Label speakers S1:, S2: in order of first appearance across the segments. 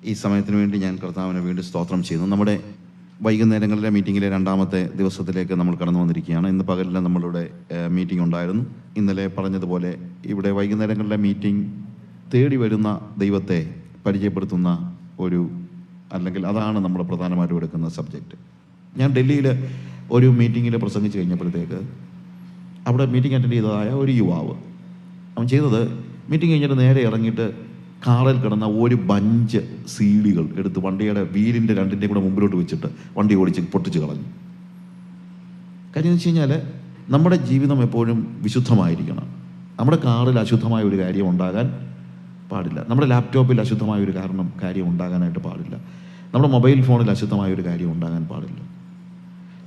S1: ഈ സമയത്തിന് വേണ്ടി ഞാൻ കർത്താവിനെ വീണ്ടും സ്തോത്രം ചെയ്യുന്നു. നമ്മുടെ വൈകുന്നേരങ്ങളിലെ മീറ്റിങ്ങിലെ രണ്ടാമത്തെ ദിവസത്തിലേക്ക് നമ്മൾ കടന്നു വന്നിരിക്കുകയാണ്. ഇന്ന് പകലിൽ നമ്മളുടെ മീറ്റിംഗ് ഉണ്ടായിരുന്നു. ഇന്നലെ പറഞ്ഞതുപോലെ ഇവിടെ വൈകുന്നേരങ്ങളിലെ മീറ്റിംഗ് തേടി വരുന്ന ദൈവത്തെ പരിചയപ്പെടുത്തുന്ന അല്ലെങ്കിൽ അതാണ് നമ്മൾ പ്രധാനമായിട്ടും എടുക്കുന്ന സബ്ജക്റ്റ്. ഞാൻ ഡൽഹിയിൽ ഒരു മീറ്റിങ്ങിൽ പ്രസംഗിച്ച് കഴിഞ്ഞപ്പോഴത്തേക്ക് അവിടെ മീറ്റിംഗ് അറ്റൻഡ് ചെയ്തതായ ഒരു യുവാവ് അവൻ ചെയ്തത്, മീറ്റിംഗ് കഴിഞ്ഞിട്ട് നേരെ ഇറങ്ങിയിട്ട് കാറിൽ കിടന്ന ഒരു ബഞ്ച് സീഡികൾ എടുത്ത് വണ്ടിയുടെ വീലിൻ്റെ രണ്ടിൻ്റെയും കൂടെ മുമ്പിലോട്ട് വെച്ചിട്ട് വണ്ടി ഓടിച്ച് പൊട്ടിച്ച് കളഞ്ഞു. കാര്യം എന്ന് വെച്ച് കഴിഞ്ഞാൽ നമ്മുടെ ജീവിതം എപ്പോഴും വിശുദ്ധമായിരിക്കണം. നമ്മുടെ കാറിൽ അശുദ്ധമായ ഒരു കാര്യം ഉണ്ടാകാൻ പാടില്ല. നമ്മുടെ ലാപ്ടോപ്പിൽ അശുദ്ധമായ ഒരു കാര്യം ഉണ്ടാകാനായിട്ട് പാടില്ല. നമ്മുടെ മൊബൈൽ ഫോണിൽ അശുദ്ധമായ ഒരു കാര്യം ഉണ്ടാകാൻ പാടില്ല.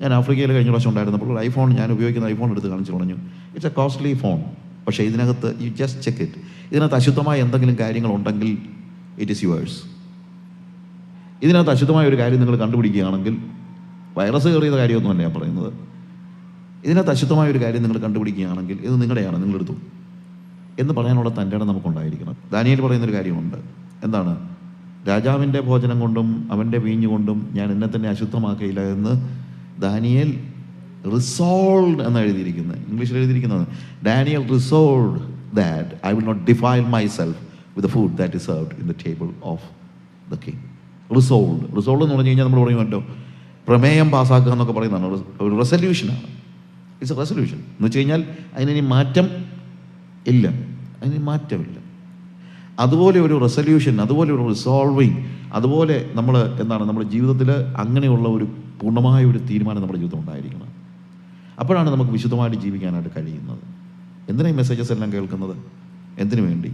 S1: ഞാൻ ആഫ്രിക്കയിൽ കഴിഞ്ഞ പ്രാവശ്യം ഉണ്ടായിരുന്നപ്പോൾ ഒരു ഐഫോൺ, ഞാൻ ഉപയോഗിക്കുന്ന ഐഫോൺ എടുത്ത് കാണിച്ചു പറഞ്ഞു. ഇറ്റ്സ് എ കോസ്റ്റ്ലി ഫോൺ, പക്ഷേ ഇതിനകത്ത് യു ജസ്റ്റ് ചെക്ക് ഇറ്റ്. ഇതിനകത്ത് അശുദ്ധമായ എന്തെങ്കിലും കാര്യങ്ങളുണ്ടെങ്കിൽ ഇറ്റ് ഈസ് യുവേഴ്സ്. ഇതിനകത്ത് അശുദ്ധമായ ഒരു കാര്യം നിങ്ങൾ കണ്ടുപിടിക്കുകയാണെങ്കിൽ, വൈറസ് കയറിയത് കാര്യമൊന്നുമല്ല ഞാൻ പറയുന്നത്, ഇതിനകത്ത് അശുദ്ധമായ ഒരു കാര്യം നിങ്ങൾ കണ്ടുപിടിക്കുകയാണെങ്കിൽ ഇത് നിങ്ങളുടെയാണ്, നിങ്ങളെടുത്തു എന്ന് പറയാനുള്ള തൻ്റെ ഇടം നമുക്കുണ്ടായിരിക്കണം. ദാനിയേൽ പറയുന്നൊരു കാര്യമുണ്ട്. എന്താണ്? രാജാവിൻ്റെ ഭോജനം കൊണ്ടും അവൻ്റെ വീഞ്ഞ് കൊണ്ടും ഞാൻ എന്നെ തന്നെ അശുദ്ധമാക്കിയില്ല എന്ന് ദാനിയേൽ റിസോൾവ്ഡ് എന്ന് എഴുതിയിരിക്കുന്നത്, ഇംഗ്ലീഷിൽ എഴുതിയിരിക്കുന്നത്. Daniel resolved that I will not defile myself with the food that is served in the table of the king. Resolve എന്ന് പറഞ്ഞു കഴിഞ്ഞാൽ നമ്മൾ പറയുമല്ലോ, പ്രമേയം പാസ്സാക്കുക എന്നൊക്കെ പറയുന്നതാണ്. ഒരു റെസൊല്യൂഷനാണ്. ഇറ്റ്സ് എ റെസൊല്യൂഷൻ എന്ന് വെച്ച് കഴിഞ്ഞാൽ അതിനി മാറ്റം ഇല്ല, അതിന് മാറ്റമില്ല. അതുപോലെ ഒരു റെസൊല്യൂഷൻ, അതുപോലെ ഒരു റിസോൾവിങ്, അതുപോലെ നമ്മൾ നമ്മുടെ ജീവിതത്തിൽ അങ്ങനെയുള്ള ഒരു പൂർണ്ണമായ ഒരു തീരുമാനം നമ്മുടെ ജീവിതം ഉണ്ടായിരിക്കണം. അപ്പോഴാണ് നമുക്ക് വിശുദ്ധമായിട്ട് ജീവിക്കാനായിട്ട് കഴിയുന്നത്. എന്തിനാ ഈ മെസ്സേജസ് എല്ലാം കേൾക്കുന്നത്? എന്തിനു വേണ്ടി?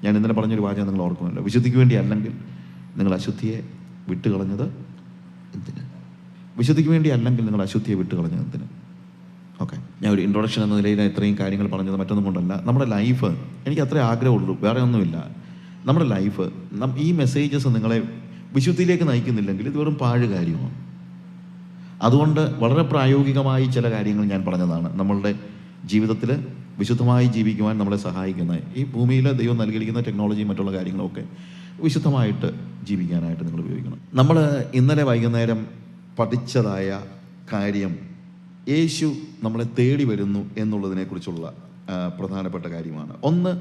S1: ഞാൻ ഇന്നലെ പറഞ്ഞൊരു വാചകം നിങ്ങൾ ഓർക്കുമല്ലോ, വിശുദ്ധിക്ക് വേണ്ടി അല്ലെങ്കിൽ നിങ്ങൾ അശുദ്ധിയെ വിട്ടുകളഞ്ഞത് എന്തിന്? വിശുദ്ധിക്ക് വേണ്ടി അല്ലെങ്കിൽ നിങ്ങൾ അശുദ്ധിയെ വിട്ടുകളഞ്ഞത് എന്തിന്? ഓക്കെ, ഞാൻ ഒരു ഇൻട്രൊഡക്ഷൻ എന്ന നിലയിൽ ഇത്രയും കാര്യങ്ങൾ പറഞ്ഞത് മറ്റൊന്നും കൊണ്ടല്ല. നമ്മുടെ ലൈഫ്, എനിക്ക് അത്രേ ആഗ്രഹമുള്ളൂ, വേറെ ഒന്നുമില്ല. നമ്മുടെ ലൈഫ്, ഈ മെസ്സേജസ് നിങ്ങളെ വിശുദ്ധിയിലേക്ക് നയിക്കുന്നില്ലെങ്കിൽ ഇത് വെറും പാഴ് കാര്യമാണ്. അതുകൊണ്ട് വളരെ പ്രായോഗികമായി ചില കാര്യങ്ങൾ ഞാൻ പറഞ്ഞതാണ്. നമ്മളുടെ ജീവിതത്തിൽ വിശുദ്ധമായി ജീവിക്കുവാൻ നമ്മളെ സഹായിക്കുന്ന, ഈ ഭൂമിയിൽ ദൈവം നൽകിയിരിക്കുന്ന ടെക്നോളജിയും മറ്റുള്ള കാര്യങ്ങളൊക്കെ വിശുദ്ധമായിട്ട് ജീവിക്കാനായിട്ട് നിങ്ങൾ ഉപയോഗിക്കണം. നമ്മൾ ഇന്നലെ വൈകുന്നേരം പഠിച്ചതായ കാര്യം യേശു നമ്മളെ തേടി വരുന്നു എന്നുള്ളതിനെക്കുറിച്ചുള്ള പ്രധാനപ്പെട്ട കാര്യമാണ്. ഒന്ന്,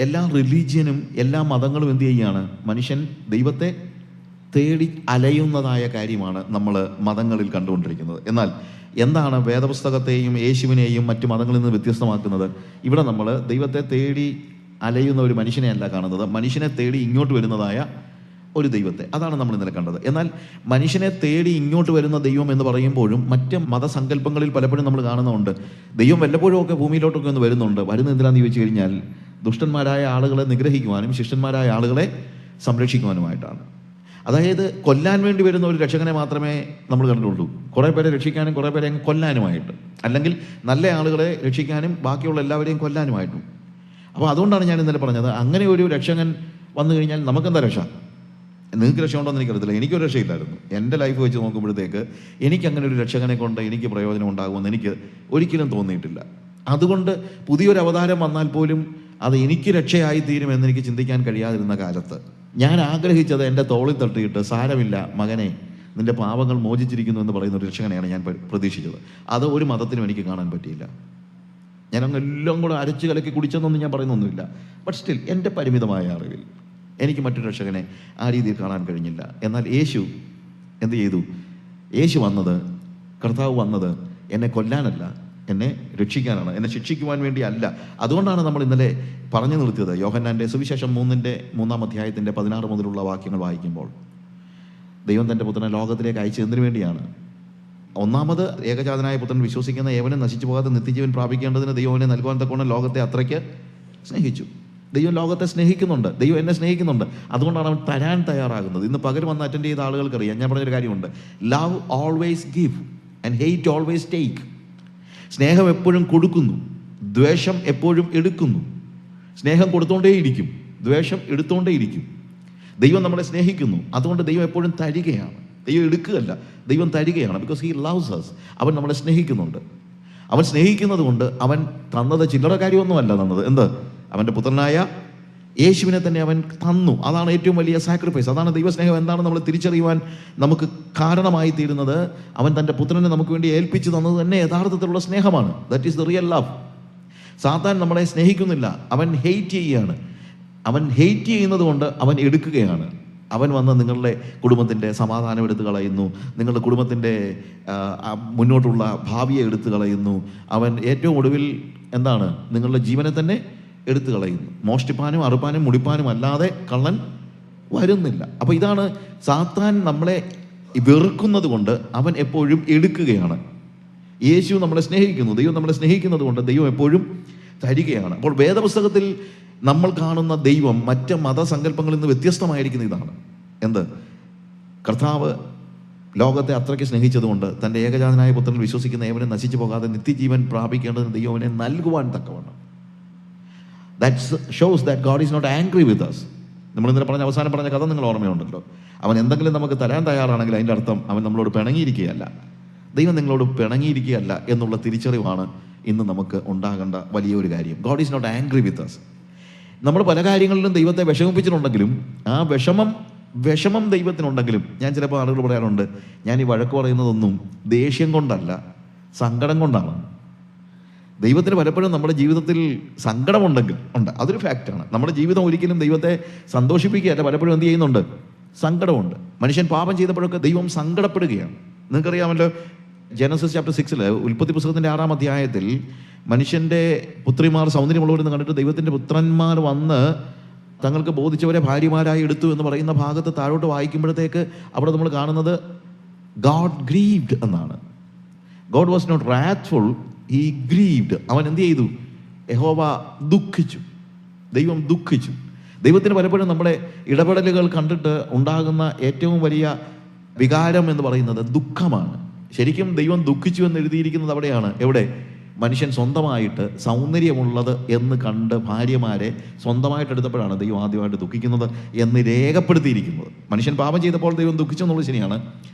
S1: എല്ലാ റിലീജിയനും എല്ലാ മതങ്ങളും എന്ത് ചെയ്യുകയാണ്? മനുഷ്യൻ ദൈവത്തെ തേടി അലയുന്നതായ കാര്യമാണ് നമ്മൾ മതങ്ങളിൽ കണ്ടുകൊണ്ടിരിക്കുന്നത്. എന്നാൽ എന്താണ് വേദപുസ്തകത്തെയും യേശുവിനെയും മറ്റു മതങ്ങളിൽ നിന്ന് വ്യത്യസ്തമാക്കുന്നത്? ഇവിടെ നമ്മൾ ദൈവത്തെ തേടി അലയുന്ന ഒരു മനുഷ്യനെയല്ല കാണുന്നത്, മനുഷ്യനെ തേടി ഇങ്ങോട്ട് വരുന്നതായ ഒരു ദൈവത്തെ. അതാണ് നമ്മൾ ഇന്നലെ കണ്ടത്. എന്നാൽ മനുഷ്യനെ തേടി ഇങ്ങോട്ട് വരുന്ന ദൈവം എന്ന് പറയുമ്പോഴും മറ്റ് മതസങ്കല്പങ്ങളിൽ പലപ്പോഴും നമ്മൾ കാണുന്നുണ്ട്, ദൈവം വല്ലപ്പോഴും ഒക്കെ ഭൂമിയിലോട്ടൊക്കെ ഒന്ന് വരുന്നുണ്ട്. വരുന്നത് എന്തിനാന്ന് ചോദിച്ചു കഴിഞ്ഞാൽ ദുഷ്ടന്മാരായ ആളുകളെ നിഗ്രഹിക്കുവാനും ശിഷ്ടന്മാരായ ആളുകളെ സംരക്ഷിക്കുവാനുമായിട്ടാണ്. അതായത് കൊല്ലാൻ വേണ്ടി വരുന്ന ഒരു രക്ഷകനെ മാത്രമേ നമ്മൾ കണ്ടിട്ടുള്ളൂ. കുറേ പേരെ രക്ഷിക്കാനും കുറേ പേരെ കൊല്ലാനുമായിട്ട്, അല്ലെങ്കിൽ നല്ല ആളുകളെ രക്ഷിക്കാനും ബാക്കിയുള്ള എല്ലാവരെയും കൊല്ലാനുമായിട്ടും. അപ്പോൾ അതുകൊണ്ടാണ് ഞാൻ ഇന്നലെ പറഞ്ഞത്, അങ്ങനെ ഒരു രക്ഷകൻ വന്നു കഴിഞ്ഞാൽ നമുക്കെന്താ രക്ഷ? നിങ്ങൾക്ക് രക്ഷ ഉണ്ടോ എന്ന് എനിക്കറിയത്തില്ല, എനിക്കൊരു രക്ഷയില്ലായിരുന്നു. എൻ്റെ ലൈഫ് വെച്ച് നോക്കുമ്പോഴത്തേക്ക് എനിക്കങ്ങനെ ഒരു രക്ഷകനെ കൊണ്ട് എനിക്ക് പ്രയോജനം ഉണ്ടാകുമെന്ന് എനിക്ക് ഒരിക്കലും തോന്നിയിട്ടില്ല. അതുകൊണ്ട് പുതിയൊരു അവതാരം വന്നാൽ പോലും അത് എനിക്ക് രക്ഷയായി തീരുമെന്ന് എനിക്ക് ചിന്തിക്കാൻ കഴിയാതിരുന്ന കാലത്ത് ഞാൻ ആഗ്രഹിച്ചത് എൻ്റെ തോളിൽ തട്ടിയിട്ട്, സാരമില്ല മകനെ, നിൻ്റെ പാപങ്ങൾ മോചിച്ചിരിക്കുന്നു എന്ന് പറയുന്ന ഒരു രക്ഷകനെയാണ് ഞാൻ പ്രതീക്ഷിച്ചത്. അത് ഒരു മതത്തിനും എനിക്ക് കാണാൻ പറ്റിയില്ല. ഞാൻ അങ്ങ് എല്ലാം കൂടെ അരച്ച് കലക്കി കുടിച്ചെന്നൊന്നും ഞാൻ പറയുന്നൊന്നുമില്ല. ബട്ട് സ്റ്റിൽ എൻ്റെ പരിമിതമായ അറിവിൽ എനിക്ക് മറ്റൊരു രക്ഷകനെ ആ രീതിയിൽ കാണാൻ കഴിഞ്ഞില്ല. എന്നാൽ യേശു എന്ത് ചെയ്തു? യേശു വന്നത്, കർത്താവ് വന്നത് എന്നെ കൊല്ലാനല്ല, എന്നെ രക്ഷിക്കാനാണ്, എന്നെ ശിക്ഷിക്കുവാൻ വേണ്ടി അല്ല. അതുകൊണ്ടാണ് നമ്മൾ ഇന്നലെ പറഞ്ഞു നിർത്തിയത്. യോഹന്നാൻ്റെ സുവിശേഷം 3-ാം അധ്യായത്തിൻ്റെ 16 മുതലുള്ള വാക്യങ്ങൾ വായിക്കുമ്പോൾ, ദൈവം തൻ്റെ പുത്രനെ ലോകത്തിലേക്ക് അയച്ചത് എന്തിനു വേണ്ടിയാണ്? ഒന്നാമത്, ഏകജാതനായ പുത്രൻ വിശ്വസിക്കുന്ന ഏവനും നശിച്ചു പോകാതെ നിത്യജീവൻ പ്രാപിക്കേണ്ടതിന് ദൈവം എന്നെ നൽകുവാൻ തക്കവണ്ണം ലോകത്തെ അത്രയ്ക്ക് സ്നേഹിച്ചു. ദൈവം ലോകത്തെ സ്നേഹിക്കുന്നുണ്ട്, ദൈവം എന്നെ സ്നേഹിക്കുന്നുണ്ട്. അതുകൊണ്ടാണ് അവൻ തരാൻ തയ്യാറാകുന്നത്. ഇന്ന് പകരം വന്ന് അറ്റൻഡ് ചെയ്ത ആളുകൾക്കറിയാം, ഞാൻ പറഞ്ഞൊരു കാര്യമുണ്ട്, love always give and hate always take. സ്നേഹം എപ്പോഴും കൊടുക്കുന്നു, ദ്വേഷം എപ്പോഴും എടുക്കുന്നു. സ്നേഹം കൊടുത്തോണ്ടേയിരിക്കും, ദ്വേഷം എടുത്തോണ്ടേയിരിക്കും. ദൈവം നമ്മളെ സ്നേഹിക്കുന്നു, അതുകൊണ്ട് ദൈവം എപ്പോഴും തരികയാണ്. ദൈവം എടുക്കുകയല്ല, ദൈവം തരികയാണ്. Because he loves us. അവൻ നമ്മളെ സ്നേഹിക്കുന്നുണ്ട്. അവൻ സ്നേഹിക്കുന്നത് കൊണ്ട് അവൻ തന്നത് ചില്ലറ കാര്യമൊന്നുമല്ല തന്നത്. എന്ത്? അവൻ്റെ പുത്രനായ യേശുവിനെ തന്നെ അവൻ തന്നു. അതാണ് ഏറ്റവും വലിയ സാക്രിഫൈസ്. അതാണ് ദൈവസ്നേഹം എന്താണ് നമ്മൾ തിരിച്ചറിയുവാൻ നമുക്ക് കാരണമായി തീരുന്നത്. അവൻ തൻ്റെ പുത്രനെ നമുക്ക് വേണ്ടി ഏൽപ്പിച്ചു തന്നത് തന്നെ യഥാർത്ഥത്തിലുള്ള സ്നേഹമാണ്. That is the real love. സാത്താൻ നമ്മളെ സ്നേഹിക്കുന്നില്ല, അവൻ ഹെയ്റ്റ് ചെയ്യുകയാണ്. അവൻ ഹെയ്റ്റ് ചെയ്യുന്നത് കൊണ്ട് അവൻ എടുക്കുകയാണ്. അവൻ വന്ന് നിങ്ങളുടെ കുടുംബത്തിൻ്റെ സമാധാനം എടുത്തു കളയുന്നു, നിങ്ങളുടെ കുടുംബത്തിൻ്റെ മുന്നോട്ടുള്ള ഭാവിയെ എടുത്തു കളയുന്നു. അവൻ ഏറ്റവും ഒടുവിൽ എന്താണ്, നിങ്ങളുടെ ജീവനെ തന്നെ എടുത്തു കളയുന്നു. മോഷ്ടിപ്പാനും അറുപ്പാനും മുടിപ്പാനും അല്ലാതെ കള്ളൻ വരുന്നില്ല. അപ്പോൾ ഇതാണ് സാത്താൻ നമ്മളെ വെറുക്കുന്നത് കൊണ്ട് അവൻ എപ്പോഴും എടുക്കുകയാണ്. യേശു നമ്മളെ സ്നേഹിക്കുന്നു, ദൈവം നമ്മളെ സ്നേഹിക്കുന്നത് കൊണ്ട് ദൈവം എപ്പോഴും തരികയാണ്. അപ്പോൾ വേദപുസ്തകത്തിൽ നമ്മൾ കാണുന്ന ദൈവം മറ്റ് മതസങ്കല്പങ്ങളിൽ നിന്ന് വ്യത്യസ്തമായിരിക്കുന്ന ഇതാണ്. എന്ത്? കർത്താവ് ലോകത്തെ അത്രയ്ക്ക് സ്നേഹിച്ചതുകൊണ്ട് തൻ്റെ ഏകജാതനായ പുത്രനിൽ വിശ്വസിക്കുന്ന ഏവനെ നശിച്ചു പോകാതെ നിത്യജീവൻ പ്രാപിക്കേണ്ടതിന് ദൈവം അവനെ നൽകുവാൻ തക്കവണ്ണം. That shows that God is not angry with us. നമ്മൾ ഇന്നലെ പറഞ്ഞ അവസാനം പറഞ്ഞ കഥ നിങ്ങൾ ഓർമ്മയുണ്ടല്ലോ. അവൻ എന്തെങ്കിലും നമുക്ക് തരാൻ തയ്യാറാണെങ്കിൽ അതിൻ്റെ അർത്ഥം അവൻ നമ്മളോട് പിണങ്ങിയിരിക്കുകയല്ല. ദൈവം നിങ്ങളോട് പിണങ്ങിയിരിക്കുകയല്ല എന്നുള്ള തിരിച്ചറിവാണ് ഇന്ന് നമുക്ക് ഉണ്ടാകേണ്ട വലിയൊരു കാര്യം. God is not angry with us. നമ്മൾ പല കാര്യങ്ങളിലും ദൈവത്തെ വിഷമിപ്പിച്ചിട്ടുണ്ടെങ്കിലും ആ വിഷമം ദൈവത്തിനുണ്ടെങ്കിലും, ഞാൻ ചിലപ്പോൾ ആളുകൾ പറയാറുണ്ട്, ഞാൻ ഈ വഴക്ക് പറയുന്നതൊന്നും ദേഷ്യം കൊണ്ടല്ല, സങ്കടം കൊണ്ടാണ്. ദൈവത്തിന് പലപ്പോഴും നമ്മുടെ ജീവിതത്തിൽ സങ്കടമുണ്ടെങ്കിൽ ഉണ്ട്, അതൊരു ഫാക്റ്റാണ്. നമ്മുടെ ജീവിതം ഒരിക്കലും ദൈവത്തെ സന്തോഷിപ്പിക്കുകയല്ല, പലപ്പോഴും എന്ത് ചെയ്യുന്നുണ്ട്? സങ്കടമുണ്ട്. മനുഷ്യൻ പാപം ചെയ്തപ്പോഴൊക്കെ ദൈവം സങ്കടപ്പെടുകയാണ്. നിങ്ങൾക്കറിയാമല്ലോ, ജനസിസ് ചാപ്റ്റർ 6 ഉൽപ്പത്തി പുസ്തകത്തിൻ്റെ 6-ാം അധ്യായത്തിൽ മനുഷ്യൻ്റെ പുത്രിമാർ സൗന്ദര്യമുള്ളവരെന്ന് കണ്ടിട്ട് ദൈവത്തിൻ്റെ പുത്രന്മാർ വന്ന് തങ്ങൾക്ക് ബോധിച്ചവരെ ഭാര്യമാരായി എടുത്തു എന്ന് പറയുന്ന ഭാഗത്ത് താഴോട്ട് വായിക്കുമ്പോഴത്തേക്ക് അവിടെ നമ്മൾ കാണുന്നത് ഗോഡ് ഗ്രീവ്ഡ് എന്നാണ്. God was not wrathful, he grieved. അവൻ എന്ത് ചെയ്തു? യഹോവ ദുഃഖിച്ചു, ദൈവം ദുഃഖിച്ചു. ദൈവത്തിന് പലപ്പോഴും നമ്മുടെ ഇടപെടലുകൾ കണ്ടിട്ട് ഉണ്ടാകുന്ന ഏറ്റവും വലിയ വികാരം എന്ന് പറയുന്നത് ദുഃഖമാണ്. ശരിക്കും ദൈവം ദുഃഖിച്ചു എന്ന് എഴുതിയിരിക്കുന്നത് അവിടെയാണ്. എവിടെ? മനുഷ്യൻ സ്വന്തമായിട്ട് സൗന്ദര്യമുള്ളത് എന്ന് കണ്ട് ഭാര്യമാരെ സ്വന്തമായിട്ട് എടുത്തപ്പോഴാണ് ദൈവം ആദ്യമായിട്ട് ദുഃഖിക്കുന്നത് എന്ന് രേഖപ്പെടുത്തിയിരിക്കുന്നത്. മനുഷ്യൻ പാപം ചെയ്തപ്പോൾ ദൈവം ദുഃഖിച്ചെന്നുള്ളത് ശരിയാണ്,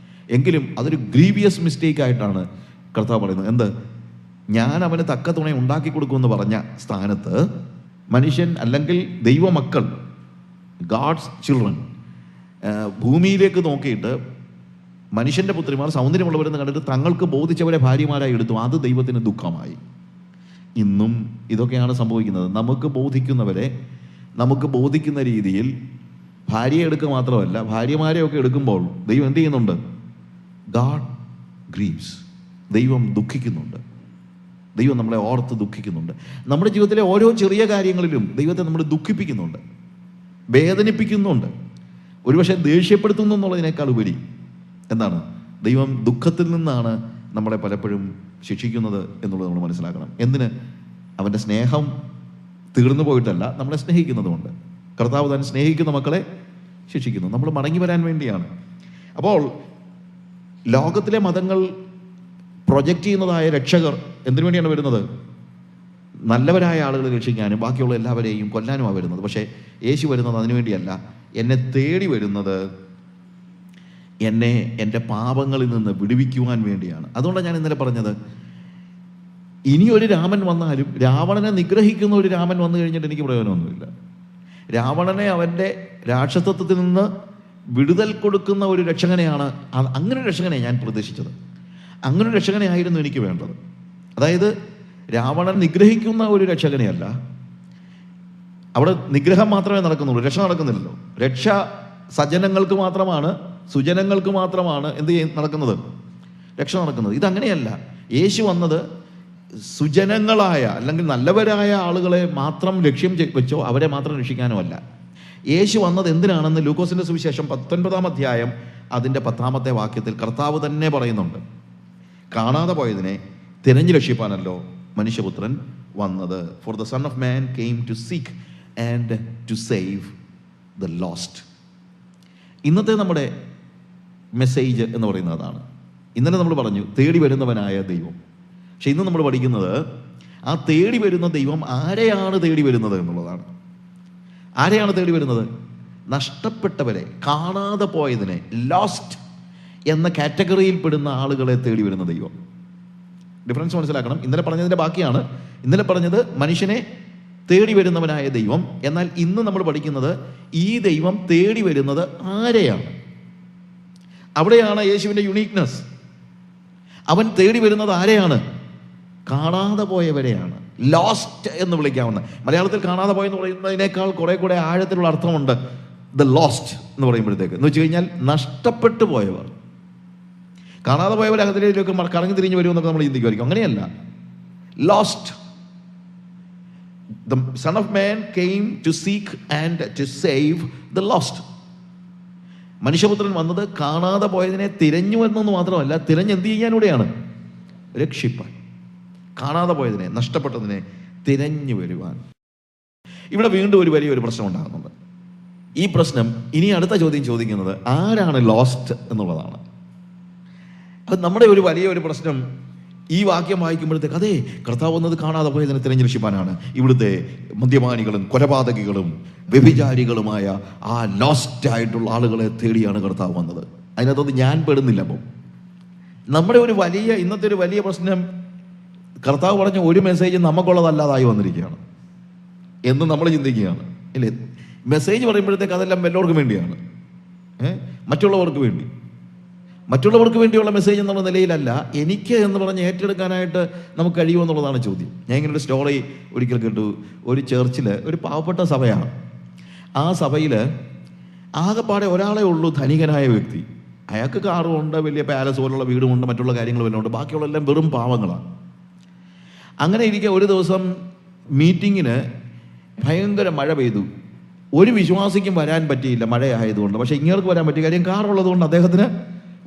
S1: എങ്കിലും അതൊരു ഗ്രീവിയസ് മിസ്റ്റേക്ക് ആയിട്ടാണ് കർത്താവ് പറയുന്നത്. എന്ത്? ഞാൻ അവന് തക്ക തുണ ഉണ്ടാക്കി കൊടുക്കുമെന്ന് പറഞ്ഞ സ്ഥാനത്ത് മനുഷ്യൻ അല്ലെങ്കിൽ ദൈവമക്കൾ, ഗാഡ്സ് ചിൽഡ്രൻ, ഭൂമിയിലേക്ക് നോക്കിയിട്ട് മനുഷ്യൻ്റെ പുത്രിമാർ സൗന്ദര്യമുള്ളവരെന്ന് കണ്ടിട്ട് തങ്ങൾക്ക് ബോധിച്ചവരെ ഭാര്യമാരായി എടുത്തു. അത് ദൈവത്തിന് ദുഃഖമായി. ഇന്നും ഇതൊക്കെയാണ് സംഭവിക്കുന്നത്. നമുക്ക് ബോധിക്കുന്നവരെ നമുക്ക് ബോധിക്കുന്ന രീതിയിൽ ഭാര്യയെ എടുക്കുക മാത്രമല്ല, ഭാര്യമാരെയൊക്കെ എടുക്കുമ്പോൾ ദൈവം എന്ത് ചെയ്യുന്നുണ്ട്? God grieves. ദൈവം ദുഃഖിക്കുന്നുണ്ട്. ദൈവം നമ്മളെ ഓർത്ത് ദുഃഖിക്കുന്നുണ്ട്. നമ്മുടെ ജീവിതത്തിലെ ഓരോ ചെറിയ കാര്യങ്ങളിലും ദൈവത്തെ നമ്മൾ ദുഃഖിപ്പിക്കുന്നുണ്ട്, വേദനിപ്പിക്കുന്നുണ്ട്, ഒരുപക്ഷെ ദേഷ്യപ്പെടുത്തുന്നു എന്നുള്ളതിനേക്കാൾ ഉപരി എന്താണ്? ദൈവം ദുഃഖത്തിൽ നിന്നാണ് നമ്മളെ പലപ്പോഴും ശിക്ഷിക്കുന്നത് എന്നുള്ളത് നമ്മൾ മനസ്സിലാക്കണം. എന്തിന്? അവൻ്റെ സ്നേഹം തീർന്നു പോയിട്ടല്ല, നമ്മളെ സ്നേഹിക്കുന്നതുകൊണ്ട്. കർത്താവ് താൻ സ്നേഹിക്കുന്ന മക്കളെ ശിക്ഷിക്കുന്നു, നമ്മൾ മടങ്ങി വരാൻ വേണ്ടിയാണ്. അപ്പോൾ ലോകത്തിലെ മതങ്ങൾ പ്രൊജക്റ്റ് ചെയ്യുന്നതായ രക്ഷകർ എന്തിനു വേണ്ടിയാണ് വരുന്നത്? നല്ലവരായ ആളുകളെ രക്ഷിക്കാനും ബാക്കിയുള്ള എല്ലാവരെയും കൊല്ലാനുമാണ് വരുന്നത്. പക്ഷേ യേശു വരുന്നത് അതിനുവേണ്ടിയല്ല. എന്നെ തേടി വരുന്നത് എന്നെ എൻ്റെ പാപങ്ങളിൽ നിന്ന് വിടുവിക്കുവാൻ വേണ്ടിയാണ്. അതുകൊണ്ടാണ് ഞാൻ ഇന്നലെ പറഞ്ഞത്, ഇനിയൊരു രാമൻ വന്നാലും രാവണനെ നിഗ്രഹിക്കുന്ന ഒരു രാമൻ വന്നു കഴിഞ്ഞിട്ട് എനിക്ക് പ്രയോജനമൊന്നുമില്ല. രാവണനെ അവൻ്റെ രാക്ഷസത്വത്തിൽ നിന്ന് വിടുതൽ കൊടുക്കുന്ന ഒരു രക്ഷകനെയാണ്, അങ്ങനെ ഒരു രക്ഷകനെ ഞാൻ പ്രതീക്ഷിച്ചത്. അങ്ങനെ ഒരു രക്ഷകനെ ആയിരുന്നു എനിക്ക് വേണ്ടത്. അതായത് രാവണൻ നിഗ്രഹിക്കുന്ന ഒരു രക്ഷകനെയല്ല. അവിടെ നിഗ്രഹം മാത്രമേ നടക്കുന്നുള്ളൂ, രക്ഷ നടക്കുന്നില്ലല്ലോ. രക്ഷ സജ്ജനങ്ങൾക്ക് മാത്രമാണ്, സുജനങ്ങൾക്ക് മാത്രമാണ് എന്ത് നടക്കുന്നത്? രക്ഷ നടക്കുന്നത്. ഇതങ്ങനെയല്ല. യേശു വന്നത് സുജനങ്ങളായ അല്ലെങ്കിൽ നല്ലവരായ ആളുകളെ മാത്രം ലക്ഷ്യം വെച്ചോ അവരെ മാത്രം രക്ഷിക്കാനോ അല്ല. യേശു വന്നത് എന്തിനാണെന്ന് ലൂക്കോസിന്റെ സുവിശേഷം 19-ാം അധ്യായം അതിൻ്റെ 10-ാമത്തെ വാക്യത്തിൽ കർത്താവ് തന്നെ പറയുന്നുണ്ട്. കാണാതെ പോയതിനെ തിരഞ്ഞു രക്ഷിപ്പാനല്ലോ മനുഷ്യപുത്രൻ വന്നത്. For the son of man came to seek and to save the lost. ഇന്നത്തെ നമ്മുടെ മെസ്സേജ് എന്ന് പറയുന്നത് അതാണ്. ഇന്നലെ നമ്മൾ പറഞ്ഞു തേടി വരുന്നവനായ ദൈവം. പക്ഷെ ഇന്ന് നമ്മൾ പഠിക്കുന്നത് ആ തേടി വരുന്ന ദൈവം ആരെയാണ് തേടി വരുന്നത് എന്നുള്ളതാണ്. ആരെയാണ് തേടി വരുന്നത്? നഷ്ടപ്പെട്ടവരെ, കാണാതെ പോയതിനെ, ലോസ്റ്റ് എന്ന കാറ്റഗറിയിൽ പെടുന്ന ആളുകളെ തേടി വരുന്ന ദൈവം. ഡിഫറൻസ് മനസ്സിലാക്കണം. ഇന്നലെ പറഞ്ഞതിൻ്റെ ബാക്കിയാണ്. ഇന്നലെ പറഞ്ഞത് മനുഷ്യനെ തേടി വരുന്നവനായ ദൈവം. എന്നാൽ ഇന്ന് നമ്മൾ പഠിക്കുന്നത് ഈ ദൈവം തേടി വരുന്നത് ആരെയാണ്? അവിടെയാണ് യേശുവിൻ്റെ യുണീക്നെസ്. അവൻ തേടി വരുന്നത് ആരെയാണ്? കാണാതെ പോയവരെയാണ്. ലോസ്റ്റ് എന്ന് വിളിക്കാവുന്ന, മലയാളത്തിൽ കാണാതെ പോയെന്ന് പറയുന്നതിനേക്കാൾ കുറെ കൂടെ ആഴത്തിലുള്ള അർത്ഥമുണ്ട് ദ ലോസ്റ്റ് എന്ന് പറയുമ്പോഴത്തേക്ക്. എന്ന് വെച്ച് കഴിഞ്ഞാൽ നഷ്ടപ്പെട്ടു പോയവർ. കാണാതെ പോയവർ അതിലേക്ക് കറങ്ങി തിരിഞ്ഞു വരുമെന്നൊക്കെ നമ്മൾ ചിന്തിക്കുമായിരിക്കും. അങ്ങനെയല്ല. Lost. The Son of Man came to seek and to save the lost. മനുഷ്യപുത്രൻ വന്നത് കാണാതെ പോയതിനെ തിരഞ്ഞു വരുന്നെന്ന് മാത്രമല്ല, തിരഞ്ഞെന്ത് ചെയ്യാനൂടെയാണ്? രക്ഷിപ്പാൻ. കാണാതെ പോയതിനെ, നഷ്ടപ്പെട്ടതിനെ തിരഞ്ഞു വരുവാൻ. ഇവിടെ വീണ്ടും ഒരു വലിയൊരു പ്രശ്നം ഉണ്ടാകുന്നുണ്ട്. ഈ പ്രശ്നം ഇനി അടുത്ത ചോദ്യം ചോദിക്കുന്നത് ആരാണ് ലോസ്റ്റ് എന്നുള്ളതാണ്. അത് നമ്മുടെ ഒരു വലിയൊരു പ്രശ്നം. ഈ വാക്യം വായിക്കുമ്പോഴത്തേക്ക് അതെ, കർത്താവ് വന്നത് കാണാതെ പോയതിനെ തിരഞ്ഞെടുപ്പാനാണ്. ഇവിടുത്തെ മദ്യപാനികളും കൊലപാതകികളും വ്യഭിചാരികളുമായ ആ ലോസ്റ്റ് ആയിട്ടുള്ള ആളുകളെ തേടിയാണ് കർത്താവ് വന്നത്. അതിനകത്തൊന്നും ഞാൻ പെടുന്നില്ല. അപ്പം നമ്മുടെ ഒരു വലിയ ഇന്നത്തെ ഒരു വലിയ പ്രശ്നം, കർത്താവ് പറഞ്ഞ ഒരു മെസ്സേജ് നമുക്കുള്ളതല്ലാതായി വന്നിരിക്കുകയാണ് എന്ന് നമ്മൾ ചിന്തിക്കുകയാണ്, ഇല്ലേ? മെസ്സേജ് പറയുമ്പോഴത്തേക്ക് അതെല്ലാം എല്ലാവർക്കും വേണ്ടിയാണ്, മറ്റുള്ളവർക്ക് വേണ്ടിയുള്ള മെസ്സേജ് എന്നുള്ള നിലയിലല്ല, എനിക്ക് എന്ന് പറഞ്ഞ് ഏറ്റെടുക്കാനായിട്ട് നമുക്ക് കഴിയുമെന്നുള്ളതാണ് ചോദ്യം. ഞാൻ ഇങ്ങനെ ഒരു സ്റ്റോറി ഒരിക്കൽ കേട്ടു. ഒരു ചർച്ചിൽ ഒരു പാവപ്പെട്ട സഭയാണ്. ആ സഭയിൽ ആകെപ്പാടെ ഒരാളെ ഉള്ളൂ ധനികനായ വ്യക്തി. അയാൾക്ക് കാറുമുണ്ട്, വലിയ പാലസ് പോലുള്ള വീടുമുണ്ട്, മറ്റുള്ള കാര്യങ്ങളും എല്ലാം ഉണ്ട്. ബാക്കിയുള്ളതെല്ലാം വെറും പാവങ്ങളാണ്. അങ്ങനെ ഇരിക്കെ ഒരു ദിവസം മീറ്റിങ്ങിന് ഭയങ്കര മഴ പെയ്തു. ഒരു വിശ്വാസിക്കും വരാൻ പറ്റിയില്ല മഴയായതുകൊണ്ട്. പക്ഷേ ഇങ്ങേർക്ക് വരാൻ പറ്റിയ കാര്യം കാറുള്ളത് കൊണ്ട് അദ്ദേഹത്തിന്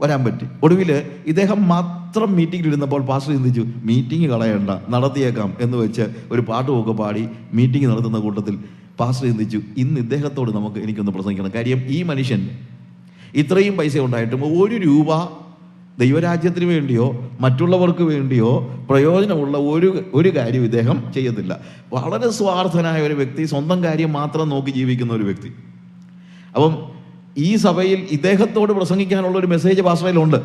S1: വരാൻ പറ്റി. ഒടുവിൽ ഇദ്ദേഹം മാത്രം മീറ്റിങ്ങിലിരുന്നപ്പോൾ പാസ്റ്റർ ചിന്തിച്ചു, മീറ്റിംഗ് കളയണ്ട, നടത്തിയേക്കാം എന്ന് വെച്ച് ഒരു പാട്ടുമൊക്കെ പാടി മീറ്റിംഗ് നടത്തുന്ന കൂട്ടത്തിൽ പാസ്റ്റർ ചിന്തിച്ചു, ഇന്ന് ഇദ്ദേഹത്തോട് എനിക്കൊന്ന് പ്രസംഗിക്കണം. കാര്യം ഈ മനുഷ്യൻ ഇത്രയും പൈസ ഉണ്ടായിട്ടും ഒരു രൂപ ദൈവരാജ്യത്തിന് വേണ്ടിയോ മറ്റുള്ളവർക്ക് വേണ്ടിയോ പ്രയോജനമുള്ള ഒരു കാര്യം ഇദ്ദേഹം ചെയ്യത്തില്ല. വളരെ സ്വാർത്ഥനായ ഒരു വ്യക്തി, സ്വന്തം കാര്യം മാത്രം നോക്കി ജീവിക്കുന്ന ഒരു വ്യക്തി. അപ്പം ഈ സഭയിൽ ഇദ്ദേഹത്തോട് പ്രസംഗിക്കാനുള്ള ഒരു മെസ്സേജ് പാസ്റ്ററിലുണ്ട്.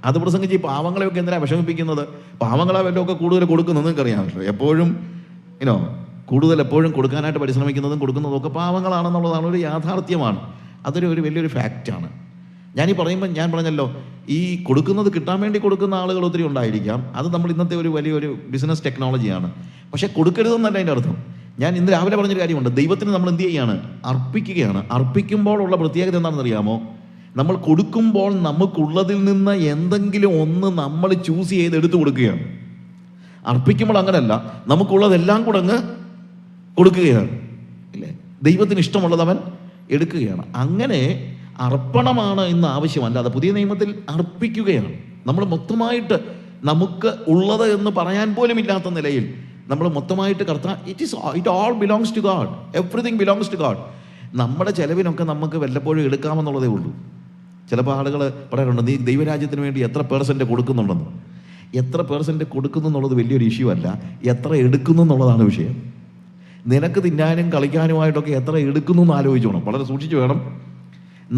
S1: അത് പ്രസംഗിച്ച് ഈ പാവങ്ങളെയൊക്കെ എന്തിനാ വിഷമിപ്പിക്കുന്നത്? പാവങ്ങളെ വല്ലതൊക്കെ കൂടുതൽ കൊടുക്കുന്നത് നിങ്ങൾക്കറിയാം. എപ്പോഴും കൂടുതൽ എപ്പോഴും കൊടുക്കാനായിട്ട് പരിശ്രമിക്കുന്നതും കൊടുക്കുന്നതും ഒക്കെ പാവങ്ങളാണെന്നുള്ളതാണ് ഒരു യാഥാർത്ഥ്യമാണ്. അതൊരു വലിയൊരു ഫാക്റ്റാണ്. ഞാനീ പറയുമ്പോൾ ഞാൻ പറഞ്ഞല്ലോ, ഈ കൊടുക്കുന്നത് കിട്ടാൻ വേണ്ടി കൊടുക്കുന്ന ആളുകൾ ഒത്തിരി ഉണ്ടായിരിക്കാം. അത് നമ്മൾ ഇന്നത്തെ ഒരു വലിയൊരു ബിസിനസ് ടെക്നോളജിയാണ്. പക്ഷേ കൊടുക്കരുതെന്നല്ല അതിൻ്റെ അർത്ഥം. ഞാൻ ഇന്ന് രാവിലെ പറഞ്ഞൊരു കാര്യമുണ്ട്. ദൈവത്തിന് നമ്മൾ എന്ത് ചെയ്യുകയാണ്? അർപ്പിക്കുകയാണ്. അർപ്പിക്കുമ്പോൾ ഉള്ള പ്രത്യേകത എന്താണെന്ന് അറിയാമോ? നമ്മൾ കൊടുക്കുമ്പോൾ നമുക്കുള്ളതിൽ നിന്ന് എന്തെങ്കിലും ഒന്ന് നമ്മൾ ചൂസ് ചെയ്ത് എടുത്തു കൊടുക്കുകയാണ്. അർപ്പിക്കുമ്പോൾ അങ്ങനല്ല, നമുക്കുള്ളതെല്ലാം കൂടെ അങ്ങ് കൊടുക്കുകയാണ്, ഇല്ലേ? ദൈവത്തിന് ഇഷ്ടമുള്ളത് അവൻ എടുക്കുകയാണ്. അങ്ങനെ അർപ്പണമാണ് ഇന്ന് ആവശ്യമല്ലാതെ പുതിയ നിയമത്തിൽ അർപ്പിക്കുകയാണ്. നമ്മൾ മൊത്തമായിട്ട് നമുക്ക് ഉള്ളത് എന്ന് പറയാൻ പോലും ഇല്ലാത്ത നിലയിൽ നമ്മൾ മൊത്തമായിട്ട് it all belongs to God. Everything belongs to God. നമ്മുടെ ചെലവിനൊക്കെ നമുക്ക് വല്ലപ്പോഴും എടുക്കാമെന്നുള്ളതേ ഉള്ളൂ. ചിലപ്പോൾ ആളുകൾ പറയാറുണ്ട്, നീ ദൈവരാജ്യത്തിന് വേണ്ടി എത്ര % കൊടുക്കുന്നുണ്ടെന്ന്. എത്ര % കൊടുക്കുന്നു എന്നുള്ളത് വലിയൊരു ഇഷ്യൂ അല്ല, എത്ര എടുക്കുന്നു എന്നുള്ളതാണ് വിഷയം. നിനക്ക് തിന്നാനും കളിക്കാനുമായിട്ടൊക്കെ എത്ര എടുക്കുന്നു എന്ന് ആലോചിച്ചു വേണം, വളരെ സൂക്ഷിച്ചു വേണം.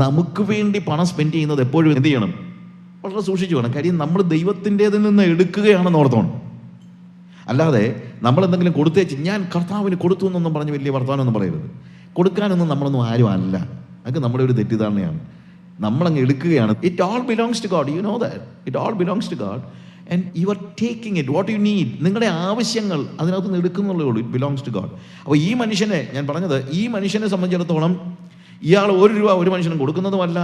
S1: നമുക്ക് വേണ്ടി പണം സ്പെൻഡ് ചെയ്യുന്നത് എപ്പോഴും എന്ത് ചെയ്യണം? വളരെ സൂക്ഷിച്ചു വേണം. കാര്യം നമ്മൾ ദൈവത്തിൻ്റെതിൽ നിന്ന് എടുക്കുകയാണെന്ന് ഓർത്തോണം. അല്ലാതെ നമ്മൾ എന്തെങ്കിലും കൊടുത്തേച്ച് ഞാൻ കർത്താവിന് കൊടുത്തു എന്നൊന്നും പറഞ്ഞ് വലിയ വർത്തമാനമൊന്നും പറയരുത്. കൊടുക്കാനൊന്നും നമ്മളൊന്നും ആരും അല്ല. അതൊക്കെ നമ്മുടെ ഒരു തെറ്റിദ്ധാരണയാണ്. നമ്മളങ്ങ് എടുക്കുകയാണ്. It all belongs to God. You know that. It all belongs to God and you are taking it what you need. നിങ്ങളുടെ ആവശ്യങ്ങൾ അതിനകത്ത് നിന്ന് എടുക്കുന്നുള്ളേ ഉള്ളൂ. It belongs to God. അപ്പോൾ ഈ മനുഷ്യനെ, ഞാൻ പറഞ്ഞത്, ഈ മനുഷ്യനെ സംബന്ധിച്ചിടത്തോളം ഇയാൾ 1 രൂപ ഒരു മനുഷ്യനും കൊടുക്കുന്നതുമല്ല,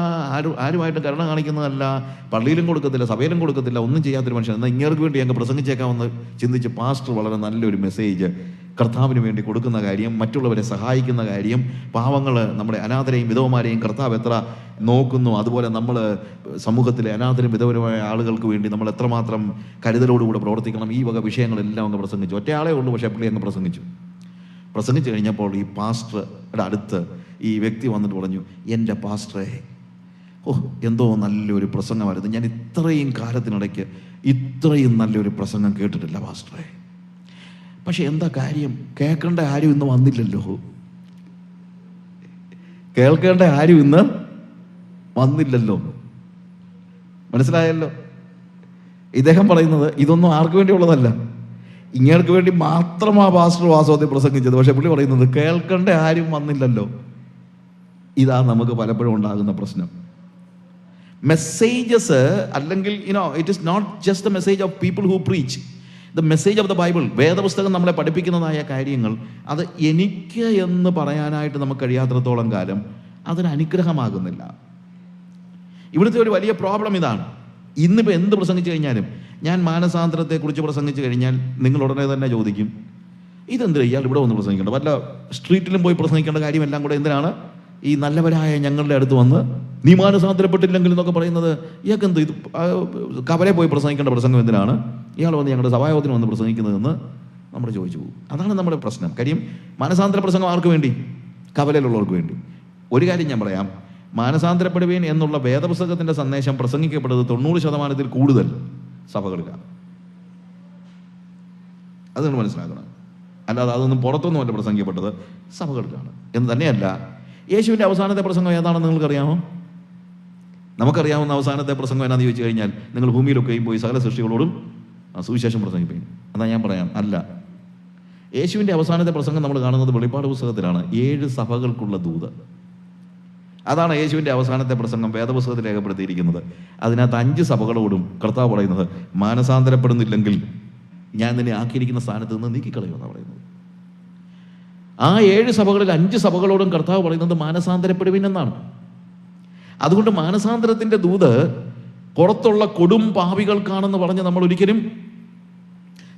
S1: ആരുമായിട്ട് കരുണ കാണിക്കുന്നതല്ല, പള്ളിയിലും കൊടുക്കത്തില്ല, സഭയിലും കൊടുക്കത്തില്ല, ഒന്നും ചെയ്യാത്തൊരു മനുഷ്യൻ. എന്നാൽ ഇങ്ങേർക്ക് വേണ്ടി ഞങ്ങൾക്ക് പ്രസംഗിച്ചേക്കാമെന്ന് ചിന്തിച്ച് പാസ്റ്റർ വളരെ നല്ലൊരു മെസ്സേജ് കർത്താവിന് വേണ്ടി കൊടുക്കുന്ന കാര്യം, മറ്റുള്ളവരെ സഹായിക്കുന്ന കാര്യം, പാവങ്ങൾ, നമ്മുടെ അനാഥരെയും വിധവമാരെയും കർത്താവ് എത്ര നോക്കുന്നു, അതുപോലെ നമ്മൾ സമൂഹത്തിലെ അനാഥരും വിധവരുമായ ആളുകൾക്ക് വേണ്ടി നമ്മൾ എത്രമാത്രം കരുതലോടുകൂടെ പ്രവർത്തിക്കണം, ഈ വക വിഷയങ്ങളെല്ലാം അങ്ങ് പ്രസംഗിച്ചു. ഒറ്റയാളേ ഉള്ളൂ, പക്ഷേ പുള്ളി അങ്ങ് പ്രസംഗിച്ചു കഴിഞ്ഞപ്പോൾ ഈ പാസ്റ്ററുടെ അടുത്ത് ഈ വ്യക്തി വന്നിട്ട് പറഞ്ഞു, എൻ്റെ പാസ്റ്ററെ, എന്തോ നല്ലൊരു പ്രസംഗമായിരുന്നു, ഞാൻ ഇത്രയും കാലത്തിനിടയ്ക്ക് ഇത്രയും നല്ലൊരു പ്രസംഗം കേട്ടിട്ടില്ല പാസ്റ്ററെ. പക്ഷെ എന്താ കാര്യം? കേൾക്കേണ്ട ആരും ഇന്ന് വന്നില്ലല്ലോ. കേൾക്കേണ്ട ആരും ഇന്ന് വന്നില്ലല്ലോ. മനസ്സിലായല്ലോ? ഇദ്ദേഹം പറയുന്നത് ഇതൊന്നും ആർക്കു വേണ്ടിയുള്ളതല്ല, ഇങ്ങേർക്ക് വേണ്ടി മാത്രമാ പാസ്റ്റർ വാസ്തവത്തിൽ പ്രസംഗിച്ചത്. പക്ഷെ പുള്ളി പറയുന്നത് കേൾക്കേണ്ട ആരും വന്നില്ലല്ലോ. ഇതാ നമുക്ക് പലപ്പോഴും ഉണ്ടാകുന്ന പ്രശ്നം. മെസ്സേജസ് അല്ലെങ്കിൽ it is not just the message of people who preach, the message of the Bible. വേദപുസ്തകം നമ്മളെ പഠിപ്പിക്കുന്നതായ കാര്യങ്ങൾ അത് എനിക്ക് എന്ന് പറയാനായിട്ട് നമുക്ക് കഴിയാത്തിടത്തോളം കാലം അതൊരു അനുഗ്രഹമാകുന്നില്ല. ഇവിടുത്തെ ഒരു വലിയ പ്രോബ്ലം ഇതാണ്. ഇന്നിപ്പോൾ എന്ത് പ്രസംഗിച്ചു കഴിഞ്ഞാലും, ഞാൻ മാനസാന്തരത്തെക്കുറിച്ച് പ്രസംഗിച്ചു കഴിഞ്ഞാൽ നിങ്ങൾ ഉടനെ തന്നെ ചോദിക്കും, ഇതെന്തിനാ ഇയാൾ ഇവിടെ വന്ന് പ്രസംഗിക്കേണ്ട, വല്ല സ്ട്രീറ്റിലും പോയി പ്രസംഗിക്കേണ്ട കാര്യമെല്ലാം കൂടെ എന്തിനാണ് ഈ നല്ലവരായ ഞങ്ങളുടെ അടുത്ത് വന്ന് നീ മാനസാന്തരപ്പെട്ടില്ലെങ്കിൽ എന്നൊക്കെ പറയുന്നത്? ഇയാൾക്ക് എന്ത് ഇത് കവലെ പോയി പ്രസംഗിക്കേണ്ട പ്രസംഗം എന്തിനാണ് ഇയാൾ വന്ന് ഞങ്ങളുടെ സഭായോഗത്തിന് വന്ന് പ്രസംഗിക്കുന്നതെന്ന് നമ്മൾ ചോദിച്ചു പോകും. അതാണ് നമ്മുടെ പ്രശ്നം. കാര്യം മാനസാന്തര പ്രസംഗം ആർക്ക് വേണ്ടി? കവലയിലുള്ളവർക്ക് വേണ്ടി. ഒരു കാര്യം ഞാൻ പറയാം, മാനസാന്തരപ്പെടുവീൻ എന്നുള്ള വേദപുസ്തകത്തിൻ്റെ സന്ദേശം പ്രസംഗിക്കപ്പെടുന്നത് 90% കൂടുതൽ സഭകളിലാണ്. അത് നിങ്ങൾ മനസ്സിലാക്കണം. അല്ലാതെ അതൊന്നും പുറത്തൊന്നുമല്ല പ്രസംഗിക്കപ്പെട്ടത്, സഭകളിലാണ്. എന്ന് തന്നെയല്ല, യേശുവിൻ്റെ അവസാനത്തെ പ്രസംഗം ഏതാണെന്ന് നിങ്ങൾക്കറിയാമോ? നമുക്കറിയാവുന്ന അവസാനത്തെ പ്രസംഗം എന്നാന്ന് ചോദിച്ചു കഴിഞ്ഞാൽ, നിങ്ങൾ ഭൂമിയിലൊക്കെയും പോയി സകല സൃഷ്ടികളോടും സുവിശേഷം പ്രസംഗിപ്പിക്കും. അതാ ഞാൻ പറയാം, അല്ല. യേശുവിൻ്റെ അവസാനത്തെ പ്രസംഗം നമ്മൾ കാണുന്നത് വെളിപ്പാട് പുസ്തകത്തിലാണ്. 7 സഭകൾക്കുള്ള ദൂത്. അതാണ് യേശുവിൻ്റെ അവസാനത്തെ പ്രസംഗം വേദപുസ്തകത്തിൽ രേഖപ്പെടുത്തിയിരിക്കുന്നത്. അതിനകത്ത് 5 സഭകളോടും കർത്താവ് പറയുന്നത്, മാനസാന്തരപ്പെടുന്നില്ലെങ്കിൽ ഞാൻ നിന്നെ ആക്കിയിരിക്കുന്ന സ്ഥാനത്ത് നിന്ന് നീക്കിക്കളയുമെന്നാണ് പറയുന്നത്. ആ 7 സഭകളിൽ 5 സഭകളോടും കർത്താവ് പറയുന്നത് മാനസാന്തരപ്പെടുവിൻ എന്നാണ്. അതുകൊണ്ട് മാനസാന്തരത്തിൻ്റെ ദൂത് പുറത്തുള്ള കൊടും പാപികൾക്കാണെന്ന് പറഞ്ഞ് നമ്മൾ ഒരിക്കലും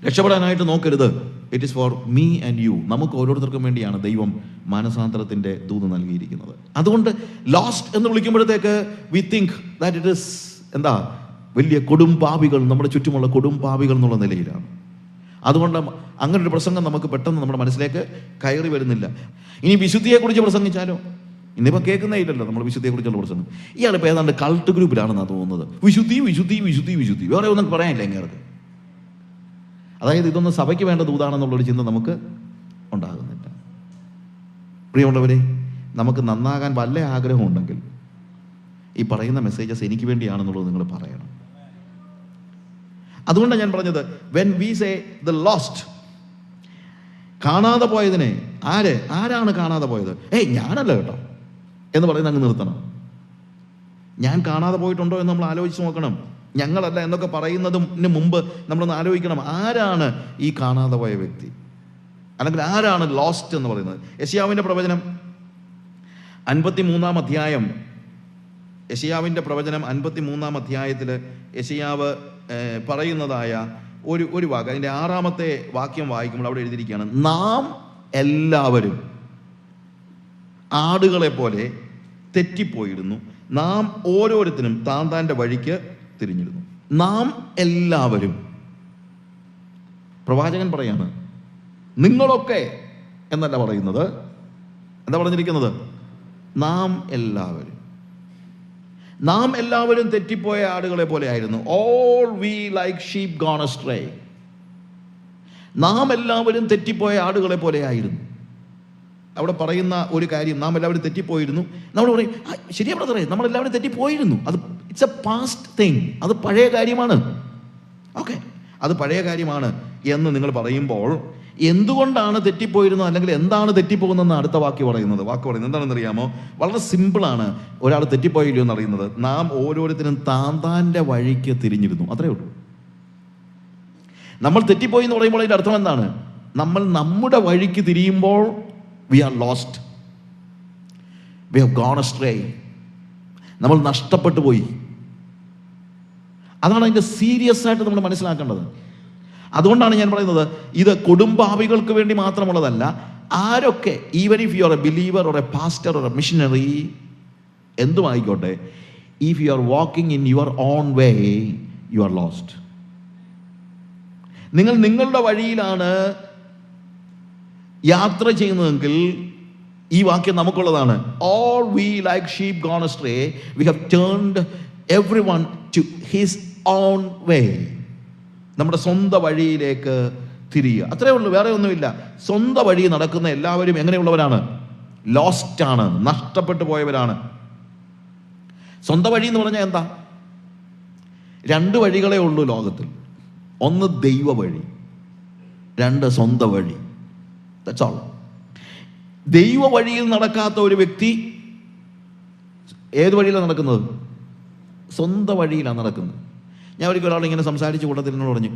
S1: രക്ഷപ്പെടാനായിട്ട് നോക്കരുത്. It is for me and you. നമുക്ക് ഓരോരുത്തർക്കും വേണ്ടിയാണ് ദൈവം മാനസാന്തരത്തിൻ്റെ ദൂത് നൽകിയിരിക്കുന്നത്. അതുകൊണ്ട് ലോസ്റ്റ് എന്ന് വിളിക്കുമ്പോഴത്തേക്ക് we think that it is എന്താ, വലിയ കൊടും പാപികൾ, നമ്മുടെ ചുറ്റുമുള്ള കൊടും പാപികൾ എന്നുള്ള നിലയിലാണ്. അതുകൊണ്ട് അങ്ങനെ ഒരു പ്രസംഗം നമുക്ക് പെട്ടെന്ന് നമ്മുടെ മനസ്സിലേക്ക് കയറി വരുന്നില്ല. ഇനി വിശുദ്ധിയെക്കുറിച്ച് പ്രസംഗിച്ചാലോ? ഇന്നിപ്പോൾ കേൾക്കുന്നേ ഇല്ലല്ലോ നമ്മൾ വിശുദ്ധിയെക്കുറിച്ചുള്ള പ്രസംഗം. ഇയാളിപ്പോൾ ഏതാണ്ട് കൾട്ട് ഗ്രൂപ്പിലാണെന്നാണ് തോന്നുന്നത്. വിശുദ്ധി വിശുദ്ധി വിശുദ്ധി വിശുദ്ധി, വേറെ ഒന്നും പറയാനില്ല ഇങ്ങേർക്ക്. അതായത് ഇതൊന്നും സഭയ്ക്ക് വേണ്ട ദൂതാണെന്നുള്ളൊരു ചിന്ത നമുക്ക് ഉണ്ടാകുന്നില്ല. പ്രിയമുള്ളവരെ, നമുക്ക് നന്നാകാൻ വല്ല ആഗ്രഹമുണ്ടെങ്കിൽ ഈ പറയുന്ന മെസ്സേജസ് എനിക്ക് വേണ്ടിയാണെന്നുള്ളത് നിങ്ങൾ പറയണം. അതുകൊണ്ടാണ് ഞാൻ പറഞ്ഞത്, when we say the lost, കാണാതെ പോയതിനെ ആരാണ് കാണാതെ പോയത്? ഞാനല്ല കേട്ടോ എന്ന് പറയുന്നത് അങ്ങ് നിർത്തണം. ഞാൻ കാണാതെ പോയിട്ടുണ്ടോ എന്ന് നമ്മൾ ആലോചിച്ച് നോക്കണം. ഞങ്ങളല്ല എന്നൊക്കെ പറയുന്നതിന് മുമ്പ് നമ്മളൊന്ന് ആലോചിക്കണം, ആരാണ് ഈ കാണാതെ പോയ വ്യക്തി, അല്ലെങ്കിൽ ആരാണ് ലോസ്റ്റ് എന്ന് പറയുന്നത്? യെശയ്യാവിൻ്റെ പ്രവചനം 53-ാം അധ്യായം, യെശയ്യാവിൻ്റെ പ്രവചനം 53-ാം അധ്യായത്തിൽ യെശയ്യാവ് പറയുന്നതായ ഒരു വാക്ക്, അതിൻ്റെ 6-ാമത്തെ വാക്യം വായിക്കുമ്പോൾ അവിടെ എഴുതിയിരിക്കുകയാണ്, നാം എല്ലാവരും ആടുകളെ പോലെ തെറ്റിപ്പോയിരുന്നു, നാം ഓരോരുത്തരും താന്താൻ്റെ വഴിക്ക് തിരിഞ്ഞിരുന്നു. നാം എല്ലാവരും. പ്രവാചകൻ പറയാണ്, നിങ്ങളൊക്കെ എന്നല്ല പറയുന്നത്. എന്താ പറഞ്ഞിരിക്കുന്നത്? നാം എല്ലാവരും. നാം എല്ലാവരും തെറ്റിപ്പോയ ആടുകളെ പോലെ ആയിരുന്നു. All we like sheep gone astray. നാം എല്ലാവരും തെറ്റിപ്പോയ ആടുകളെ പോലെ ആയിരുന്നു. അവിടെ പറയുന്ന ഒരു കാര്യം, നാം എല്ലാവരും തെറ്റിപ്പോയിരുന്നു. നമ്മൾ പറയും, ശരിയാ ബ്രദറെ, നമ്മളെല്ലാവരും തെറ്റിപ്പോയിരുന്നു. അത് ഇറ്റ്സ് എ പാസ്റ്റ് തിങ്, അത് പഴയ കാര്യമാണ്. ഓക്കെ, അത് പഴയ കാര്യമാണ് എന്ന് നിങ്ങൾ പറയുമ്പോൾ എന്തുകൊണ്ടാണ് തെറ്റിപ്പോയിരുന്നത്, അല്ലെങ്കിൽ എന്താണ് തെറ്റിപ്പോകുന്നതെന്ന് അടുത്ത വാക്ക് പറയുന്നത് എന്താണെന്ന് അറിയാമോ? വളരെ സിമ്പിളാണ്. ഒരാൾ തെറ്റിപ്പോയില്ലോ എന്നറിയുന്നത്, നാം ഓരോരുത്തരും താന്താൻ്റെ വഴിക്ക് തിരിഞ്ഞിരുന്നു. അത്രേ ഉള്ളൂ. നമ്മൾ തെറ്റിപ്പോയി എന്ന് പറയുമ്പോൾ അതിൻ്റെ അർത്ഥം എന്താണ്? നമ്മൾ നമ്മുടെ വഴിക്ക് തിരിയുമ്പോൾ we are lost, we have gone astray. നമ്മൾ നഷ്ടപ്പെട്ടു പോയി. അതാണ് അതിൻ്റെ സീരിയസ് ആയിട്ട് നമ്മൾ മനസ്സിലാക്കേണ്ടത്. അതുകൊണ്ടാണ് ഞാൻ പറയുന്നത്, ഇത് കുടുംബാവികൾക്ക് വേണ്ടി മാത്രമുള്ളതല്ല. ആരൊക്കെ, even if you are a believer or a pastor or a missionary, എന്തുമായിക്കോട്ടെ, if you are walking in your own way, you are lost. നിങ്ങൾ നിങ്ങളുടെ വഴിയിലാണ് യാത്ര ചെയ്യുന്നതെങ്കിൽ ഈ വാക്യം നമുക്കുള്ളതാണ്. All we like sheep gone astray, we have turned everyone to his own way. നമ്മുടെ സ്വന്തം വഴിയിലേക്ക് തിരിയുക, അത്രേ ഉള്ളൂ, വേറെ ഒന്നുമില്ല. സ്വന്തം വഴി നടക്കുന്ന എല്ലാവരും എങ്ങനെയുള്ളവരാണ്? ലോസ്റ്റ് ആണ്, നഷ്ടപ്പെട്ടു പോയവരാണ്. സ്വന്തം വഴി എന്ന് പറഞ്ഞാൽ എന്താ? 2 വഴികളേ ഉള്ളൂ ലോകത്തിൽ. ഒന്ന് ദൈവ വഴി, 2 സ്വന്തം വഴി. That's all. ദൈവ വഴിയിൽ നടക്കാത്ത ഒരു വ്യക്തി ഏത് വഴിയിലാണ് നടക്കുന്നത്? സ്വന്തം വഴിയിലാണ് നടക്കുന്നത്. ഞാൻ ഒരിക്കൽ ഒരാൾ ഇങ്ങനെ സംസാരിച്ച കൂട്ടത്തിൽ എന്നോട് പറഞ്ഞു,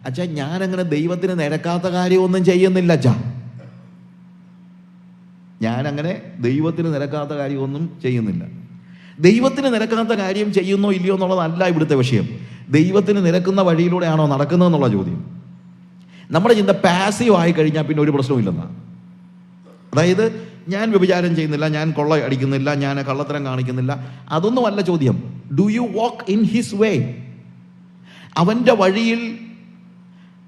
S1: അച്ഛാ ഞാനങ്ങനെ ദൈവത്തിന് നിരക്കാത്ത കാര്യമൊന്നും ചെയ്യുന്നില്ല അച്ഛാ, ഞാനങ്ങനെ ദൈവത്തിന് നിരക്കാത്ത കാര്യമൊന്നും ചെയ്യുന്നില്ല. ദൈവത്തിന് നിരക്കാത്ത കാര്യം ചെയ്യുന്നോ ഇല്ലയോ എന്നുള്ളതല്ല ഇവിടുത്തെ വിഷയം. ദൈവത്തിന് നിരക്കുന്ന വഴിയിലൂടെയാണോ നടക്കുന്നതെന്നുള്ള ചോദ്യം. നമ്മുടെ ചിന്ത പാസീവ് ആയി കഴിഞ്ഞാൽ പിന്നെ ഒരു പ്രശ്നവും ഇല്ലെന്നാണ്. അതായത് ഞാൻ വ്യഭിചാരം ചെയ്യുന്നില്ല, ഞാൻ കൊള്ള അടിക്കുന്നില്ല, ഞാൻ കള്ളത്തരം കാണിക്കുന്നില്ല, അതൊന്നുമല്ല ചോദ്യം. Do you walk in his വേ? അവൻ്റെ വഴിയിൽ,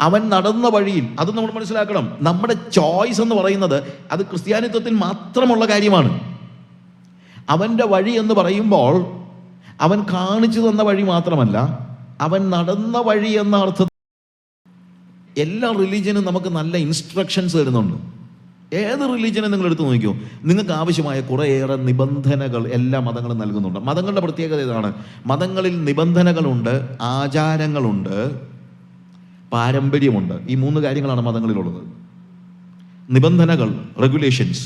S1: അവൻ നടന്ന വഴിയിൽ. അത് നമ്മൾ മനസ്സിലാക്കണം. നമ്മുടെ ചോയ്സ് എന്ന് പറയുന്നത് അത് ക്രിസ്ത്യാനിത്വത്തിൽ മാത്രമുള്ള കാര്യമാണ്. അവൻ്റെ വഴി എന്ന് പറയുമ്പോൾ അവൻ കാണിച്ചു തന്ന വഴി മാത്രമല്ല, അവൻ നടന്ന വഴി എന്ന അർത്ഥത്തിൽ. എല്ലാ റിലീജിയനും നമുക്ക് നല്ല ഇൻസ്ട്രക്ഷൻസ് തരുന്നുണ്ട്. ഏത് റിലീജിയനെ നിങ്ങൾ എടുത്തു നോക്കിയോ, നിങ്ങൾക്ക് ആവശ്യമായ കുറേയേറെ നിബന്ധനകൾ എല്ലാ മതങ്ങളും നൽകുന്നുണ്ട്. മതങ്ങളുടെ പ്രത്യേകത ഇതാണ്, മതങ്ങളിൽ നിബന്ധനകളുണ്ട്, ആചാരങ്ങളുണ്ട്, പാരമ്പര്യമുണ്ട്. ഈ 3 കാര്യങ്ങളാണ് മതങ്ങളിലുള്ളത്. നിബന്ധനകൾ, റെഗുലേഷൻസ്,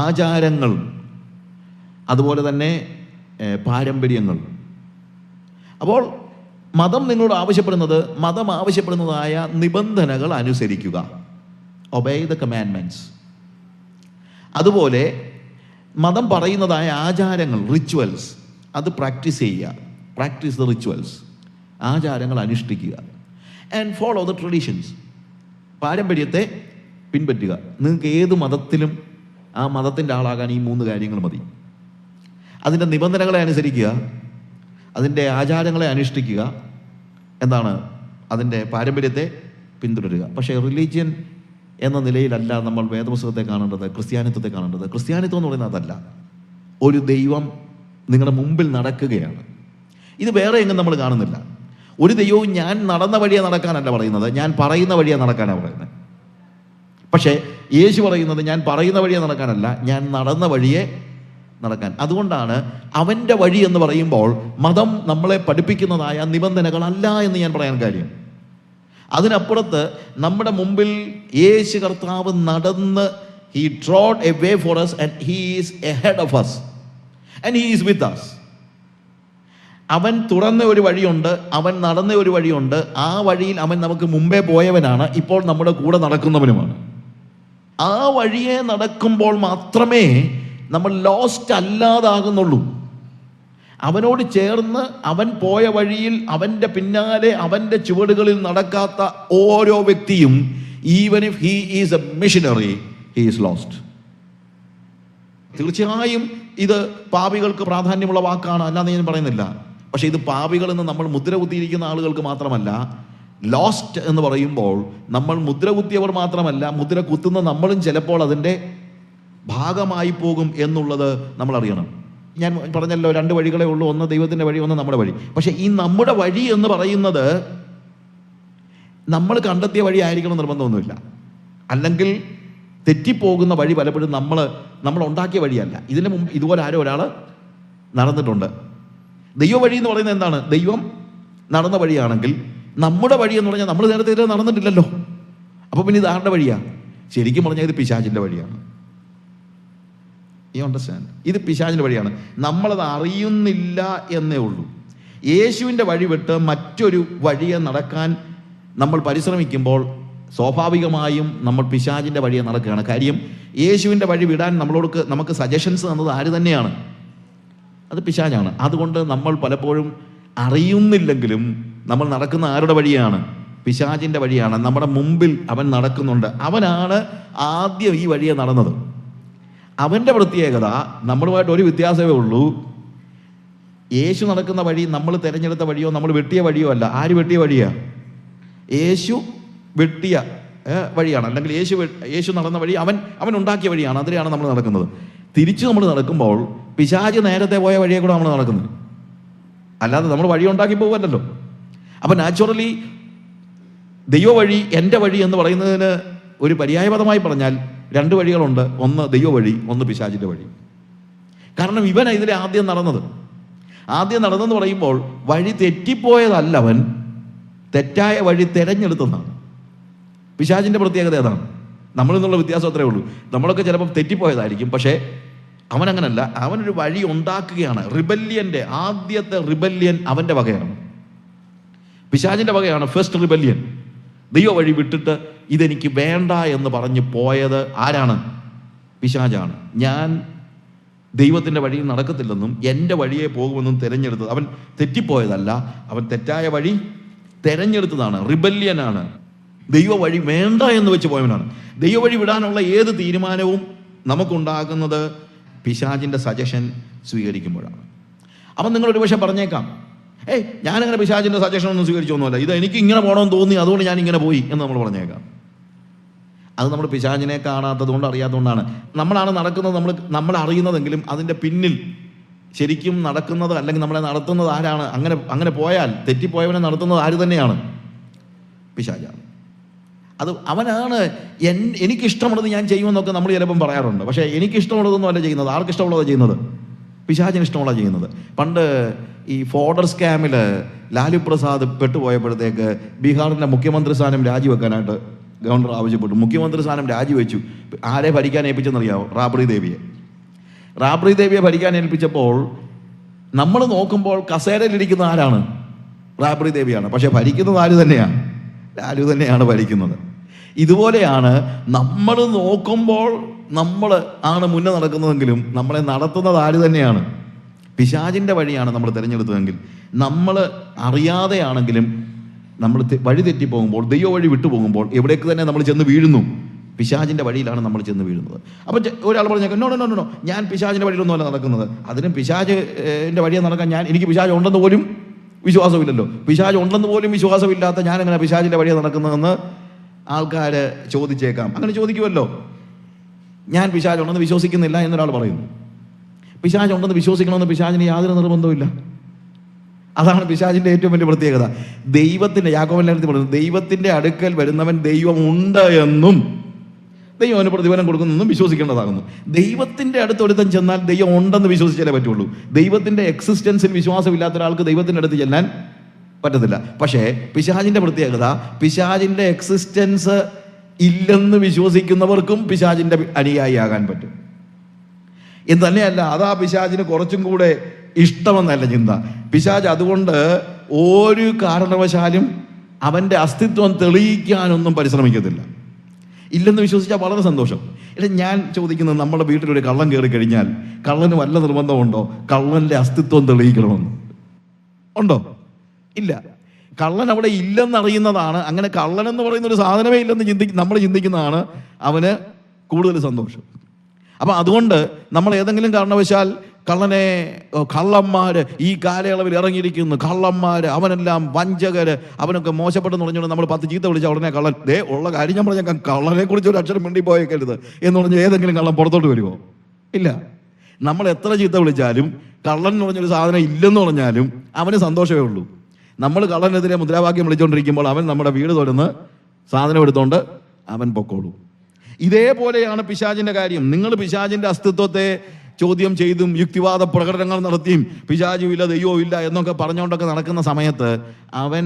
S1: ആചാരങ്ങൾ, അതുപോലെ തന്നെ പാരമ്പര്യങ്ങൾ. അപ്പോൾ മതം നിങ്ങളോട് ആവശ്യപ്പെടുന്നത്, മതം ആവശ്യപ്പെടുന്നതായ നിബന്ധനകൾ അനുസരിക്കുക. Obey the commandments. അതുപോലെ മതം പറയുന്നതായ ആചാരങ്ങൾ, റിച്വൽസ്, അത് പ്രാക്ടീസ് ചെയ്യുക. Practice the rituals. ആചാരങ്ങൾ അനുഷ്ഠിക്കുക. And follow the traditions. പാരമ്പര്യത്തെ പിൻപറ്റുക. നിങ്ങൾക്ക് ഏത് മതത്തിലും ആ മതത്തിൻ്റെ ആളാകാൻ ഈ 3 കാര്യങ്ങൾ മതി. അതിൻ്റെ നിബന്ധനകളെ അനുസരിക്കുക, അതിൻ്റെ ആചാരങ്ങളെ അനുഷ്ഠിക്കുക, എന്താണ്, അതിൻ്റെ പാരമ്പര്യത്തെ പിന്തുടരുക. പക്ഷേ റിലീജിയൻ എന്ന നിലയിലല്ല നമ്മൾ വേദപുസ്തകത്തെ കാണേണ്ടത്, ക്രിസ്ത്യാനിത്വത്തെ കാണേണ്ടത്. ക്രിസ്ത്യാനിത്വം എന്ന് പറയുന്നത് അതല്ല. ഒരു ദൈവം നിങ്ങളുടെ മുമ്പിൽ നടക്കുകയാണ്. ഇത് വേറെ എങ്ങും നമ്മൾ കാണുന്നില്ല. ഒരു ദൈവവും ഞാൻ നടന്ന വഴിയെ നടക്കാനല്ല പറയുന്നത്, ഞാൻ പറയുന്ന വഴിയെ നടക്കാനാണ് പറയുന്നത്. പക്ഷേ യേശു പറയുന്നത് ഞാൻ പറയുന്ന വഴിയെ നടക്കാനല്ല, ഞാൻ നടന്ന വഴിയെ നടക്കാൻ. അതുകൊണ്ടാണ് അവൻ്റെ വഴി എന്ന് പറയുമ്പോൾ മതം നമ്മളെ പഠിപ്പിക്കുന്നതായ നിബന്ധനകളല്ല എന്ന് ഞാൻ പറയാൻ കാര്യം. അതിനപ്പുറത്ത് നമ്മുടെ മുമ്പിൽ യേശു കർത്താവ് നടന്ന്, he trod a way for us and he is ahead of us and he is with us. അവൻ തുറന്ന ഒരു വഴിയുണ്ട്, അവൻ നടന്ന ഒരു വഴിയുണ്ട്. ആ വഴിയിൽ അവൻ നമുക്ക് മുമ്പേ പോയവനാണ്, ഇപ്പോൾ നമ്മുടെ കൂടെ നടക്കുന്നവനുമാണ്. ആ വഴിയെ നടക്കുമ്പോൾ മാത്രമേ നമ്മൾ ലോസ്റ്റ് അല്ലാതാകുന്നുള്ളൂ. അവനോട് ചേർന്ന് അവൻ പോയ വഴിയിൽ അവൻ്റെ പിന്നാലെ അവൻ്റെ ചുവടുകളിൽ നടക്കാത്ത ഓരോ വ്യക്തിയും, even if he is a missionary, he is lost. തീർച്ചയായും ഇത് പാപികൾക്ക് പ്രാധാന്യമുള്ള വാക്കാണ്, അല്ലാതെ ഞാൻ പറയുന്നില്ല. പക്ഷെ ഇത് പാപികളെന്ന് നമ്മൾ മുദ്ര കുത്തിയിരിക്കുന്ന ആളുകൾക്ക് മാത്രമല്ല. ലോസ്റ്റ് എന്ന് പറയുമ്പോൾ നമ്മൾ മുദ്ര കുത്തിയവർ മാത്രമല്ല, മുദ്ര കുത്തുന്ന നമ്മളും ചിലപ്പോൾ അതിൻ്റെ ഭാഗമായി പോകും എന്നുള്ളത് നമ്മൾ അറിയണം. ഞാൻ പറഞ്ഞല്ലോ, 2 വഴികളേ ഉള്ളൂ, ഒന്ന് ദൈവത്തിൻ്റെ വഴി, ഒന്ന് നമ്മുടെ വഴി. പക്ഷെ ഈ നമ്മുടെ വഴി എന്ന് പറയുന്നത് നമ്മൾ കണ്ടെത്തിയ വഴി ആയിരിക്കണം നിർബന്ധമൊന്നുമില്ല. അല്ലെങ്കിൽ തെറ്റിപ്പോകുന്ന വഴി പലപ്പോഴും നമ്മൾ ഉണ്ടാക്കിയ വഴിയല്ല. ഇതിന് മുമ്പ് ഇതുപോലെ ഒരാൾ നടന്നിട്ടുണ്ട്. ദൈവ വഴി എന്ന് പറയുന്നത് എന്താണ്? ദൈവം നടന്ന വഴിയാണെങ്കിൽ നമ്മുടെ വഴി എന്ന് പറഞ്ഞാൽ നമ്മൾ നേരത്തെ ഇതിൽ നടന്നിട്ടില്ലല്ലോ. അപ്പോൾ പിന്നെ ഇത് ആരുടെ വഴിയാണ്? ശരിക്കും പറഞ്ഞാൽ ഇത് പിശാചിൻ്റെ വഴിയാണ്. You understand? ഇത് പിശാചിൻ്റെ വഴിയാണ്. നമ്മളത് അറിയുന്നില്ല എന്നേ ഉള്ളൂ. യേശുവിൻ്റെ വഴി വിട്ട് മറ്റൊരു വഴിയെ നടക്കാൻ നമ്മൾ പരിശ്രമിക്കുമ്പോൾ സ്വാഭാവികമായും നമ്മൾ പിശാചിൻ്റെ വഴിയെ നടക്കുകയാണ്. കാര്യം യേശുവിൻ്റെ വഴി വിടാൻ നമുക്ക് സജഷൻസ് തന്നത് ആര് തന്നെയാണ്? അത് പിശാചാണ്. അതുകൊണ്ട് നമ്മൾ പലപ്പോഴും അറിയുന്നില്ലെങ്കിലും നമ്മൾ നടക്കുന്ന ആരുടെ വഴിയാണ്? പിശാചിൻ്റെ വഴിയാണ്. നമ്മുടെ മുമ്പിൽ അവൻ നടക്കുന്നുണ്ട്. അവനാണ് ആദ്യം ഈ വഴിയെ നടന്നത്. അവൻ്റെ പ്രത്യേകത നമ്മളുമായിട്ട് ഒരു വ്യത്യാസമേ ഉള്ളൂ. യേശു നടക്കുന്ന വഴി നമ്മൾ തിരഞ്ഞെടുത്ത വഴിയോ നമ്മൾ വെട്ടിയ വഴിയോ അല്ല. ആര് വെട്ടിയ വഴിയാണ്? യേശു വെട്ടിയ വഴിയാണ്. അല്ലെങ്കിൽ യേശു നടന്ന വഴി അവൻ ഉണ്ടാക്കിയ വഴിയാണ്. അതിലെയാണ് നമ്മൾ നടക്കുന്നത്. തിരിച്ചു നമ്മൾ നടക്കുമ്പോൾ പിശാച് നേരത്തെ പോയ വഴിയെ കൂടെ നമ്മൾ നടക്കുന്നത്, അല്ലാതെ നമ്മൾ വഴി ഉണ്ടാക്കി പോകുമല്ലോ. അപ്പം നാച്ചുറലി ദൈവ വഴി, എൻ്റെ വഴി എന്ന് പറയുന്നതിന് ഒരു പര്യായപദമായി പറഞ്ഞാൽ 2 വഴികളുണ്ട്. ഒന്ന് ദൈവ വഴി, ഒന്ന് പിശാചിൻ്റെ വഴി. കാരണം ഇവൻ ഇതിലെ ആദ്യം നടന്നെന്ന് പറയുമ്പോൾ വഴി തെറ്റിപ്പോയതല്ല, അവൻ തെറ്റായ വഴി തിരഞ്ഞെടുത്തതാണ്.
S2: പിശാചിൻ്റെ പ്രത്യേകത അതാണ്. നമ്മളിന്നുള്ള വ്യത്യാസം അത്രേ ഉള്ളൂ. നമ്മളൊക്കെ ചിലപ്പോൾ തെറ്റിപ്പോയതായിരിക്കും, പക്ഷേ അവനങ്ങനല്ല. അവനൊരു വഴി ഉണ്ടാക്കുകയാണ്. റിബല്യൻ്റെ ആദ്യത്തെ റിബല്യൻ അവൻ്റെ വകയാണ്, പിശാചിൻ്റെ വകയാണ്. First rebellion. ദൈവ വഴി വിട്ടിട്ട് ഇതെനിക്ക് വേണ്ട എന്ന് പറഞ്ഞ് പോയത് ആരാണ്? പിശാചാണ്. ഞാൻ ദൈവത്തിൻ്റെ വഴിയിൽ നടക്കത്തില്ലെന്നും എൻ്റെ വഴിയെ പോകുമെന്നും തിരഞ്ഞെടുത്തത്. അവൻ തെറ്റിപ്പോയതല്ല, അവൻ തെറ്റായ വഴി തിരഞ്ഞെടുത്തതാണ്. റിബല്യനാണ്. ദൈവ വഴി വേണ്ട എന്ന് വെച്ച് പോയവനാണ്. ദൈവ വഴി വിടാനുള്ള ഏത് തീരുമാനവും നമുക്കുണ്ടാകുന്നത് പിശാചിൻ്റെ സജഷൻ സ്വീകരിക്കുമ്പോഴാണ്. അപ്പം നിങ്ങളൊരു പക്ഷേ പറഞ്ഞേക്കാം, ഞാനങ്ങനെ പിശാചിൻ്റെ സജഷൻ ഒന്നും സ്വീകരിച്ചൊന്നുമല്ല, ഇത് എനിക്ക് ഇങ്ങനെ പോകണമെന്ന് തോന്നി, അതുകൊണ്ട് ഞാൻ ഇങ്ങനെ പോയി എന്ന് നമ്മൾ പറഞ്ഞേക്കാം. അത് നമ്മൾ പിശാചിനെ കാണാത്തത് കൊണ്ട്, അറിയാത്തതുകൊണ്ടാണ്. നമ്മളാണ് നടക്കുന്നത് നമ്മൾ അറിയുന്നതെങ്കിലും അതിൻ്റെ പിന്നിൽ ശരിക്കും നടക്കുന്നത് അല്ലെങ്കിൽ നമ്മളെ നടത്തുന്നത് ആരാണ്? അങ്ങനെ പോയാൽ തെറ്റിപ്പോയവനെ നടത്തുന്നത് ആര് തന്നെയാണ്? പിശാചാണ്. അത് അവനാണ്. എനിക്കിഷ്ടമുള്ളത് ഞാൻ ചെയ്യുമെന്നൊക്കെ നമ്മൾ ചിലപ്പം പറയാറുണ്ട്. പക്ഷേ എനിക്കിഷ്ടമുള്ളതൊന്നും അല്ല ചെയ്യുന്നത്. ആർക്കിഷ്ടമുള്ളതാണ് ചെയ്യുന്നത്? പിശാചിന് ഇഷ്ടമുള്ള ചെയ്യുന്നത്. പണ്ട് ഈ ഫോർഡർ സ്കാമിൽ ലാലു പ്രസാദ് പെട്ടുപോയപ്പോഴത്തേക്ക് ബീഹാറിൻ്റെ മുഖ്യമന്ത്രി സ്ഥാനം രാജിവെക്കാനായിട്ട് ഗവർണർ ആവശ്യപ്പെട്ടു. മുഖ്യമന്ത്രി സ്ഥാനം രാജിവെച്ചു. ആരെ ഭരിക്കാൻ ഏൽപ്പിച്ചെന്നറിയാമോ? റാബ്രി ദേവിയെ ഭരിക്കാൻ ഏൽപ്പിച്ചപ്പോൾ നമ്മൾ നോക്കുമ്പോൾ കസേരയിലിരിക്കുന്ന ആരാണ്? റാബ്രി ദേവിയാണ്. പക്ഷെ ഭരിക്കുന്നത് ആര് തന്നെയാണ്? ലാലു തന്നെയാണ് ഭരിക്കുന്നത്. ഇതുപോലെയാണ് നമ്മൾ നോക്കുമ്പോൾ നമ്മൾ ആണ് മുന്നേ നടക്കുന്നതെങ്കിലും നമ്മളെ നടത്തുന്നത് ആര് തന്നെയാണ്? പിശാചിൻ്റെ വഴിയാണ് നമ്മൾ തിരഞ്ഞെടുത്തതെങ്കിൽ, നമ്മൾ അറിയാതെയാണെങ്കിലും നമ്മൾ വഴി തെറ്റിപ്പോകുമ്പോൾ, ദൈവ വഴി വിട്ടുപോകുമ്പോൾ എവിടേക്ക് തന്നെ നമ്മൾ ചെന്ന് വീഴുന്നു? പിശാചിൻ്റെ വഴിയിലാണ് നമ്മൾ ചെന്ന് വീഴുന്നത്. അപ്പം ഒരാൾ പറഞ്ഞേക്കാം, നോ, ഞാൻ പിശാചിൻ്റെ വഴിയിലൊന്നുമല്ല നടക്കുന്നത്. അതിനും പിശാചിൻ്റെ വഴിയെ നടക്കാൻ എനിക്ക് പിശാച് ഉണ്ടെന്ന് പോലും വിശ്വാസമില്ലല്ലോ. പിശാച് ഉണ്ടെന്ന് പോലും വിശ്വാസമില്ലാത്ത ഞാൻ എങ്ങനെ പിശാചിൻ്റെ വഴിയെ നടക്കുന്നതെന്ന് ആൾക്കാർ ചോദിച്ചേക്കാം. അങ്ങനെ ചോദിക്കുമല്ലോ. ഞാൻ പിശാച് ഉണ്ടെന്ന് വിശ്വസിക്കുന്നില്ല എന്നൊരാൾ പറയുന്നു. പിശാച് ഉണ്ടെന്ന് വിശ്വസിക്കണമെന്ന് പിശാചിന് യാതൊരു നിർബന്ധവുമില്ല. അതാണ് പിശാചിൻ്റെ ഏറ്റവും വലിയ പ്രത്യേകത. യാക്കോബ് ലേഖനത്തിൽ പറയുന്നത്, ദൈവത്തിൻ്റെ അടുക്കൽ വരുന്നവൻ ദൈവം ഉണ്ട് എന്നും ദൈവം അവന് പ്രതിഫലം കൊടുക്കുന്നെന്നും വിശ്വസിക്കേണ്ടതാകുന്നു. ദൈവത്തിൻ്റെ അടുത്ത് ഒരുത്തൻ ചെന്നാൽ ദൈവം ഉണ്ടെന്ന് വിശ്വസിച്ചാലേ പറ്റുള്ളൂ. ദൈവത്തിൻ്റെ എക്സിസ്റ്റൻസിൽ വിശ്വാസമില്ലാത്ത ഒരാൾക്ക് ദൈവത്തിൻ്റെ അടുത്ത് ചെല്ലാൻ പറ്റത്തില്ല. പക്ഷേ പിശാചിൻ്റെ പ്രത്യേകത, പിശാചിൻ്റെ എക്സിസ്റ്റൻസ് ഇല്ലെന്ന് വിശ്വസിക്കുന്നവർക്കും പിശാചിൻ്റെ അനുയായിയാകാൻ പറ്റും. എന്ന് തന്നെയല്ല, അതാ പിശാചിന് കുറച്ചും കൂടെ ഇഷ്ടമെന്നല്ല ചിന്ത. പിശാച് അതുകൊണ്ട് ഒരു കാരണവശാലും അവൻ്റെ അസ്തിത്വം തെളിയിക്കാനൊന്നും പരിശ്രമിക്കത്തില്ല. ഇല്ലെന്ന് വിശ്വസിച്ചാൽ വളരെ സന്തോഷം. ഞാൻ ചോദിക്കുന്നത്, നമ്മുടെ വീട്ടിലൊരു കള്ളൻ കയറി കഴിഞ്ഞാൽ കള്ളന് വല്ല നിർബന്ധമുണ്ടോ കള്ളൻ്റെ അസ്തിത്വം തെളിയിക്കണമെന്ന്? ഉണ്ടോ? ഇല്ല. കള്ളൻ അവിടെ ഇല്ലെന്നറിയുന്നതാണ്. അങ്ങനെ കള്ളൻ എന്ന് പറയുന്ന ഒരു സാധനമേ ഇല്ലെന്ന് നമ്മൾ ചിന്തിക്കുന്നതാണ് അവന് കൂടുതൽ സന്തോഷം. അപ്പം അതുകൊണ്ട് നമ്മൾ ഏതെങ്കിലും കാരണവശാൽ കള്ളന്മാർ ഈ കാലയളവിൽ ഇറങ്ങിയിരിക്കുന്നു, കള്ളന്മാർ, അവനെല്ലാം വഞ്ചകര്, അവനൊക്കെ മോശപ്പെട്ടെന്ന് പറഞ്ഞുകൊണ്ട് നമ്മൾ 10 ചീത്ത വിളിച്ചാൽ ഉടനെ കള്ളൻ, ഉള്ള കാര്യം ഞാൻ പറഞ്ഞേക്കാം, കള്ളനെ കുറിച്ച് ഒരു അക്ഷരം മിണ്ടി പോയേക്കരുത് എന്ന് പറഞ്ഞ് ഏതെങ്കിലും കള്ളൻ പുറത്തോട്ട് വരുമോ? ഇല്ല. നമ്മൾ എത്ര ചീത്ത വിളിച്ചാലും, കള്ളൻ എന്ന് പറഞ്ഞൊരു സാധനം ഇല്ലെന്ന് പറഞ്ഞാലും അവന് സന്തോഷമേ ഉള്ളൂ. നമ്മൾ കള്ളനെതിരെ മുദ്രാവാക്യം വിളിച്ചുകൊണ്ടിരിക്കുമ്പോൾ അവൻ നമ്മുടെ വീട് തുറന്ന് സാധനം എടുത്തുകൊണ്ട് അവൻ പൊക്കോളൂ. ഇതേപോലെയാണ് പിശാചിൻ്റെ കാര്യം. നിങ്ങൾ പിശാചിൻ്റെ അസ്തിത്വത്തെ ചോദ്യം ചെയ്തും യുക്തിവാദ പ്രകടനങ്ങൾ നടത്തിയും പിശാചുമില്ല ദൈവവും ഇല്ല എന്നൊക്കെ പറഞ്ഞുകൊണ്ടൊക്കെ നടക്കുന്ന സമയത്ത് അവൻ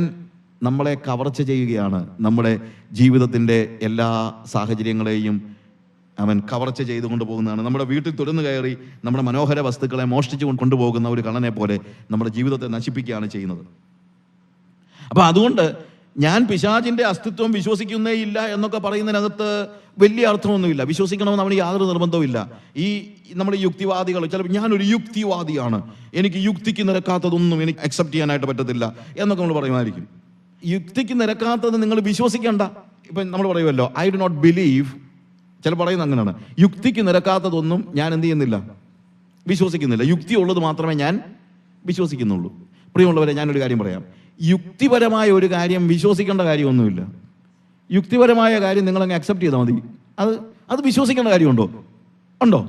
S2: നമ്മളെ കവർച്ച ചെയ്യുകയാണ്. നമ്മുടെ ജീവിതത്തിൻ്റെ എല്ലാ സാഹചര്യങ്ങളെയും അവൻ കവർച്ച ചെയ്തുകൊണ്ട് പോകുന്നതാണ്. നമ്മുടെ വീട്ടിൽ തുറന്നു കയറി നമ്മുടെ മനോഹര വസ്തുക്കളെ മോഷ്ടിച്ചു കൊണ്ടുപോകുന്ന ഒരു കള്ളനെ പോലെ നമ്മുടെ ജീവിതത്തെ നശിപ്പിക്കുകയാണ് ചെയ്യുന്നത്. അപ്പം അതുകൊണ്ട് ഞാൻ പിശാചിൻ്റെ അസ്തിത്വം വിശ്വസിക്കുന്നേ ഇല്ല എന്നൊക്കെ പറയുന്നതിനകത്ത് വലിയ അർത്ഥമൊന്നുമില്ല. വിശ്വസിക്കണമെന്ന് അവന് യാതൊരു നിർബന്ധവുമില്ല. നമ്മുടെ യുക്തിവാദികൾ ചിലപ്പോൾ ഞാനൊരു യുക്തിവാദിയാണ്, എനിക്ക് യുക്തിക്ക് നിരക്കാത്തതൊന്നും എനിക്ക് അക്സെപ്റ്റ് ചെയ്യാനായിട്ട് പറ്റത്തില്ല എന്നൊക്കെ നമ്മൾ പറയുമായിരിക്കും. യുക്തിക്ക് നിരക്കാത്തത് നിങ്ങൾ വിശ്വസിക്കേണ്ട. ഇപ്പം നമ്മൾ പറയുമല്ലോ, ഐ ഡു നോട്ട് ബിലീവ്. ചില പറയുന്നത് അങ്ങനെയാണ്, യുക്തിക്ക് നിരക്കാത്തതൊന്നും ഞാൻ എന്ത് ചെയ്യുന്നില്ല, വിശ്വസിക്കുന്നില്ല. യുക്തി ഉള്ളത് മാത്രമേ ഞാൻ വിശ്വസിക്കുന്നുള്ളൂ. പ്രിയമുള്ളവരെ, ഞാനൊരു കാര്യം പറയാം. യുക്തിപരമായ ഒരു കാര്യം വിശ്വസിക്കേണ്ട കാര്യമൊന്നുമില്ല. യുക്തിപരമായ കാര്യം നിങ്ങളങ്ങ് അക്സെപ്റ്റ് ചെയ്താൽ മതി. അത് വിശ്വസിക്കേണ്ട കാര്യമുണ്ടോ? ഉണ്ടോ?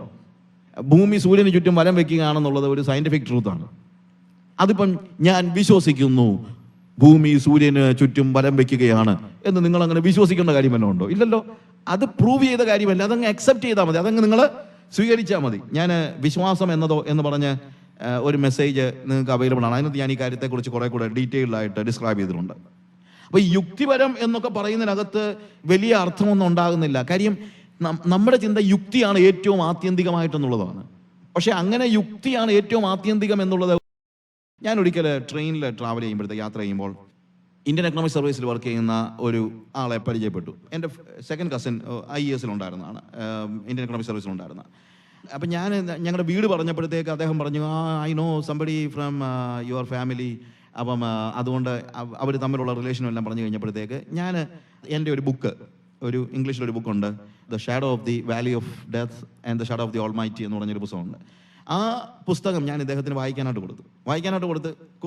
S2: ഭൂമി സൂര്യന് ചുറ്റും വലം വെക്കുകയാണെന്നുള്ളത് ഒരു സയൻറ്റിഫിക് ട്രൂത്താണ്. അതിപ്പം ഞാൻ വിശ്വസിക്കുന്നു ഭൂമി സൂര്യന് ചുറ്റും വലം വെക്കുകയാണ് എന്ന് നിങ്ങളങ്ങനെ വിശ്വസിക്കേണ്ട കാര്യം വല്ലതും ഉണ്ടോ? ഇല്ലല്ലോ. അത് പ്രൂവ് ചെയ്ത കാര്യമല്ല. അതങ്ങ് അക്സെപ്റ്റ് ചെയ്താൽ മതി, അതങ്ങ് നിങ്ങൾ സ്വീകരിച്ചാൽ മതി. ഞാൻ വിശ്വാസം എന്ന് പറഞ്ഞ് ഒരു മെസ്സേജ് നിങ്ങൾക്ക് അവൈലബിൾ ആണ്. അതിനകത്ത് ഞാൻ ഈ കാര്യത്തെക്കുറിച്ച് കുറേ കൂടെ ഡീറ്റെയിൽഡായിട്ട് ഡിസ്ക്രൈബ് ചെയ്തിട്ടുണ്ട്. അപ്പോൾ ഈ യുക്തിപരം എന്നൊക്കെ പറയുന്നതിനകത്ത് വലിയ അർത്ഥമൊന്നും ഉണ്ടാകുന്നില്ല. കാര്യം നമ്മുടെ ചിന്ത യുക്തിയാണ് ഏറ്റവും ആത്യന്തികമായിട്ടെന്നുള്ളതാണ്. പക്ഷെ അങ്ങനെ യുക്തിയാണ് ഏറ്റവും ആത്യന്തികം എന്നുള്ളത്, ഞാൻ ഒരിക്കൽ ട്രെയിനിൽ ട്രാവൽ ചെയ്യുമ്പോഴത്തേക്ക് യാത്ര ചെയ്യുമ്പോൾ ഇന്ത്യൻ എക്കണോമിക് സർവീസിൽ വർക്ക് ചെയ്യുന്ന ഒരു ആളെ പരിചയപ്പെട്ടു. എൻ്റെ സെക്കൻഡ് കസിൻ IAS ഉണ്ടായിരുന്നതാണ്, ഇന്ത്യൻ എക്കണോമിക് സർവീസിലുണ്ടായിരുന്ന. അപ്പം ഞങ്ങളുടെ വീട് പറഞ്ഞപ്പോഴത്തേക്ക് അദ്ദേഹം പറഞ്ഞു, I know somebody from your family. അപ്പം അതുകൊണ്ട് അവർ തമ്മിലുള്ള റിലേഷനും എല്ലാം പറഞ്ഞു കഴിഞ്ഞപ്പോഴത്തേക്ക് ഞാൻ എൻ്റെ ഒരു ബുക്ക്, ഒരു ഇംഗ്ലീഷിലൊരു ബുക്കുണ്ട്, the shadow of the valley of death and the shadow of the almighty എന്ന് പറഞ്ഞൊരു പുസ്തകമുണ്ട്. ആ പുസ്തകം ഞാൻ ഇദ്ദേഹത്തിന് വായിക്കാനായിട്ട്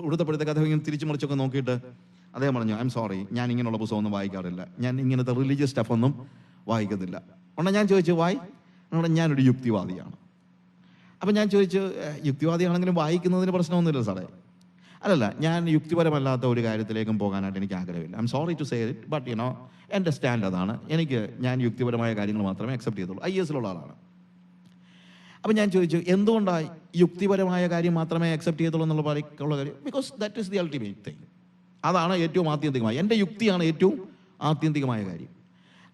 S2: കൊടുത്തപ്പോഴത്തേക്ക് അദ്ദേഹം ഇങ്ങനെ തിരിച്ചു മറിച്ചൊക്കെ നോക്കിയിട്ട് അദ്ദേഹം പറഞ്ഞു, ഐ എം സോറി, ഞാൻ ഇങ്ങനെയുള്ള പുസ്തകമൊന്നും വായിക്കാറില്ല, ഞാൻ ഇങ്ങനത്തെ റിലീജിയസ് സ്റ്റഫൊന്നും വായിക്കത്തില്ല. ഉടനെ ഞാൻ ചോദിച്ചു, ഞാനൊരു യുക്തിവാദിയാണ്. അപ്പം ഞാൻ ചോദിച്ചു, യുക്തിവാദിയാണെങ്കിലും വായിക്കുന്നതിന് പ്രശ്നമൊന്നുമില്ല സാറേ. അല്ലല്ല, ഞാൻ യുക്തിപരമല്ലാത്ത ഒരു കാര്യത്തിലേക്കും പോകാനായിട്ട് എനിക്ക് ആഗ്രഹമില്ല. I am sorry to say it, but എൻ്റെ സ്റ്റാൻഡ് അതാണ്. ഞാൻ യുക്തിപരമായ കാര്യങ്ങൾ മാത്രമേ അക്സെപ്റ്റ് ചെയ്തുള്ളൂ. IAS ആളാണ്. അപ്പം ഞാൻ ചോദിച്ചു, എന്തുകൊണ്ടാണ് യുക്തിപരമായ കാര്യം മാത്രമേ അക്സെപ്റ്റ് ചെയ്തുള്ളൂ എന്നുള്ള കാര്യം? Because that is the ultimate thing. അതാണ് ഏറ്റവും ആത്യന്തികമായ, എൻ്റെ യുക്തിയാണ് ഏറ്റവും ആത്യന്തികമായ കാര്യം.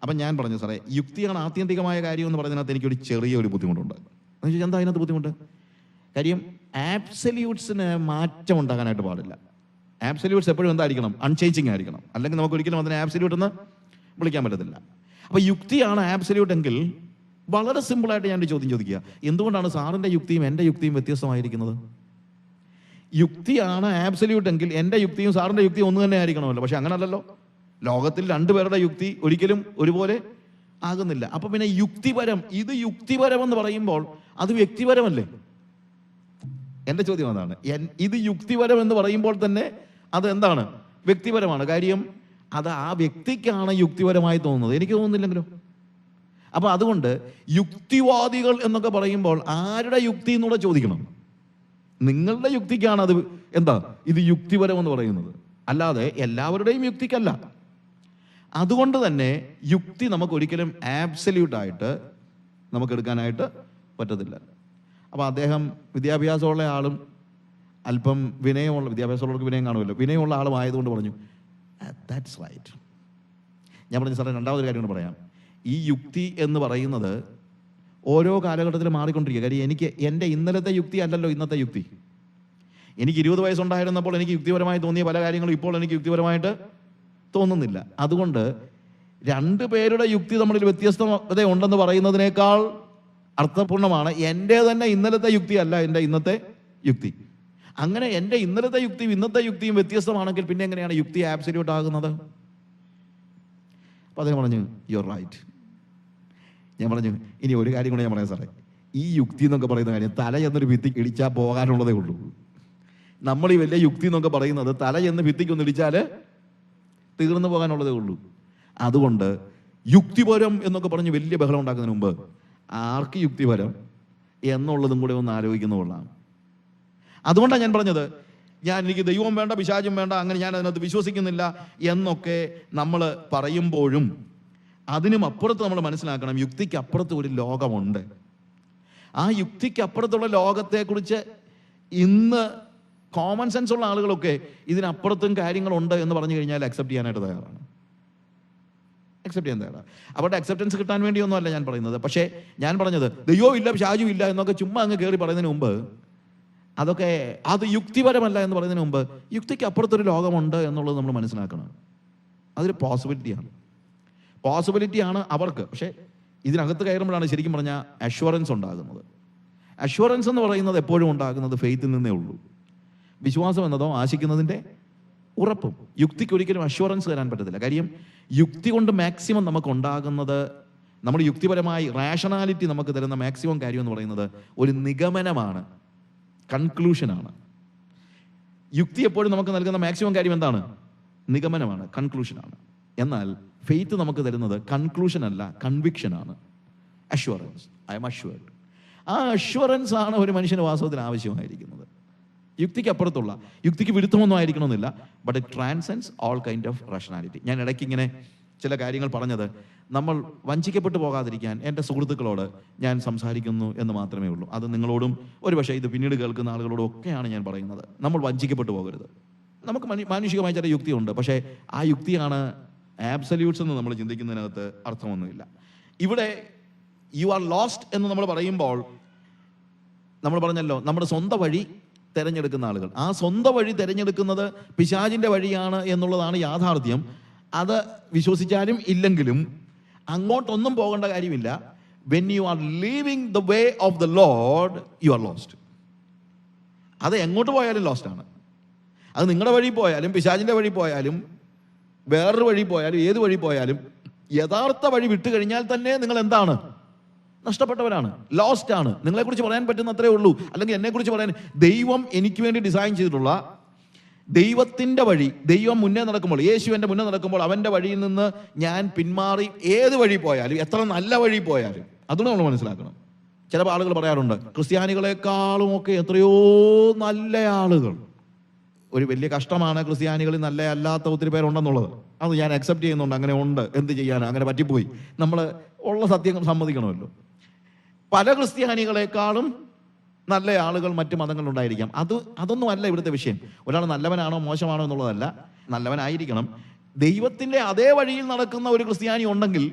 S2: അപ്പം ഞാൻ പറഞ്ഞു, സാറേ, യുക്തിയാണ് ആത്യന്തികമായ കാര്യം എന്ന് പറയുന്നതിനകത്ത് എനിക്കൊരു ചെറിയൊരു ബുദ്ധിമുട്ടുണ്ട്. എന്ന് ചോദിച്ചാൽ എന്താ അതിനകത്ത് ബുദ്ധിമുട്ട്? കാര്യം ആബ്സല്യൂട്ട്സിന് മാറ്റം ഉണ്ടാകാനായിട്ട് പാടില്ല. ആബ്സല്യൂട്ട്സ് എപ്പോഴും എന്തായിരിക്കണം? അൺചേഞ്ചിങ് ആയിരിക്കണം. അല്ലെങ്കിൽ നമുക്ക് ഒരിക്കലും അതിനെ ആബ്സല്യൂട്ട് എന്ന് വിളിക്കാൻ പറ്റത്തില്ല. അപ്പോൾ യുക്തിയാണ് ആബ്സല്യൂട്ട് എങ്കിൽ വളരെ സിമ്പിളായിട്ട് ഞാനൊരു ചോദ്യം ചോദിക്കുക, എന്തുകൊണ്ടാണ് സാറിൻ്റെ യുക്തിയും എൻ്റെ യുക്തിയും വ്യത്യസ്തമായിരിക്കുന്നത്? യുക്തിയാണ് ആബ്സല്യൂട്ട് എങ്കിൽ എൻ്റെ യുക്തിയും സാറിൻ്റെ യുക്തിയും ഒന്ന് തന്നെ ആയിരിക്കണമല്ലോ. പക്ഷെ അങ്ങനല്ലല്ലോ. ലോകത്തിൽ രണ്ടുപേരുടെ യുക്തി ഒരിക്കലും ഒരുപോലെ ആകുന്നില്ല. അപ്പം പിന്നെ യുക്തിപരം, ഇത് യുക്തിപരം എന്ന് പറയുമ്പോൾ അത് വ്യക്തിപരമല്ലേ? എൻ്റെ ചോദ്യം അതാണ്. ഇത് യുക്തിപരം എന്ന് പറയുമ്പോൾ തന്നെ അത് എന്താണ്? വ്യക്തിപരമാണ്. കാര്യം അത് ആ വ്യക്തിക്കാണ് യുക്തിപരമായി തോന്നുന്നത്, എനിക്ക് തോന്നുന്നില്ലെങ്കിലോ. അപ്പം അതുകൊണ്ട് യുക്തിവാദികൾ എന്നൊക്കെ പറയുമ്പോൾ ആരുടെ യുക്തി എന്നൂടെ ചോദിക്കണം. നിങ്ങളുടെ യുക്തിക്കാണ് അത് ഇത് യുക്തിപരം എന്ന് പറയുന്നത്, അല്ലാതെ എല്ലാവരുടെയും യുക്തിക്കല്ല. അതുകൊണ്ട് തന്നെ യുക്തി നമുക്ക് ഒരിക്കലും ആബ്സല്യൂട്ടായിട്ട് നമുക്ക് എടുക്കാനായിട്ട് പറ്റത്തില്ല. അപ്പോൾ അദ്ദേഹം വിദ്യാഭ്യാസമുള്ള ആളും അല്പം വിനയമുള്ള, വിദ്യാഭ്യാസമുള്ളവർക്ക് വിനയം കാണുമല്ലോ, വിനയമുള്ള ആളും ആയതുകൊണ്ട് പറഞ്ഞു, ദാറ്റ്സ് റൈറ്റ്. ഞാൻ പറഞ്ഞു, സാറേ, രണ്ടാമതൊരു കാര്യം കൊണ്ട് പറയാം. ഈ യുക്തി എന്ന് പറയുന്നത് ഓരോ കാലഘട്ടത്തിലും മാറിക്കൊണ്ടിരിക്കുക. കാര്യം എൻ്റെ ഇന്നലത്തെ യുക്തി അല്ലല്ലോ ഇന്നത്തെ യുക്തി. എനിക്ക് 20 വയസ്സുണ്ടായിരുന്നപ്പോൾ എനിക്ക് യുക്തിപരമായി തോന്നിയ പല കാര്യങ്ങളും ഇപ്പോൾ എനിക്ക് യുക്തിപരമായിട്ട് തോന്നുന്നില്ല. അതുകൊണ്ട് രണ്ടു പേരുടെ യുക്തി തമ്മിൽ വ്യത്യസ്തത ഉണ്ടെന്ന് പറയുന്നതിനേക്കാൾ അർത്ഥപൂർണ്ണമാണ് എൻ്റെ തന്നെ ഇന്നലത്തെ യുക്തി അല്ല എൻ്റെ ഇന്നത്തെ യുക്തി. അങ്ങനെ എൻ്റെ ഇന്നലത്തെ യുക്തിയും ഇന്നത്തെ യുക്തിയും വ്യത്യസ്തമാണെങ്കിൽ പിന്നെ എങ്ങനെയാണ് യുക്തി ആബ്സല്യൂട്ട് ആകുന്നത്? അപ്പോൾ അദ്ദേഹം പറഞ്ഞു, യു ആർ റൈറ്റ്. ഞാൻ പറഞ്ഞു, ഇനി ഒരു കാര്യം കൂടെ ഞാൻ പറയാം സാറേ, ഈ യുക്തി എന്നൊക്കെ പറയുന്ന കാര്യം തല എന്നൊരു ഭിത്തി ഇടിച്ചാൽ പോകാനുള്ളതേ ഉള്ളൂ. നമ്മൾ ഈ വലിയ യുക്തി എന്നൊക്കെ പറയുന്നത് തല എന്ന് ഭിത്തിക്കൊന്ന് ഇടിച്ചാൽ തീർന്നു പോകാനുള്ളതേ ഉള്ളൂ. അതുകൊണ്ട് യുക്തിപരം എന്നൊക്കെ പറഞ്ഞ് വലിയ ബഹളം ഉണ്ടാക്കുന്നതിന് മുമ്പ് ആർക്ക് യുക്തിപരം എന്നുള്ളതും കൂടെ ഒന്ന് ആലോചിക്കുന്നതുകൊള്ളാണ്. അതുകൊണ്ടാണ് ഞാൻ പറഞ്ഞത്, എനിക്ക് ദൈവം വേണ്ട, പിശാചും വേണ്ട, അങ്ങനെ ഞാൻ അതിനകത്ത് വിശ്വസിക്കുന്നില്ല എന്നൊക്കെ നമ്മൾ പറയുമ്പോഴും അതിനും അപ്പുറത്ത് നമ്മൾ മനസ്സിലാക്കണം, യുക്തിക്ക് അപ്പുറത്ത് ഒരു ലോകമുണ്ട്. ആ യുക്തിക്ക് അപ്പുറത്തുള്ള ലോകത്തെക്കുറിച്ച് ഇന്ന് കോമൺ സെൻസ് ഉള്ള ആളുകളൊക്കെ ഇതിനപ്പുറത്തും കാര്യങ്ങളുണ്ട് എന്ന് പറഞ്ഞു കഴിഞ്ഞാൽ അക്സെപ്റ്റ് ചെയ്യാനായിട്ട് തയ്യാറാണ്. അവരുടെ അക്സെപ്റ്റൻസ് കിട്ടാൻ വേണ്ടിയൊന്നുമല്ല ഞാൻ പറയുന്നത്. പക്ഷേ ഞാൻ പറഞ്ഞത് ദൈവവും ഇല്ല പിശാചും ഇല്ല എന്നൊക്കെ ചുമ്മാ അങ്ങ് കയറി പറയുന്നതിന് മുമ്പ്, അതൊക്കെ അത് യുക്തിപരമല്ല എന്ന് പറയുന്നതിന് മുമ്പ് യുക്തിക്ക് അപ്പുറത്തൊരു ലോകമുണ്ട് എന്നുള്ളത് നമ്മൾ മനസ്സിലാക്കണം. അതൊരു പോസിബിലിറ്റിയാണ് അവർക്ക്. പക്ഷേ ഇതിനകത്ത് കയറുമ്പോഴാണ് ശരിക്കും പറഞ്ഞാൽ അഷ്വറൻസ് ഉണ്ടാകുന്നത്. അഷ്വറൻസ് എന്ന് പറയുന്നത് എപ്പോഴും ഉണ്ടാകുന്നത് ഫെയ്ത്തിൽ നിന്നേ ഉള്ളൂ. വിശ്വാസം എന്നതോ ആശിക്കുന്നതിൻ്റെ ഉറപ്പും. യുക്തിക്ക് ഒരിക്കലും അഷ്വറൻസ് തരാൻ പറ്റത്തില്ല. കാര്യം യുക്തി കൊണ്ട് മാക്സിമം നമുക്കുണ്ടാകുന്നത്, നമ്മുടെ യുക്തിപരമായി റാഷണാലിറ്റി നമുക്ക് തരുന്ന മാക്സിമം കാര്യം എന്ന് പറയുന്നത് ഒരു നിഗമനമാണ്, കൺക്ലൂഷനാണ്. യുക്തി എപ്പോഴും നമുക്ക് നൽകുന്ന മാക്സിമം കാര്യം എന്താണ്? നിഗമനമാണ്, കൺക്ലൂഷനാണ്. എന്നാൽ ഫെയ്ത്ത് നമുക്ക് തരുന്നത് കൺക്ലൂഷൻ അല്ല, കൺവിക്ഷനാണ്, അഷ്വറൻസ്. I M assured. ആ അഷ്വറൻസ് ആണ് ഒരു മനുഷ്യന് വാസ്തവത്തിൽ ആവശ്യമായിരിക്കുന്നത്. യുക്തിക്ക് അപ്പുറത്തുള്ള, യുക്തിക്ക് വിരുദ്ധമൊന്നും ആയിരിക്കണമെന്നില്ല, but it transcends all kind of rationality. ഞാൻ ഇടയ്ക്ക് ഇങ്ങനെ ചില കാര്യങ്ങൾ പറഞ്ഞത് നമ്മൾ വഞ്ചിക്കപ്പെട്ടു പോകാതിരിക്കാൻ എൻ്റെ സുഹൃത്തുക്കളോട് ഞാൻ സംസാരിക്കുന്നു എന്ന് മാത്രമേ ഉള്ളൂ. അത് നിങ്ങളോടും ഒരുപക്ഷെ ഇത് പിന്നീട് കേൾക്കുന്ന ആളുകളോടും ഒക്കെയാണ് ഞാൻ പറയുന്നത്. നമ്മൾ വഞ്ചിക്കപ്പെട്ടു പോകരുത്. നമുക്ക് മാനുഷികമായ ചില യുക്തിയുണ്ട്, പക്ഷേ ആ യുക്തിയാണ് ആബ്സല്യൂട്ട്സ് എന്ന് നമ്മൾ ചിന്തിക്കുന്നതിനകത്ത് അർത്ഥമൊന്നുമില്ല. ഇവിടെ യു ആർ ലോസ്റ്റ് എന്ന് നമ്മൾ പറയുമ്പോൾ നമ്മൾ പറഞ്ഞല്ലോ, നമ്മുടെ സ്വന്തം വഴി തിരഞ്ഞെടുക്കുന്ന ആളുകൾ, ആ സ്വന്തം വഴി തിരഞ്ഞെടുക്കുന്നത് പിശാചിൻ്റെ വഴിയാണ് എന്നുള്ളതാണ് യാഥാർത്ഥ്യം. അത് വിശ്വസിച്ചാലും ഇല്ലെങ്കിലും അങ്ങോട്ടൊന്നും പോകേണ്ട കാര്യമില്ല. When you R living the way of the Lord U are lost. അത് എങ്ങോട്ട് പോയാലും ലോസ്റ്റാണ്. അത് നിങ്ങളുടെ വഴി പോയാലും പിശാചിൻ്റെ വഴി പോയാലും വേറൊരു വഴി പോയാലും ഏത് വഴി പോയാലും യഥാർത്ഥ വഴി വിട്ടു കഴിഞ്ഞാൽ തന്നെ നിങ്ങൾ എന്താണ്? നഷ്ടപ്പെട്ടവരാണ്, ലോസ്റ്റ് ആണ്. നിങ്ങളെക്കുറിച്ച് പറയാൻ പറ്റുന്ന അത്രേ ഉള്ളൂ. അല്ലെങ്കിൽ എന്നെക്കുറിച്ച് പറയാൻ, ദൈവം എനിക്ക് വേണ്ടി ഡിസൈൻ ചെയ്തിട്ടുള്ള ദൈവത്തിൻ്റെ വഴി, ദൈവം മുന്നേ നടക്കുമ്പോൾ, യേശു എൻ്റെ മുന്നേ നടക്കുമ്പോൾ അവൻ്റെ വഴിയിൽ നിന്ന് ഞാൻ പിന്മാറി ഏത് വഴി പോയാലും, എത്ര നല്ല വഴി പോയാലും, അതുകൊണ്ട് നമ്മൾ മനസ്സിലാക്കണം. ചില ആളുകൾ പറയാറുണ്ട്, ക്രിസ്ത്യാനികളെക്കാളും ഒക്കെ എത്രയോ നല്ല ആളുകൾ. ഒരു വലിയ കഷ്ടമാണ് ക്രിസ്ത്യാനികളിൽ നല്ല അല്ലാത്ത ഒത്തിരി പേരുണ്ടെന്നുള്ളത്. അത് ഞാൻ അക്സെപ്റ്റ് ചെയ്യുന്നുണ്ട്, അങ്ങനെ ഉണ്ട്. എന്ത് ചെയ്യാനാണ്, അങ്ങനെ പറ്റിപ്പോയി. നമ്മൾ ഉള്ള സത്യം സമ്മതിക്കണമല്ലോ. പല ക്രിസ്ത്യാനികളെക്കാളും നല്ല ആളുകൾ മറ്റു മതങ്ങളിലുണ്ടായിരിക്കാം. അതൊന്നും അല്ല ഇവിടുത്തെ വിഷയം. ഒരാൾ നല്ലവനാണോ മോശമാണോ എന്നുള്ളതല്ല, നല്ലവനായിരിക്കണം. ദൈവത്തിൻ്റെ അതേ വഴിയിൽ നടക്കുന്ന ഒരു ക്രിസ്ത്യാനി ഉണ്ടെങ്കിൽ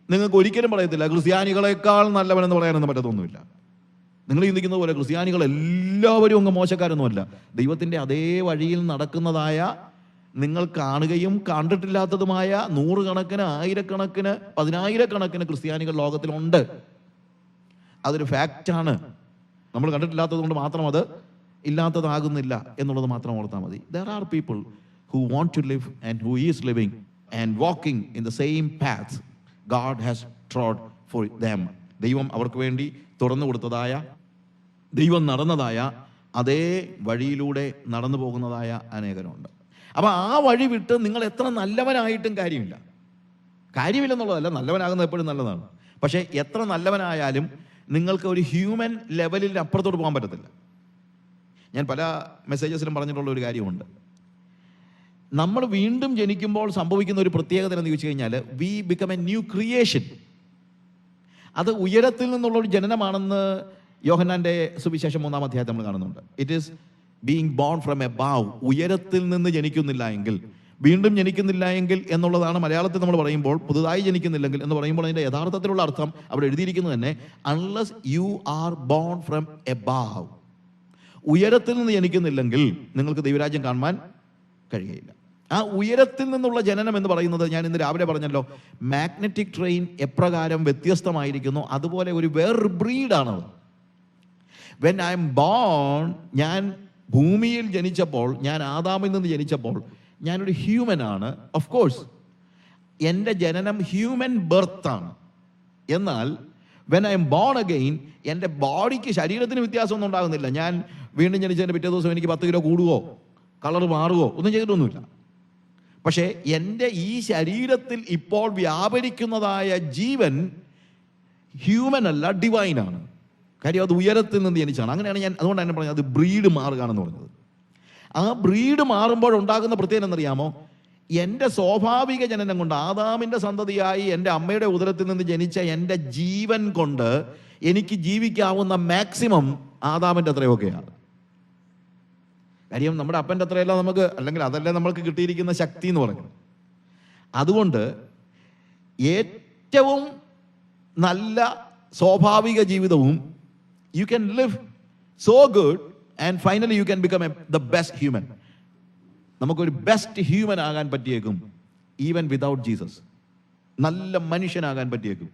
S2: നിങ്ങൾക്ക് ഒരിക്കലും പറയത്തില്ല ക്രിസ്ത്യാനികളെക്കാൾ നല്ലവനെന്ന് പറയാനൊന്നും പറ്റത്തൊന്നുമില്ല. നിങ്ങൾ ചിന്തിക്കുന്നത് പോലെ ക്രിസ്ത്യാനികൾ എല്ലാവരും അങ്ങ് മോശക്കാരൊന്നുമല്ല. ദൈവത്തിൻ്റെ അതേ വഴിയിൽ നടക്കുന്നതായ, നിങ്ങൾ കാണുകയും കണ്ടിട്ടില്ലാത്തതുമായ നൂറുകണക്കിന്, ആയിരക്കണക്കിന്, പതിനായിരക്കണക്കിന് ക്രിസ്ത്യാനികൾ ലോകത്തിലുണ്ട്. അതൊരു ഫാക്റ്റാണ്. നമ്മൾ കണ്ടിട്ടില്ലാത്തത് കൊണ്ട് മാത്രം അത് ഇല്ലാത്തതാകുന്നില്ല എന്നുള്ളത് മാത്രം ഓർത്താൽ മതി. There are people who want to live and who is living and walking in the same path God has trod for them. ദൈവം അവർക്ക് വേണ്ടി തുറന്നു കൊടുത്തതായ, ദൈവം നടന്നതായ അതേ വഴിയിലൂടെ നടന്നു പോകുന്നതായ അനേകരുണ്ട്. അപ്പോൾ ആ വഴി വിട്ട് നിങ്ങൾ എത്ര നല്ലവനായിട്ടും കാര്യമില്ലെന്നുള്ളതല്ല, നല്ലവനാകുന്നത് എപ്പോഴും നല്ലതാണ്. പക്ഷേ എത്ര നല്ലവനായാലും നിങ്ങൾക്ക് ഒരു ഹ്യൂമൻ ലെവലിൽ അപ്പുറത്തോട്ട് പോകാൻ പറ്റത്തില്ല. ഞാൻ പല മെസ്സേജസിലും പറഞ്ഞിട്ടുള്ള ഒരു കാര്യമുണ്ട്. നമ്മൾ വീണ്ടും ജനിക്കുമ്പോൾ സംഭവിക്കുന്ന ഒരു പ്രത്യേകത എന്ന് ചോദിച്ചു കഴിഞ്ഞാൽ, we become A new creation. അത് ഉയരത്തിൽ നിന്നുള്ള ഒരു ജനനമാണെന്ന് യോഹന്നാന്റെ സുവിശേഷം 3-ാം അധ്യായത്തിൽ നമ്മൾ കാണുന്നുണ്ട്. It is being bone from above. ഉയരത്തിൽ നിന്ന് ജനിക്കുന്നില്ല എങ്കിൽ, വീണ്ടും ജനിക്കുന്നില്ല എങ്കിൽ എന്നുള്ളതാണ് മലയാളത്തിൽ നമ്മൾ പറയുമ്പോൾ, പുതുതായി ജനിക്കുന്നില്ലെങ്കിൽ എന്ന് പറയുമ്പോൾ അതിൻ്റെ യഥാർത്ഥത്തിലുള്ള അർത്ഥം അവിടെ എഴുതിയിരിക്കുന്നത് തന്നെ, unless you are bone from above. ഉയരത്തിൽ നിന്ന് ജനിക്കുന്നില്ലെങ്കിൽ നിങ്ങൾക്ക് ദൈവരാജ്യം കാണുവാൻ കഴിയുകയില്ല. ആ ഉയരത്തിൽ നിന്നുള്ള ജനനം എന്ന് പറയുന്നത്, ഞാൻ ഇന്ന് രാവിലെ പറഞ്ഞല്ലോ, മാഗ്നറ്റിക് ട്രെയിൻ എപ്രകാരം വ്യത്യസ്തമായിരിക്കുന്നു അതുപോലെ ഒരു വേറൊരു ബ്രീഡാണത്. വെൻ ഐ എം ബോൺ, ഞാൻ ഭൂമിയിൽ ജനിച്ചപ്പോൾ, ഞാൻ ആദാമിൽ നിന്ന് ജനിച്ചപ്പോൾ ഞാനൊരു ഹ്യൂമനാണ്. ഓഫ് കോഴ്സ് എൻ്റെ ജനനം ഹ്യൂമൻ ബർത്താണ്. എന്നാൽ when I M born again, എൻ്റെ ബോഡിക്ക്, ശരീരത്തിന് വ്യത്യാസമൊന്നും ഉണ്ടാകുന്നില്ല. ഞാൻ വീണ്ടും ജനിച്ചതിൻ്റെ പിറ്റേ ദിവസം എനിക്ക് 10 കിലോ കൂടുകയോ കളർ മാറുകയോ ഒന്നും ചെയ്തിട്ടൊന്നുമില്ല. പക്ഷേ എൻ്റെ ഈ ശരീരത്തിൽ ഇപ്പോൾ വ്യാപരിക്കുന്നതായ ജീവൻ ഹ്യൂമൻ അല്ല, ഡിവൈനാണ്. കാര്യം അത് ഉയരത്തിൽ നിന്ന് ജനിച്ചാണ്. അങ്ങനെയാണ് ഞാൻ, അതുകൊണ്ടാണ് ഞാൻ പറഞ്ഞത് അത് ബ്രീഡ് മാറുകയാണെന്ന് പറഞ്ഞത്. ആ ബ്രീഡ് മാറുമ്പോൾ ഉണ്ടാകുന്ന പ്രത്യേകത എന്നറിയാമോ? എൻ്റെ സ്വാഭാവിക ജനനം കൊണ്ട്, ആദാമിൻ്റെ സന്തതിയായി എൻ്റെ അമ്മയുടെ ഉദരത്തിൽ നിന്ന് ജനിച്ച എൻ്റെ ജീവൻ കൊണ്ട് എനിക്ക് ജീവിക്കാവുന്ന മാക്സിമം ആദാമിൻ്റെ അത്രയൊക്കെയാണ്. കാര്യം നമ്മുടെ അപ്പൻ്റെ അത്രയല്ല നമുക്ക്, അല്ലെങ്കിൽ അതല്ലേ നമ്മൾക്ക് കിട്ടിയിരിക്കുന്ന ശക്തി എന്ന് പറയുന്നത്. അതുകൊണ്ട് ഏറ്റവും നല്ല സ്വാഭാവിക ജീവിതവും, you can live so good and finally you can become the best human. നമുക്കൊരു ബെസ്റ്റ് ഹ്യൂമൻ ആകാൻ പറ്റിയേക്കും ഈവൻ വിതൗട്ട് ജീസസ്. നല്ല മനുഷ്യനാകാൻ പറ്റിയേക്കും.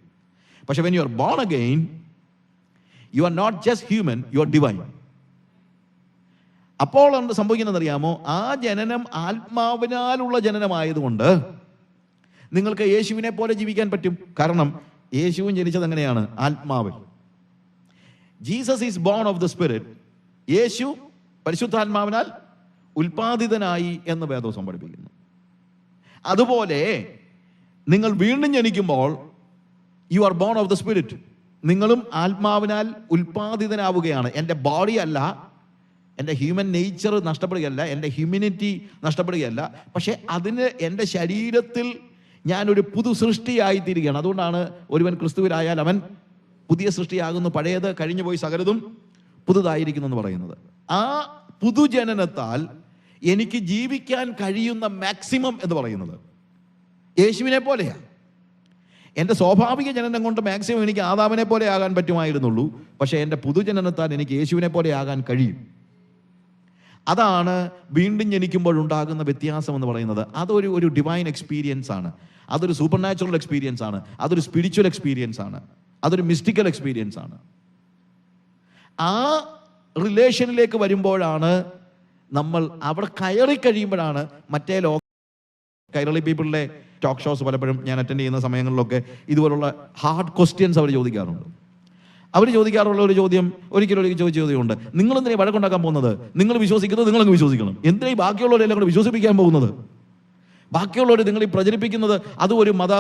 S2: പക്ഷെ when you are born again, you are not just human, you are divine. അപ്പോൾ എന്ത് സംഭവിക്കുന്നതെന്നറിയാമോ? ആ ജനനം ആത്മാവിനാലുള്ള ജനനമായതുകൊണ്ട് നിങ്ങൾക്ക് യേശുവിനെ പോലെ ജീവിക്കാൻ പറ്റും. കാരണം യേശുവും ജനിച്ചത് എങ്ങനെയാണ്? ആത്മാവിൽ. Jesus is born of the spirit. യേശു പരിശുദ്ധാത്മാവിനാൽ ഉൽപാദിതനായി എന്ന് വേദോസം പഠിപ്പിക്കുന്നു. അതുപോലെ നിങ്ങൾ വീണ്ടും ജനിക്കുമ്പോൾ you are born of the spirit. നിങ്ങളും ആത്മാവിനാൽ ഉൽപാദിതനാവുകയാണ്. എൻ്റെ ബോഡി അല്ല, എൻ്റെ ഹ്യൂമൻ നേച്ചർ നഷ്ടപ്പെടുകയല്ല, എൻ്റെ ഹ്യൂമിനിറ്റി നഷ്ടപ്പെടുകയല്ല. പക്ഷേ അതിന് എൻ്റെ ശരീരത്തിൽ ഞാനൊരു പുതു സൃഷ്ടിയായിത്തീരുകയാണ്. അതുകൊണ്ടാണ് ഒരുവൻ ക്രിസ്തുവിലായാൽ അവൻ പുതിയ സൃഷ്ടിയാകുന്നു, പഴയത് കഴിഞ്ഞുപോയി സകലതും പുതുതായിരിക്കുന്നു എന്ന് പറയുന്നത്. ആ പുതുജനനത്താൽ എനിക്ക് ജീവിക്കാൻ കഴിയുന്ന മാക്സിമം എന്ന് പറയുന്നത് യേശുവിനെ പോലെയാണ്. എൻ്റെ സ്വാഭാവിക ജനനം കൊണ്ട് മാക്സിമം എനിക്ക് ആദാമിനെ പോലെ ആകാൻ പറ്റുമായിരുന്നുള്ളൂ. പക്ഷേ എൻ്റെ പുതുജനനത്താൽ എനിക്ക് യേശുവിനെ പോലെ ആകാൻ കഴിയും. അതാണ് വീണ്ടും ജനിക്കുമ്പോഴുണ്ടാകുന്ന വ്യത്യാസം എന്ന് പറയുന്നത്. അതൊരു ഡിവൈൻ എക്സ്പീരിയൻസ് ആണ്. അതൊരു സൂപ്പർ നാച്ചുറൽ എക്സ്പീരിയൻസ് ആണ്. അതൊരു സ്പിരിച്വൽ എക്സ്പീരിയൻസ് ആണ്. അതൊരു മിസ്റ്റിക്കൽ എക്സ്പീരിയൻസ് ആണ്. ആ റിലേഷനിലേക്ക് വരുമ്പോഴാണ് നമ്മൾ അവിടെ കയറി കഴിയുമ്പോഴാണ് മറ്റേ കൈരളി പീപ്പിളിലെ ടോക്ക് ഷോസ് പലപ്പോഴും ഞാൻ അറ്റൻഡ് ചെയ്യുന്ന സമയങ്ങളിലൊക്കെ ഇതുപോലുള്ള ഹാർഡ് ക്വസ്റ്റ്യൻസ് അവർ ചോദിക്കാറുണ്ട്. അവർ ചോദിക്കാറുള്ള ഒരു ചോദ്യം, ഒരിക്കലും ചോദിച്ച ചോദ്യമുണ്ട്, നിങ്ങളെന്തിനാ വഴക്കുണ്ടാക്കാൻ പോകുന്നത്? നിങ്ങൾ വിശ്വസിക്കുന്നത് നിങ്ങളങ്ങ് വിശ്വസിക്കണം. എന്തിനാ ഈ ബാക്കിയുള്ളവരെല്ലാം കൂടെ വിശ്വസിപ്പിക്കാൻ പോകുന്നത്? ബാക്കിയുള്ളവർ നിങ്ങൾ ഈ പ്രചരിപ്പിക്കുന്നത് അത് ഒരു മത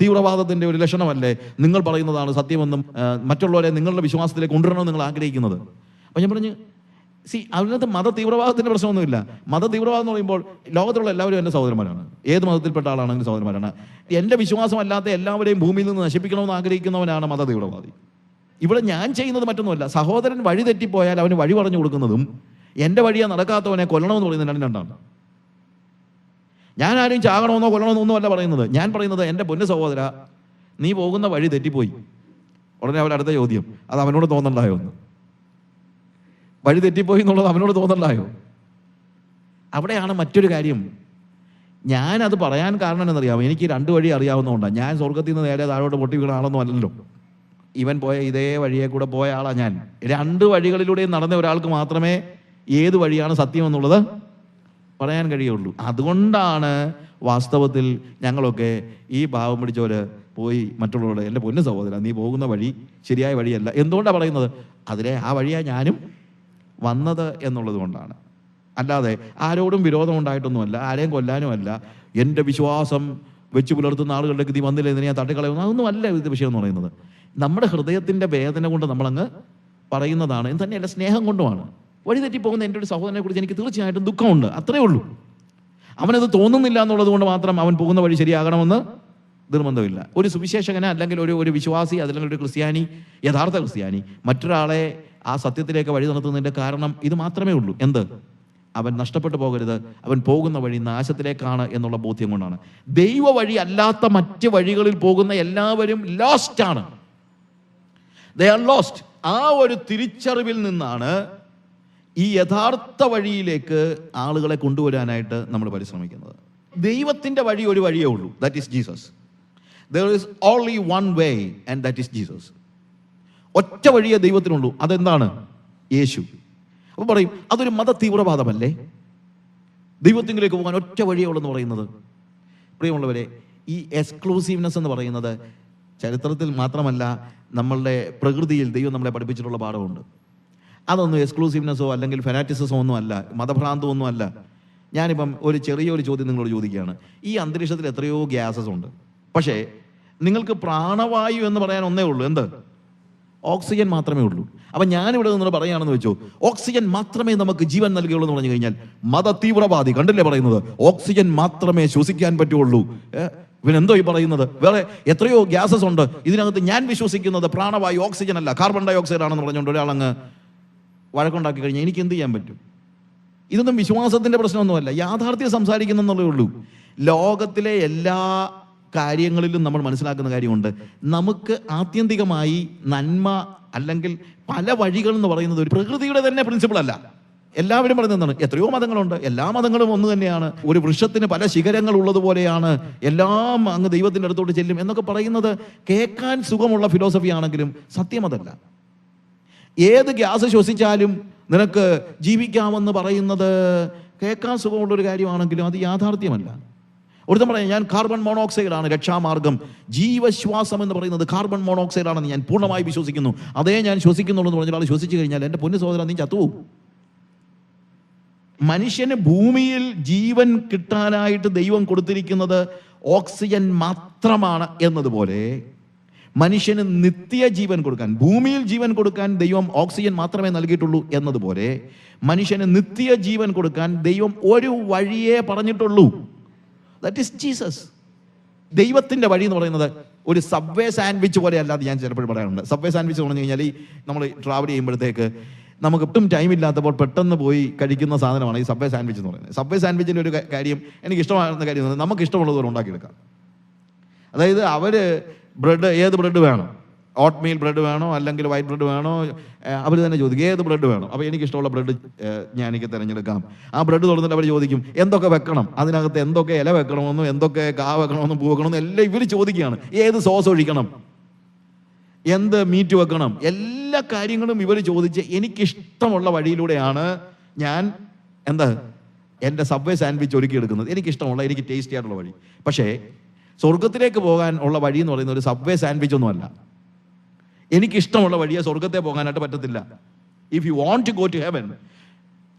S2: തീവ്രവാദത്തിൻ്റെ ഒരു ലക്ഷണമല്ലേ? നിങ്ങൾ പറയുന്നതാണ് സത്യമെന്നും മറ്റുള്ളവരെ നിങ്ങളുടെ വിശ്വാസത്തിലേക്ക് കൊണ്ടുവരണമെന്ന് നിങ്ങൾ ആഗ്രഹിക്കുന്നത്. അപ്പം ഞാൻ പറഞ്ഞു, അതിനകത്ത് മത തീവ്രവാദത്തിൻ്റെ പ്രശ്നമൊന്നുമില്ല. മത തീവ്രവാദം എന്ന് പറയുമ്പോൾ ലോകത്തിലുള്ള എല്ലാവരും എൻ്റെ സഹോദരന്മാരാണ്. ഏത് മതത്തിൽപ്പെട്ട ആളാണെങ്കിലും സഹോദരന്മാരാണ്. എൻ്റെ വിശ്വാസമല്ലാത്ത എല്ലാവരെയും ഭൂമിയിൽ നിന്ന് നശിപ്പിക്കണമെന്ന് ആഗ്രഹിക്കുന്നവനാണ് മത തീവ്രവാദി. ഇവിടെ ഞാൻ ചെയ്യുന്നത് മറ്റൊന്നുമല്ല. സഹോദരൻ വഴി തെറ്റിപ്പോയാൽ അവന് വഴി പറഞ്ഞു കൊടുക്കുന്നതും എൻ്റെ വഴിയാ നടക്കാത്തവനെ കൊല്ലണമെന്ന് പറയുന്നത് രണ്ടാണ്. ഞാൻ ആരും ചാകണമെന്നോ കൊല്ലണമെന്നോ ഒന്നും അല്ല പറയുന്നത്. ഞാൻ പറയുന്നത്, എൻ്റെ പൊന്നു സഹോദര, നീ പോകുന്ന വഴി തെറ്റിപ്പോയി. ഉടനെ അവരടുത്ത ചോദ്യം, അത് അവനോട് തോന്നണ്ടായോ എന്ന്? വഴി തെറ്റിപ്പോയി എന്നുള്ളത് അവനോട് തോന്നണ്ടായോ? അവിടെയാണ് മറ്റൊരു കാര്യം. ഞാനത് പറയാൻ കാരണം എന്നറിയാമോ? എനിക്ക് 2 വഴി അറിയാവുന്നതുകൊണ്ടാണ്. ഞാൻ സ്വർഗത്തിൽ നിന്ന് നേരെ താഴോട്ട് പൊട്ടി വീണ ആളൊന്നും അല്ലല്ലോ. ഇവൻ പോയ ഇതേ വഴിയെ കൂടെ പോയ ആളാണ് ഞാൻ. 2 വഴികളിലൂടെയും നടന്ന ഒരാൾക്ക് മാത്രമേ ഏത് വഴിയാണ് സത്യം എന്നുള്ളത് പറയാൻ കഴിയുള്ളൂ. അതുകൊണ്ടാണ് വാസ്തവത്തിൽ ഞങ്ങളൊക്കെ ഈ പാവം പിടിച്ചവര് പോയി മറ്റുള്ളവരോട്, എൻ്റെ പൊന്നു സഹോദര, നീ പോകുന്ന വഴി ശരിയായ വഴിയല്ല. എന്തുകൊണ്ടാണ് പറയുന്നത്? ആ വഴിയാണ് ഞാനും വന്നത് എന്നുള്ളത് കൊണ്ടാണ്. അല്ലാതെ ആരോടും വിരോധം ഉണ്ടായിട്ടൊന്നുമല്ല, ആരെയും കൊല്ലാനുമല്ല. എൻ്റെ വിശ്വാസം വെച്ച് പുലർത്തുന്ന ആളുകളിലേക്ക് നീ വന്നില്ല, ഇതിനെ ഞാൻ തട്ടിക്കളയുന്നു, അതൊന്നും അല്ല ഇത് വിഷയം എന്ന് പറയുന്നത്. നമ്മുടെ ഹൃദയത്തിൻ്റെ വേദന കൊണ്ട് നമ്മളങ്ങ് പറയുന്നതാണ്. എന്ന് തന്നെയല്ല, സ്നേഹം കൊണ്ടുമാണ്. വഴി തെറ്റിപ്പോകുന്ന എൻ്റെ ഒരു സഹോദരനെ കുറിച്ച് എനിക്ക് തീർച്ചയായിട്ടും ദുഃഖമുണ്ട്. അത്രേ ഉള്ളൂ. അവനത് തോന്നുന്നില്ല എന്നുള്ളത് കൊണ്ട് മാത്രം അവൻ പോകുന്ന വഴി ശരിയാകണമെന്ന് നിർബന്ധമില്ല. ഒരു സുവിശേഷകന് അല്ലെങ്കിൽ ഒരു വിശ്വാസി അല്ലെങ്കിൽ ഒരു ക്രിസ്ത്യാനി, യഥാർത്ഥ ക്രിസ്ത്യാനി മറ്റൊരാളെ ആ സത്യത്തിലേക്ക് വഴി നടത്തുന്നതിൻ്റെ കാരണം ഇത് മാത്രമേ ഉള്ളൂ. എന്ത്? അവൻ നഷ്ടപ്പെട്ടു പോകരുത്, അവൻ പോകുന്ന വഴി നാശത്തിലേക്കാണ് എന്നുള്ള ബോധ്യം കൊണ്ടാണ്. ദൈവ വഴി അല്ലാത്ത മറ്റ് വഴികളിൽ പോകുന്ന എല്ലാവരും ലോസ്റ്റ് ആണ്. ദേ ആർ ലോസ്റ്റ്. ആ ഒരു തിരിച്ചറിവിൽ നിന്നാണ് ഈ യഥാർത്ഥ വഴിയിലേക്ക് ആളുകളെ കൊണ്ടുവരാനായിട്ട് നമ്മൾ പരിശ്രമിക്കുന്നത്. ദൈവത്തിൻ്റെ വഴി ഒരു വഴിയേ ഉള്ളൂ, that is Jesus. There is only one way and that is Jesus. ഒറ്റ വഴിയേ ദൈവത്തിനുള്ളൂ. അതെന്താണ്? യേശു. അപ്പോൾ പറയും, അതൊരു മത തീവ്രവാദമല്ലേ? ദൈവത്തിലേക്ക് പോകാൻ ഒറ്റ വഴിയേ ഉള്ളൂ എന്ന് പറയുന്നത്. പ്രിയമുള്ളവരെ, ഈ എക്സ്ക്ലൂസീവ്നെസ് എന്ന് പറയുന്നത് ചരിത്രത്തിൽ മാത്രമല്ല, നമ്മളുടെ പ്രകൃതിയിൽ ദൈവം നമ്മളെ പഠിപ്പിച്ചിട്ടുള്ള പാഠമുണ്ട്. അതൊന്നും എക്സ്ക്ലൂസീവ്നെസ്സോ അല്ലെങ്കിൽ ഫെനാറ്റിസമോ ഒന്നും അല്ല, മതഭ്രാന്തമോ ഒന്നും അല്ല. ഞാനിപ്പം ചെറിയൊരു ചോദ്യം നിങ്ങളോട് ചോദിക്കുകയാണ്. ഈ അന്തരീക്ഷത്തിൽ എത്രയോ ഗ്യാസസ് ഉണ്ട്, പക്ഷേ നിങ്ങൾക്ക് പ്രാണവായു എന്ന് പറയാൻ ഒന്നേ ഉള്ളൂ. എന്ത്? ഓക്സിജൻ മാത്രമേ ഉള്ളൂ. അപ്പം ഞാനിവിടെ നിന്ന് പറയുകയാണെന്ന് വെച്ചോ, ഓക്സിജൻ മാത്രമേ നമുക്ക് ജീവൻ നൽകുകയുള്ളൂ എന്ന് പറഞ്ഞു കഴിഞ്ഞാൽ മത തീവ്രവാദി കണ്ടില്ലേ പറയുന്നത്? ഓക്സിജൻ മാത്രമേ ശ്വസിക്കാൻ പറ്റുള്ളൂ. ഇവനെന്തോ ഈ പറയുന്നത്? വേറെ എത്രയോ ഗ്യാസസ് ഉണ്ട്. ഇതിനകത്ത് ഞാൻ വിശ്വസിക്കുന്നത് പ്രാണവായു ഓക്സിജൻ അല്ല, കാർബൺ ഡൈ ഓക്സൈഡ് ആണെന്ന് പറഞ്ഞുകൊണ്ട് ഒരാളങ്ങ് വഴക്കുണ്ടാക്കി കഴിഞ്ഞാൽ എനിക്ക് എന്ത് ചെയ്യാൻ പറ്റും? ഇതൊന്നും വിശ്വാസത്തിൻ്റെ പ്രശ്നമൊന്നുമല്ല, യാഥാർത്ഥ്യം സംസാരിക്കുന്നെന്നുള്ളേ ഉള്ളൂ. ലോകത്തിലെ എല്ലാ കാര്യങ്ങളിലും നമ്മൾ മനസ്സിലാക്കുന്ന കാര്യമുണ്ട്. നമുക്ക് ആത്യന്തികമായി നന്മ അല്ലെങ്കിൽ പല വഴികൾ എന്ന് പറയുന്നത് ഒരു പ്രകൃതിയുടെ തന്നെ പ്രിൻസിപ്പിൾ അല്ല. എല്ലാവരും പറയുന്നത് എന്താണ്? എത്രയോ മതങ്ങളുണ്ട്, എല്ലാ മതങ്ങളും ഒന്ന് തന്നെയാണ്, ഒരു വൃക്ഷത്തിന് പല ശിഖരങ്ങൾ ഉള്ളതുപോലെയാണ്, എല്ലാം അങ്ങ് ദൈവത്തിൻ്റെ അടുത്തോട്ട് ചെല്ലും എന്നൊക്കെ പറയുന്നത് കേൾക്കാൻ സുഖമുള്ള ഫിലോസഫി ആണെങ്കിലും സത്യമതല്ല. ഏത് ഗ്യാസ് ശ്വസിച്ചാലും നിനക്ക് ജീവിക്കാമെന്ന് പറയുന്നത് കേൾക്കാൻ സുഖമുള്ളൊരു കാര്യമാണെങ്കിലും അത് യാഥാർത്ഥ്യമല്ല. ഒരുത്തം പറയാം, ഞാൻ കാർബൺ മോണോക്സൈഡാണ് രക്ഷാമാർഗം, ജീവശ്വാസം എന്ന് പറയുന്നത് കാർബൺ മോണോക്സൈഡ് ആണെന്ന് ഞാൻ പൂർണ്ണമായി വിശ്വസിക്കുന്നു, അതേ ഞാൻ ശ്വസിക്കുന്നുള്ളൂ എന്ന് പറഞ്ഞാൽ ശ്വസിച്ചു കഴിഞ്ഞാൽ എൻ്റെ പൊന്നു സഹോദരൻ, നീ ചത്തുപോകും. മനുഷ്യന് ഭൂമിയിൽ ജീവൻ കിട്ടാനായിട്ട് ദൈവം കൊടുത്തിരിക്കുന്നത് ഓക്സിജൻ മാത്രമാണ് എന്നതുപോലെ മനുഷ്യന് നിത്യജീവൻ കൊടുക്കാൻ, ഭൂമിയിൽ ജീവൻ കൊടുക്കാൻ ദൈവം ഓക്സിജൻ മാത്രമേ നൽകിയിട്ടുള്ളൂ എന്നതുപോലെ മനുഷ്യന് നിത്യജീവൻ കൊടുക്കാൻ ദൈവം ഒരു വഴിയേ പറഞ്ഞിട്ടുള്ളൂ. That is Jesus. ദൈവത്തിൻ്റെ വഴി എന്ന് പറയുന്നത് ഒരു സബ്വേ സാൻഡ്വിച്ച് പോലെ അല്ലാതെ ഞാൻ ചിലപ്പോൾ പറയാറുണ്ട്. സബ്വേ സാൻഡ്വിച്ച് പറഞ്ഞു കഴിഞ്ഞാൽ നമ്മൾ ട്രാവൽ ചെയ്യുമ്പോഴത്തേക്ക് നമുക്ക് ഒട്ടും ടൈം ഇല്ലാത്തപ്പോൾ പെട്ടെന്ന് പോയി കഴിക്കുന്ന സാധനമാണ് ഈ സബ്വേ സാൻഡ്വിച്ച് എന്ന് പറയുന്നത്. സബ്വേ സാൻഡ്വിച്ചിൻ്റെ ഒരു കാര്യം എനിക്ക് ഇഷ്ടമാകുന്ന കാര്യം എന്ന് പറഞ്ഞാൽ നമുക്ക് ഇഷ്ടമുള്ളതുപോലെ ഉണ്ടാക്കിയെടുക്കാം. അതായത് അവർ ഏത് ബ്രെഡ് വേണം, ഓട്ട് മീൽ ബ്രെഡ് വേണോ അല്ലെങ്കിൽ വൈറ്റ് ബ്രെഡ് വേണോ, അവർ തന്നെ ചോദിക്കും ഏത് ബ്രെഡ് വേണം. അപ്പോൾ എനിക്ക് ഇഷ്ടമുള്ള ബ്രെഡ് എനിക്ക് തിരഞ്ഞെടുക്കാം. ആ ബ്രെഡ് തുറന്നിട്ട് അവർ ചോദിക്കും എന്തൊക്കെ വെക്കണം, അതിനകത്ത് എന്തൊക്കെ ഇല വെക്കണമെന്നും എന്തൊക്കെ കാ വെക്കണമെന്നും പൂ വെക്കണമെന്നും എല്ലാം ഇവർ ചോദിക്കുകയാണ്. ഏത് സോസ് ഒഴിക്കണം, എന്ത് മീറ്റ് വെക്കണം, എല്ലാ കാര്യങ്ങളും ഇവർ ചോദിച്ച് എനിക്കിഷ്ടമുള്ള വഴിയിലൂടെയാണ് ഞാൻ എൻ്റെ സബ്വേ സാൻഡ്വിച്ച് ഒരുക്കിയെടുക്കുന്നത്. എനിക്കിഷ്ടമുള്ള, എനിക്ക് ടേസ്റ്റി ആയിട്ടുള്ള വഴി. പക്ഷേ സ്വർഗത്തിലേക്ക് പോകാൻ ഉള്ള വഴി എന്ന് പറയുന്നത് ഒരു സബ്വേ സാൻഡ്വിച്ച് ഒന്നുമല്ല. എനിക്കിഷ്ടമുള്ള വഴിയെ സ്വർഗത്തെ പോകാനായിട്ട് പറ്റത്തില്ല. If you want to go to heaven,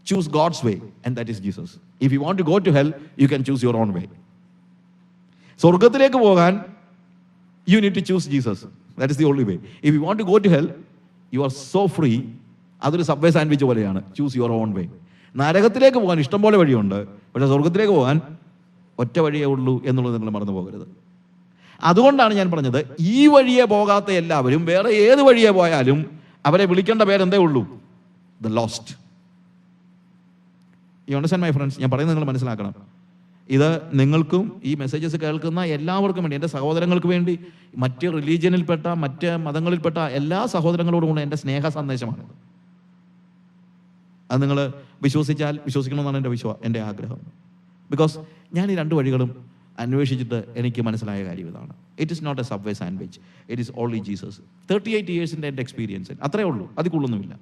S2: choose God's way and that is Jesus. If you want to go to hell, you can choose your own way. സ്വർഗത്തിലേക്ക് പോകാൻ you need to choose Jesus. That is the only way. If you want to go to hell, you are so free. അതൊരു subway sandwich പോലെയാണ്. Choose your own വേ. നരകത്തിലേക്ക് പോകാൻ ഇഷ്ടംപോലെ വഴിയുണ്ട്, പക്ഷേ സ്വർഗത്തിലേക്ക് പോകാൻ ഒറ്റ വഴിയേ ഉള്ളൂ എന്നുള്ളത് നിങ്ങൾ മറന്നു പോകരുത്. അതുകൊണ്ടാണ് ഞാൻ പറഞ്ഞത്, ഈ വഴിയെ പോകാത്ത എല്ലാവരും വേറെ ഏത് വഴിയെ പോയാലും അവരെ വിളിക്കേണ്ട പേരെന്തേ ഉള്ളൂ? The lost. You understand my friends? ഞാൻ പറയുന്നത് നിങ്ങൾ മനസ്സിലാക്കണം. ഇത് നിങ്ങൾക്കും ഈ മെസ്സേജസ് കേൾക്കുന്ന എല്ലാവർക്കും വേണ്ടി, എൻ്റെ സഹോദരങ്ങൾക്ക് വേണ്ടി, മറ്റ് റിലീജിയനിൽപ്പെട്ട മറ്റ് മതങ്ങളിൽപ്പെട്ട എല്ലാ സഹോദരങ്ങളോടും കൂടെ എൻ്റെ സ്നേഹ സന്ദേശമാണിത്. അത് നിങ്ങൾ വിശ്വസിച്ചാൽ വിശ്വസിക്കണമെന്നാണ് എൻ്റെ ആഗ്രഹം. ബിക്കോസ് ഞാൻ ഈ രണ്ട് വഴികളും അന്വേഷിച്ചിട്ട് എനിക്ക് മനസ്സിലായ കാര്യം ഇതാണ്. It is not a Subway sandwich, it is only Jesus. 38 ഇയേഴ്സിൻ്റെ എൻ്റെ എക്സ്പീരിയൻസിൽ അത്രേ ഉള്ളൂ, അതിൽ കൂടുതലൊന്നുമില്ല.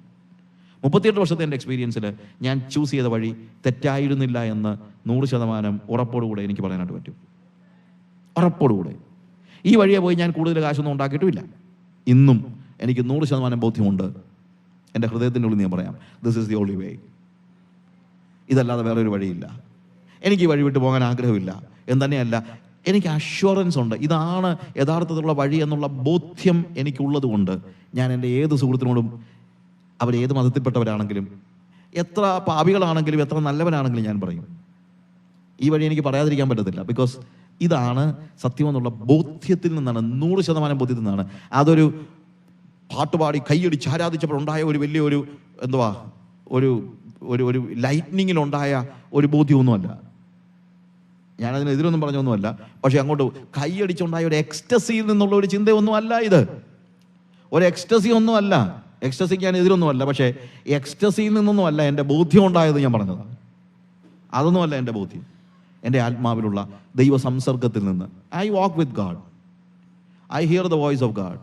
S2: 38 വർഷത്തെ എൻ്റെ എക്സ്പീരിയൻസിൽ ഞാൻ ചൂസ് ചെയ്ത വഴി തെറ്റായിരുന്നില്ല എന്ന് 100% ഉറപ്പോടുകൂടെ എനിക്ക് പറയാനായിട്ട് പറ്റും. ഉറപ്പോടുകൂടെ. ഈ വഴിയെ പോയി ഞാൻ കൂടുതൽ കാശൊന്നും ഉണ്ടാക്കിയിട്ടുമില്ല. ഇന്നും എനിക്ക് 100% ബോധ്യമുണ്ട്. എൻ്റെ ഹൃദയത്തിൻ്റെ ഉള്ളിൽ ഞാൻ പറയാം, this is the only way. ഇതല്ലാതെ വേറൊരു വഴിയില്ല. എനിക്ക് ഈ വഴി വിട്ട് പോകാൻ ആഗ്രഹമില്ല എന്ന് തന്നെയല്ല, എനിക്ക് അഷ്വറൻസ് ഉണ്ട്. ഇതാണ് യഥാർത്ഥത്തിലുള്ള വഴി എന്നുള്ള ബോധ്യം എനിക്കുള്ളത് കൊണ്ട് ഞാൻ എൻ്റെ ഏത് സുഹൃത്തിനോടും, അവരേത് മതത്തിൽപ്പെട്ടവരാണെങ്കിലും, എത്ര പാപികളാണെങ്കിലും, എത്ര നല്ലവനാണെങ്കിലും ഞാൻ പറയും, ഈ വഴി എനിക്ക് പറയാതിരിക്കാൻ പറ്റത്തില്ല. ബിക്കോസ് ഇതാണ് സത്യമെന്നുള്ള ബോധ്യത്തിൽ നിന്നാണ്, 100% ബോധ്യത്തിൽ നിന്നാണ്. അതൊരു പാട്ടുപാടി കൈയടിച്ച് ആരാധിച്ചപ്പോൾ ഉണ്ടായ ഒരു വലിയ ഒരു ലൈറ്റ്നിങ്ങിലുണ്ടായ ഒരു ബോധ്യമൊന്നുമല്ല. ഞാനതിനെതിരൊന്നും പറഞ്ഞൊന്നുമല്ല. പക്ഷെ അങ്ങോട്ട് കൈയടിച്ചുണ്ടായ ഒരു എക്സ്റ്റസിയിൽ നിന്നുള്ള ഒരു ചിന്തയൊന്നും അല്ല ഇത്. ഒരു എക്സ്റ്റസി ഒന്നുമല്ല. എക്സ്റ്റസിക്ക് ഞാൻ എതിരൊന്നുമല്ല. പക്ഷേ എക്സ്റ്റസിയിൽ നിന്നൊന്നുമല്ല എൻ്റെ ബോധ്യം ഉണ്ടായത്. ഞാൻ പറഞ്ഞതാണ്, അതൊന്നുമല്ല എൻ്റെ ബോധ്യം. എൻ്റെ ആത്മാവിലുള്ള ദൈവ സംസർഗത്തിൽ നിന്ന് I walk with God, I hear the voice of God.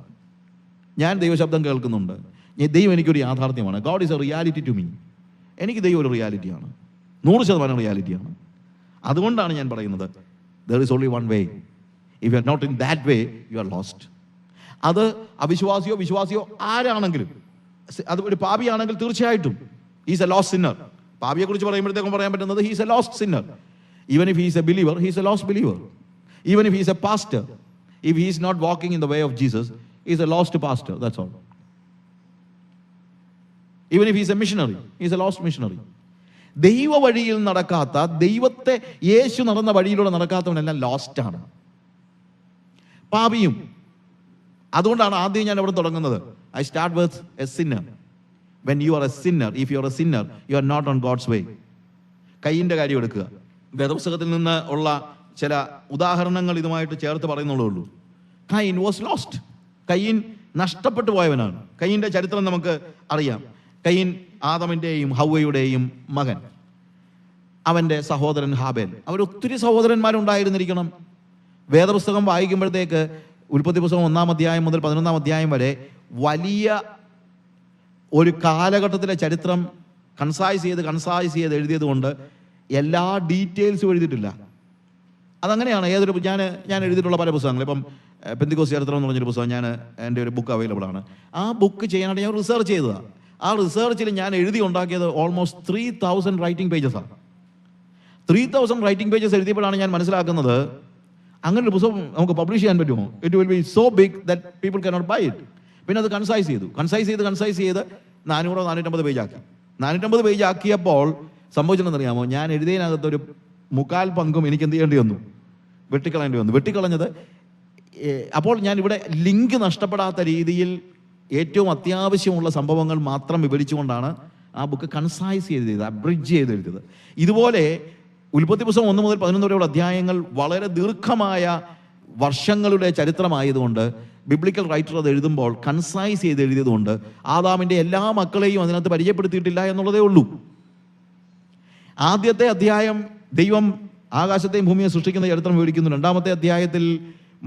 S2: ഞാൻ ദൈവശബ്ദം കേൾക്കുന്നുണ്ട്. ദൈവം എനിക്കൊരു യാഥാർത്ഥ്യമാണ്. God is a reality to me. എനിക്ക് ദൈവം ഒരു റിയാലിറ്റിയാണ്, 100% റിയാലിറ്റിയാണ്. അതുകൊണ്ടാണ് ഞാൻ പറയുന്നത്, there is only one way. If you are not in that way, you are lost. അത് അവിശ്വാസിയോ വിശ്വാസിയോ ആരാണെങ്കിലും, അത് ഒരു പാപിയാണെങ്കിൽ തീർച്ചയായിട്ടും ഹീസ് എ ലോസ്റ്റ് സിന്നർ. പാപിയെക്കുറിച്ച് പറയുമ്പോഴത്തേക്കും പറയാൻ പറ്റുന്നത് he's a lost Sinner. Even if he's a believer, he's a lost believer. Even if he's a pastor, if he's not walking in the way of Jesus, he's a lost pastor. That's all. Even if he's a missionary, he's a lost missionary. ദൈവ വഴിയിൽ നടക്കാത്ത, ദൈവത്തെ യേശു നടന്ന വഴിയിലൂടെ നടക്കാത്തവനെല്ലാം ലോസ്റ്റാണ്, പാപിയും. അതുകൊണ്ടാണ് ആദ്യം ഞാൻ അവിടെ തുടങ്ങുന്നത്. I start with a sinner. When you are a sinner, if you are a sinner, you are not on God's way. കയ്യിൻ്റെ കാര്യം എടുക്കുക. വേദപുസ്തകത്തിൽ നിന്ന് ഉള്ള ചില ഉദാഹരണങ്ങൾ ഇതുമായിട്ട് ചേർത്ത് പറയുന്നുള്ളൂ. കയീൻ വാസ് ലോസ്റ്റ്. കയീൻ നഷ്ടപ്പെട്ടു പോയവനാണ്. കയീൻ്റെ ചരിത്രം നമുക്ക് അറിയാം. കയീൻ ആദമിൻ്റെയും ഹവ്വയുടെയും മകൻ. അവൻ്റെ സഹോദരൻ ഹാബേൽ. അവരൊത്തിരി സഹോദരന്മാരുണ്ടായിരുന്നിരിക്കണം. വേദപുസ്തകം വായിക്കുമ്പോഴത്തേക്ക് ഉൽപ്പത്തി പുസ്തകം 1-ാം അധ്യായം മുതൽ 11-ാം അധ്യായം വരെ വലിയ ഒരു കാലഘട്ടത്തിലെ ചരിത്രം കൺസൈസ് ചെയ്ത് എഴുതിയത് കൊണ്ട് എല്ലാ ഡീറ്റെയിൽസും എഴുതിയിട്ടില്ല. അതങ്ങനെയാണ്. ഏതൊരു ഞാൻ എഴുതിയിട്ടുള്ള പല പുസ്തകങ്ങൾ, ഇപ്പം പെന്തിക്കോസ് ചരിത്രം എന്ന് പറഞ്ഞൊരു പുസ്തകം, എൻ്റെ ഒരു ബുക്ക് അവൈലബിൾ ആണ്. ആ ബുക്ക് ചെയ്യാനായിട്ട് ഞാൻ റിസർച്ച് ചെയ്തതാണ്. ആ റിസർച്ചിൽ ഞാൻ എഴുതി ഉണ്ടാക്കിയത് ഓൾമോസ്റ്റ് 3000 റൈറ്റിംഗ് പേജസാണ്. 3000 റൈറ്റിംഗ് പേജസ് എഴുതിയപ്പോഴാണ് ഞാൻ മനസ്സിലാക്കുന്നത്, അങ്ങനെ ഒരു പുസ്തകം നമുക്ക് പബ്ലിഷ് ചെയ്യാൻ പറ്റുമോ? It will be so big that people cannot buy it. പിന്നെ അത് കൺസൈസ് ചെയ്ത് 450 പേജ് ആക്കി. 450 പേജ് ആക്കിയപ്പോൾ സംഭവിച്ചതെന്നറിയാമോ? ഞാൻ എഴുതിയതിനകത്തൊരു 1/4 പങ്കും എനിക്ക് എന്ത് ചെയ്യേണ്ടി വന്നു? വെട്ടിക്കളഞ്ഞത്. അപ്പോൾ ഞാൻ ഇവിടെ ലിങ്ക് നഷ്ടപ്പെടാത്ത രീതിയിൽ ഏറ്റവും അത്യാവശ്യമുള്ള സംഭവങ്ങൾ മാത്രം വിവരിച്ചുകൊണ്ടാണ് ആ ബുക്ക് കൺസൈസ് ചെയ്ത് അബ്രിഡ്ജ് ചെയ്ത് എഴുതിയത്. ഇതുപോലെ ഉൽപ്പത്തി പുസ്തകം 1 മുതൽ 11 വരെയുള്ള അധ്യായങ്ങൾ വളരെ ദീർഘമായ വർഷങ്ങളുടെ ചരിത്രമായതുകൊണ്ട് ബിബ്ലിക്കൽ റൈറ്റർ അത് എഴുതുമ്പോൾ കൺസൈസ് ചെയ്ത് എഴുതിയതുകൊണ്ട് ആദാമിൻ്റെ എല്ലാ മക്കളെയും അതിനകത്ത് പരിചയപ്പെടുത്തിയിട്ടില്ല എന്നുള്ളതേ ഉള്ളൂ. ആദ്യത്തെ അധ്യായം ദൈവം ആകാശത്തെയും ഭൂമിയെ സൃഷ്ടിക്കുന്ന ചരിത്രം വിവരിക്കുന്നു. 2-ാമത്തെ അധ്യായത്തിൽ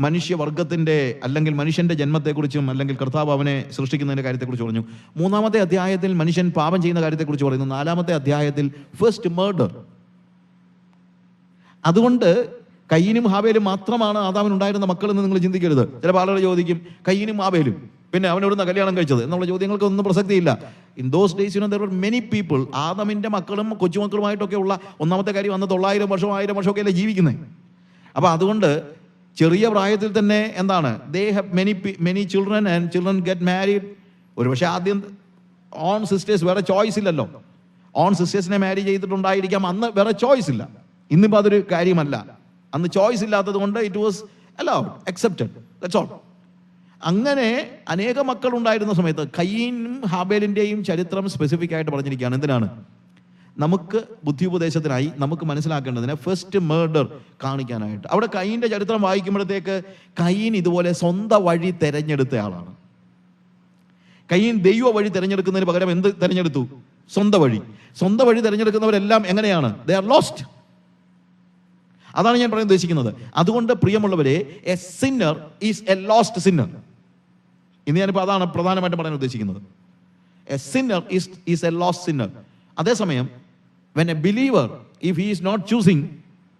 S2: മനുഷ്യവർഗത്തിൻ്റെ അല്ലെങ്കിൽ മനുഷ്യൻ്റെ ജന്മത്തെക്കുറിച്ചും അല്ലെങ്കിൽ കർത്താവ് അവനെ സൃഷ്ടിക്കുന്നതിൻ്റെ കാര്യത്തെക്കുറിച്ച് പറഞ്ഞു. 3-ാമത്തെ അധ്യായത്തിൽ മനുഷ്യൻ പാപം ചെയ്യുന്ന കാര്യത്തെക്കുറിച്ച് പറയുന്നു. 4-ാമത്തെ അധ്യായത്തിൽ ഫസ്റ്റ് മർഡർ. അതുകൊണ്ട് കയ്യനും ഹാബേലും മാത്രമാണ് ആദാമിനുണ്ടായിരുന്ന മക്കളെന്ന് നിങ്ങൾ ചിന്തിക്കരുത്. ചില ആളുകൾ ചോദിക്കും, കയ്യനും ഹാബേലും പിന്നെ അവനോടുന്ന കല്യാണം കഴിച്ചത് എന്നുള്ള ചോദ്യങ്ങൾക്ക് ഒന്നും പ്രസക്തിയില്ല. In those days there were many people. ആദമിൻ്റെ മക്കളും കൊച്ചുമക്കളുമായിട്ടൊക്കെ ഉള്ള ഒന്നാമത്തെ കാര്യം അന്ന് 900 വർഷം 1000 വർഷമൊക്കെ അല്ലേ ജീവിക്കുന്നത്. അപ്പോൾ അതുകൊണ്ട് ചെറിയ പ്രായത്തിൽ തന്നെ എന്താണ്, they have many children and children get married. ഒരു പക്ഷേ ആദ്യം ഓൺ സിസ്റ്റേഴ്സ്, വേറെ ചോയ്സ് ഇല്ലല്ലോ. ഓൺ സിസ്റ്റേഴ്സിനെ മാരി ചെയ്തിട്ടുണ്ടായിരിക്കാം, അന്ന് വേറെ ചോയ്സ് ഇല്ല. ഇന്നിപ്പോൾ അതൊരു കാര്യമല്ല. അന്ന് ചോയ്സ് ഇല്ലാത്തത് കൊണ്ട് it was allowed, accepted, that's all. അങ്ങനെ അനേക മക്കൾ ഉണ്ടായിരുന്ന സമയത്ത് കയ്യനും ഹാബേലിൻ്റെയും ചരിത്രം സ്പെസിഫിക് ആയിട്ട് പറഞ്ഞിരിക്കുകയാണ്. എന്തിനാണ്? നമുക്ക് ബുദ്ധിയുപദേശത്തിനായി, നമുക്ക് മനസ്സിലാക്കേണ്ടതിന്, ഫസ്റ്റ് മർഡർ കാണിക്കാനായിട്ട്. അവിടെ കയ്യൻ്റെ ചരിത്രം വായിക്കുമ്പോഴത്തേക്ക് കയ്യൻ ഇതുപോലെ സ്വന്തം വഴി തിരഞ്ഞെടുത്ത ആളാണ്. കയ്യൻ ദൈവ വഴി തിരഞ്ഞെടുക്കുന്നതിന് പകരം എന്ത് തിരഞ്ഞെടുത്തു? സ്വന്തം വഴി. സ്വന്തം വഴി തിരഞ്ഞെടുക്കുന്നവരെല്ലാം എങ്ങനെയാണ്? They are lost. അതാണ് ഞാൻ പറയാൻ ഉദ്ദേശിക്കുന്നത്. അതുകൊണ്ട് പ്രിയമുള്ളവരെ, a sinner is a lost sinner. ഇന്ന് ഞാനിപ്പോൾ അതാണ് പ്രധാനമായിട്ടും പറയാൻ ഉദ്ദേശിക്കുന്നത്. A sinner is a lost sinner. അതേസമയം when a believer, if he is not choosing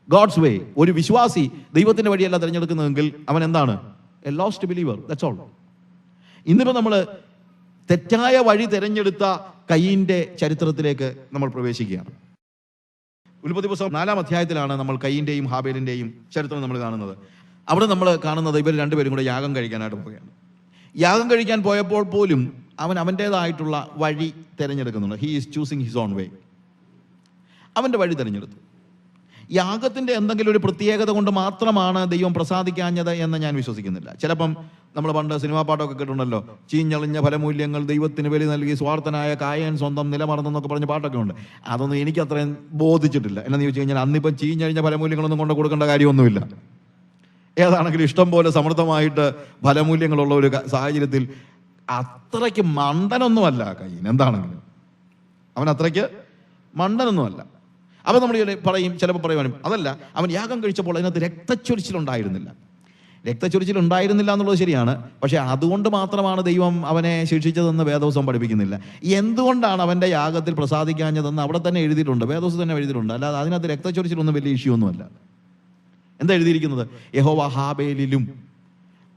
S2: God's way, ഒരു വിശ്വാസി ദൈവത്തിൻ്റെ വഴിയല്ല തിരഞ്ഞെടുക്കുന്നതെങ്കിൽ അവൻ എന്താണ്? A lost believer, that's all. ഇന്നിപ്പോൾ നമ്മൾ തെറ്റായ വഴി തിരഞ്ഞെടുത്ത കയ്യൻ്റെ ചരിത്രത്തിലേക്ക് നമ്മൾ പ്രവേശിക്കുകയാണ്. ഉൽപ്പത്തി പുസ്തകം 4-ാം അധ്യായത്തിലാണ് നമ്മൾ കയ്യൻ്റെയും ഹാബേലിൻ്റെയും ചരിത്രം നമ്മൾ കാണുന്നത്. അവിടെ നമ്മൾ കാണുന്നത് ഇവർ രണ്ടുപേരും കൂടെ യാഗം കഴിക്കാനായിട്ട് പോവുകയാണ്. യാഗം കഴിക്കാൻ പോയപ്പോൾ പോലും അവൻ അവൻ്റേതായിട്ടുള്ള വഴി തിരഞ്ഞെടുക്കുന്നുണ്ട്. He is choosing his own way. അവൻ്റെ വഴി തിരഞ്ഞെടുത്തു. യാഗത്തിൻ്റെ എന്തെങ്കിലും ഒരു പ്രത്യേകത കൊണ്ട് മാത്രമാണ് ദൈവം പ്രസാദിക്കാഞ്ഞത് എന്ന് ഞാൻ വിശ്വസിക്കുന്നില്ല. ചിലപ്പം നമ്മൾ പണ്ട് സിനിമാ പാട്ടൊക്കെ കേട്ടിട്ടുണ്ടല്ലോ, ചീഞ്ഞളിഞ്ഞ ഫലമൂല്യങ്ങൾ ദൈവത്തിന് ബലി നൽകി സ്വാർത്ഥനായ കായൻ സ്വന്തം നിലമറന്നെന്നൊക്കെ പറഞ്ഞ പാട്ടൊക്കെ ഉണ്ട്. അതൊന്നും എനിക്ക് അത്രയും ബോധിച്ചിട്ടില്ല. എന്നാന്ന് ചോദിച്ചു കഴിഞ്ഞാൽ അന്നിപ്പം ചീഞ്ഞഴിഞ്ഞ ഫലമൂല്യങ്ങളൊന്നും കൊണ്ട് കൊടുക്കേണ്ട കാര്യമൊന്നുമില്ല. ഏതാണെങ്കിലും ഇഷ്ടം പോലെ സമൃദ്ധമായിട്ട് ഫലമൂല്യങ്ങളുള്ള ഒരു സാഹചര്യത്തിൽ അത്രയ്ക്ക് മണ്ടനൊന്നുമല്ല കയ്യൻ. എന്താണെങ്കിലും അവൻ അത്രയ്ക്ക് മണ്ടനൊന്നുമല്ല. അപ്പം നമ്മൾ പറയും, ചിലപ്പോൾ പറയുവാനും അതല്ല, അവൻ യാഗം കഴിച്ചപ്പോൾ അതിനകത്ത് രക്തച്ചൊരിച്ചിലുണ്ടായിരുന്നില്ല എന്നുള്ളത് ശരിയാണ്. പക്ഷേ അതുകൊണ്ട് മാത്രമാണ് ദൈവം അവനെ ശിക്ഷിച്ചതെന്ന് വേദോസം പഠിപ്പിക്കുന്നില്ല. എന്തുകൊണ്ടാണ് അവൻ്റെ യാഗത്തിൽ പ്രസാദിക്കാഞ്ഞതെന്ന് അവിടെ തന്നെ എഴുതിയിട്ടുണ്ട്, വേദോസം തന്നെ എഴുതിയിട്ടുണ്ട്. അല്ലാതെ അതിനകത്ത് രക്തച്ചൊരിച്ചിലൊന്നും വലിയ ഇഷ്യൂ ഒന്നുമല്ല. എന്താ എഴുതിയിരിക്കുന്നത്? യഹോവ ഹാബേലിലും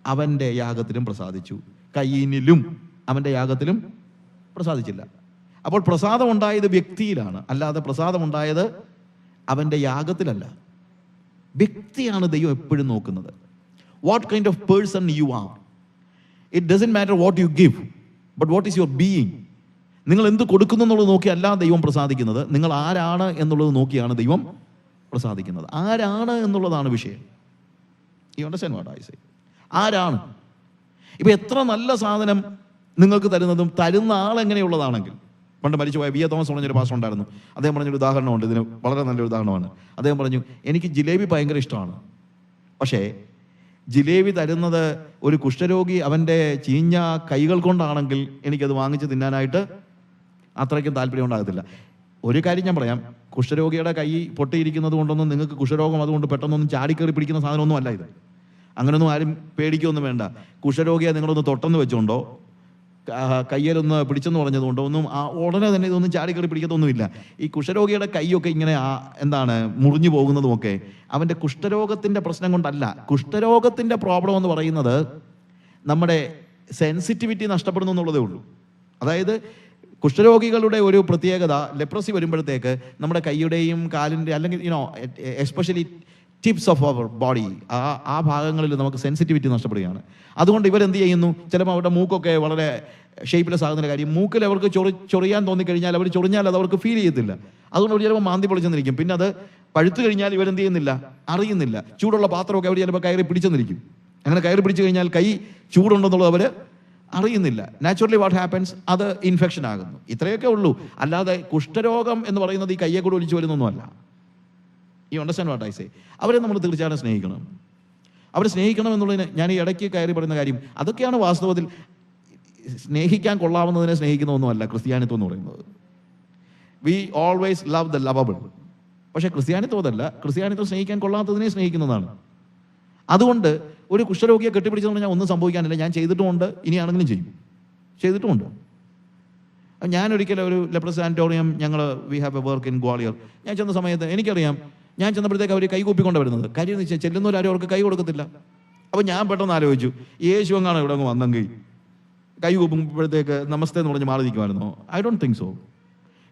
S2: അവൻ്റെ യാഗത്തിലും പ്രസാദിച്ചു, കയ്യീനിലും അവൻ്റെ യാഗത്തിലും പ്രസാദിച്ചില്ല. അപ്പോൾ പ്രസാദം ഉണ്ടായത് വ്യക്തിയിലാണ്, അല്ലാതെ പ്രസാദം ഉണ്ടായത് അവൻ്റെ യാഗത്തിലല്ല. വ്യക്തിയാണ് ദൈവം എപ്പോഴും നോക്കുന്നത്. What kind of person you are. It doesn't matter what you give, but what is your being. നിങ്ങൾ എന്ത് കൊടുക്കുന്നു എന്നുള്ളത് നോക്കിയല്ല ദൈവം പ്രസാദിക്കുന്നത്, നിങ്ങൾ ആരാണ് എന്നുള്ളത് നോക്കിയാണ് ദൈവം പ്രസാദിക്കുന്നത്. ആരാണ് എന്നുള്ളതാണ് വിഷയം. You understand what I say? ആരാണ്? ഇപ്പം എത്ര നല്ല സാധനം നിങ്ങൾക്ക് തരുന്നതും തരുന്ന ആൾ എങ്ങനെയുള്ളതാണെങ്കിൽ, പണ്ട് മരിച്ചുപോയ വി എ തോമസ് പറഞ്ഞൊരു പാസ്റ്റർ ഉണ്ടായിരുന്നു. അദ്ദേഹം പറഞ്ഞൊരു ഉദാഹരണമുണ്ട്, ഇതിന് വളരെ നല്ലൊരു ഉദാഹരണമാണ്. അദ്ദേഹം പറഞ്ഞു, എനിക്ക് ജിലേബി ഭയങ്കര ഇഷ്ടമാണ്, പക്ഷേ ജിലേബി തരുന്നത് ഒരു കുഷ്ഠരോഗി അവൻ്റെ ചീഞ്ഞ കൈകൾ കൊണ്ടാണെങ്കിൽ എനിക്കത് വാങ്ങിച്ച് തിന്നാനായിട്ട് അത്രയ്ക്കും താല്പര്യം ഉണ്ടാകത്തില്ല. ഒരു കാര്യം ഞാൻ പറയാം, കുഷ്ഠരോഗിയുടെ കൈ പൊട്ടിയിരിക്കുന്നത് കൊണ്ടൊന്നും നിങ്ങൾക്ക് കുഷ്ഠരോഗം അതുകൊണ്ട് പെട്ടെന്നൊന്നും ചാടിക്കറി പിടിക്കുന്ന സാധനമൊന്നും അല്ല ഇത്. അങ്ങനെയൊന്നും ആരും പേടിക്കൊന്നും വേണ്ട. കുഷ്ഠരോഗിയെ നിങ്ങളൊന്ന് തൊട്ടെന്ന് വെച്ചുകൊണ്ടോ കയ്യിലൊന്ന് പിടിച്ചെന്ന് പറഞ്ഞതുകൊണ്ടോ ഒന്നും ഉടനെ തന്നെ ഇതൊന്നും ചാടിക്കറി പിടിക്കത്തൊന്നുമില്ല. ഈ കുഷ്ഠരോഗിയുടെ കൈയൊക്കെ ഇങ്ങനെ മുറിഞ്ഞു പോകുന്നതുമൊക്കെ അവൻ്റെ കുഷ്ഠരോഗത്തിൻ്റെ പ്രശ്നം കൊണ്ടല്ല. കുഷ്ഠരോഗത്തിൻ്റെ പ്രോബ്ലം എന്ന് പറയുന്നത് നമ്മുടെ സെൻസിറ്റിവിറ്റി നഷ്ടപ്പെടുന്നു എന്നുള്ളതേ ഉള്ളൂ. അതായത് കുഷ്ഠരോഗികളുടെ ഒരു പ്രത്യേകത, ലെപ്രസി വരുമ്പോഴത്തേക്ക് നമ്മുടെ കൈയുടെയും കാലിൻ്റെ അല്ലെങ്കിൽ especially tips of our body, ആ ഭാഗങ്ങളിൽ നമുക്ക് സെൻസിറ്റിവിറ്റി നഷ്ടപ്പെടുകയാണ്. അതുകൊണ്ട് ഇവരെന്ത് ചെയ്യുന്നു, ചിലപ്പോൾ അവരുടെ മൂക്കൊക്കെ വളരെ ഷേപ്പ്ലെസ് ആകുന്ന കാര്യം, മൂക്കിൽ അവർക്ക് ചൊറിയാൻ തോന്നിക്കഴിഞ്ഞാൽ അവർ ചൊറിഞ്ഞാൽ അത് അവർക്ക് ഫീൽ ചെയ്യത്തില്ല. അതുകൊണ്ട് അവർ ചിലപ്പോൾ മാന്തി പൊളിച്ചെന്നിരിക്കും. പിന്നെ അത് പഴുത്തു കഴിഞ്ഞാൽ ഇവരെന്ത് ചെയ്യുന്നില്ല, അറിയുന്നില്ല. ചൂടുള്ള പാത്രമൊക്കെ അവർ ചിലപ്പോൾ കയറി പിടിച്ചെന്നിരിക്കും. അങ്ങനെ കയറി പിടിച്ചു കഴിഞ്ഞാൽ കൈ ചൂടുണ്ടെന്നുള്ളത് അവർ അറിയുന്നില്ല. നാച്ചുറലി വാട്ട് ഹാപ്പൻസ്, അത് ഇൻഫെക്ഷൻ ആകുന്നു. ഇത്രയൊക്കെ ഉള്ളൂ. അല്ലാതെ കുഷ്ഠരോഗം എന്ന് പറയുന്നത് ഈ കയ്യെ കൂടെ ഒലിച്ചു വരുന്നൊന്നുമല്ല. ഈ അണ്ടർസ്റ്റാൻഡ് വാട്ട് ഐ സേ. അവരെ നമ്മൾ തീർച്ചയായിട്ടും സ്നേഹിക്കണം. അവരെ സ്നേഹിക്കണം എന്നുള്ളതിന് ഞാൻ ഈ ഇടയ്ക്ക് കയറി പറയുന്ന കാര്യം അതൊക്കെയാണ് വാസ്തവത്തിൽ. സ്നേഹിക്കാൻ കൊള്ളാവുന്നതിനെ സ്നേഹിക്കുന്നതൊന്നുമല്ല ക്രിസ്ത്യാനിത്വം എന്ന് പറയുന്നത്. We always love the lovable. പക്ഷേ ക്രിസ്ത്യാനിത്വം അതല്ല. ക്രിസ്ത്യാനിത്വം സ്നേഹിക്കാൻ കൊള്ളാത്തതിനെ സ്നേഹിക്കുന്നതാണ്. അതുകൊണ്ട് ഒരു കുഷ്ഠരോഗിയെ കെട്ടിപ്പിടിച്ചെന്ന് പറഞ്ഞാൽ ഒന്നും സംഭവിക്കാനില്ല. ഞാൻ ചെയ്തിട്ടുമുണ്ട്, ഇനിയാണെങ്കിലും ചെയ്യും, ചെയ്തിട്ടുമുണ്ട്. ഞാനൊരിക്കലും ഒരു ലെപ്രസ് സാനിറ്റോറിയം, ഞങ്ങൾ we have A work in Gwalior. ഞാൻ ചെന്ന സമയത്ത് എനിക്കറിയാം, ഞാൻ ചെന്നപ്പോഴത്തേക്ക് അവർ കൈ കൂപ്പിക്കൊണ്ട് വരുന്നത്. കാര്യം എന്ന് വെച്ചാൽ ചെല്ലുന്നവരാരും അവർക്ക് കൈ കൊടുക്കത്തില്ല. അപ്പോൾ ഞാൻ പെട്ടെന്ന് ആലോചിച്ചു, യേശു എങ്ങാണ് ഇവിടെ അങ്ങ് വന്നെങ്കിൽ കൈ കൂപ്പുമ്പോഴത്തേക്ക് നമസ്തേ എന്ന് പറഞ്ഞ് മാറി നിൽക്കുമായിരുന്നോ? I don't think so.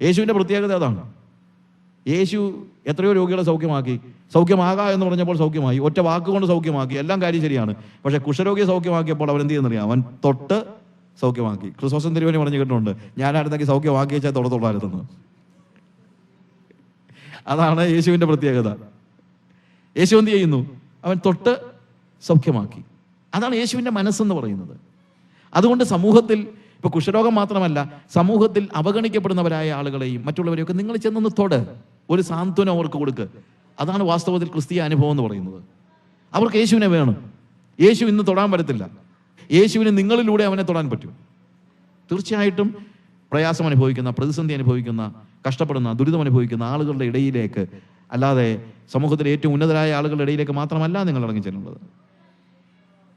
S2: യേശുവിൻ്റെ പ്രത്യേകത അതാണ്. യേശു എത്രയോ രോഗികളെ സൗഖ്യമാക്കി. സൗഖ്യമാകാം എന്ന് പറഞ്ഞപ്പോൾ സൗഖ്യമായി. ഒറ്റ വാക്കുകൊണ്ട് സൗഖ്യമാക്കി. എല്ലാം കാര്യം ശരിയാണ്. പക്ഷേ കുഷ്ഠരോഗിയെ സൗഖ്യമാക്കിയപ്പോൾ അവൻ എന്ത് ചെയ്യുന്നറിയാം? അവൻ തൊട്ട് സൗഖ്യമാക്കി. ക്രിസ്തോസൻ തിരുവനി പറഞ്ഞു കേട്ടിട്ടുണ്ട്, ഞാനായിരുന്നെങ്കിൽ സൗഖ്യമാക്കി വെച്ചാൽ തൊടത്തോളായിരുന്നു. അതാണ് യേശുവിൻ്റെ പ്രത്യേകത. യേശു എന്ത് ചെയ്യുന്നു? അവൻ തൊട്ട് സൗഖ്യമാക്കി. അതാണ് യേശുവിൻ്റെ മനസ്സെന്ന് പറയുന്നത്. അതുകൊണ്ട് സമൂഹത്തിൽ ഇപ്പോൾ കുഷ്ഠരോഗം മാത്രമല്ല, സമൂഹത്തിൽ അവഗണിക്കപ്പെടുന്നവരായ ആളുകളെയും മറ്റുള്ളവരെയൊക്കെ നിങ്ങൾ ചെന്നൊന്ന് തൊട്, ഒരു സാന്ത്വനം അവർക്ക് കൊടുക്ക്. അതാണ് വാസ്തവത്തിൽ ക്രിസ്തീയ അനുഭവം എന്ന് പറയുന്നത്. അവർക്ക് യേശുവിനെ വേണം. യേശു ഇന്ന് തൊടാൻ പറ്റത്തില്ല. യേശുവിന് നിങ്ങളിലൂടെ അവനെ തൊടാൻ പറ്റും. തീർച്ചയായിട്ടും പ്രയാസം അനുഭവിക്കുന്ന, പ്രതിസന്ധി അനുഭവിക്കുന്ന, കഷ്ടപ്പെടുന്ന, ദുരിതം അനുഭവിക്കുന്ന ആളുകളുടെ ഇടയിലേക്ക്, അല്ലാതെ സമൂഹത്തിലെ ഏറ്റവും ഉന്നതരായ ആളുകളുടെ ഇടയിലേക്ക് മാത്രമല്ല നിങ്ങൾ ഇറങ്ങിച്ചെല്ലുന്നത്.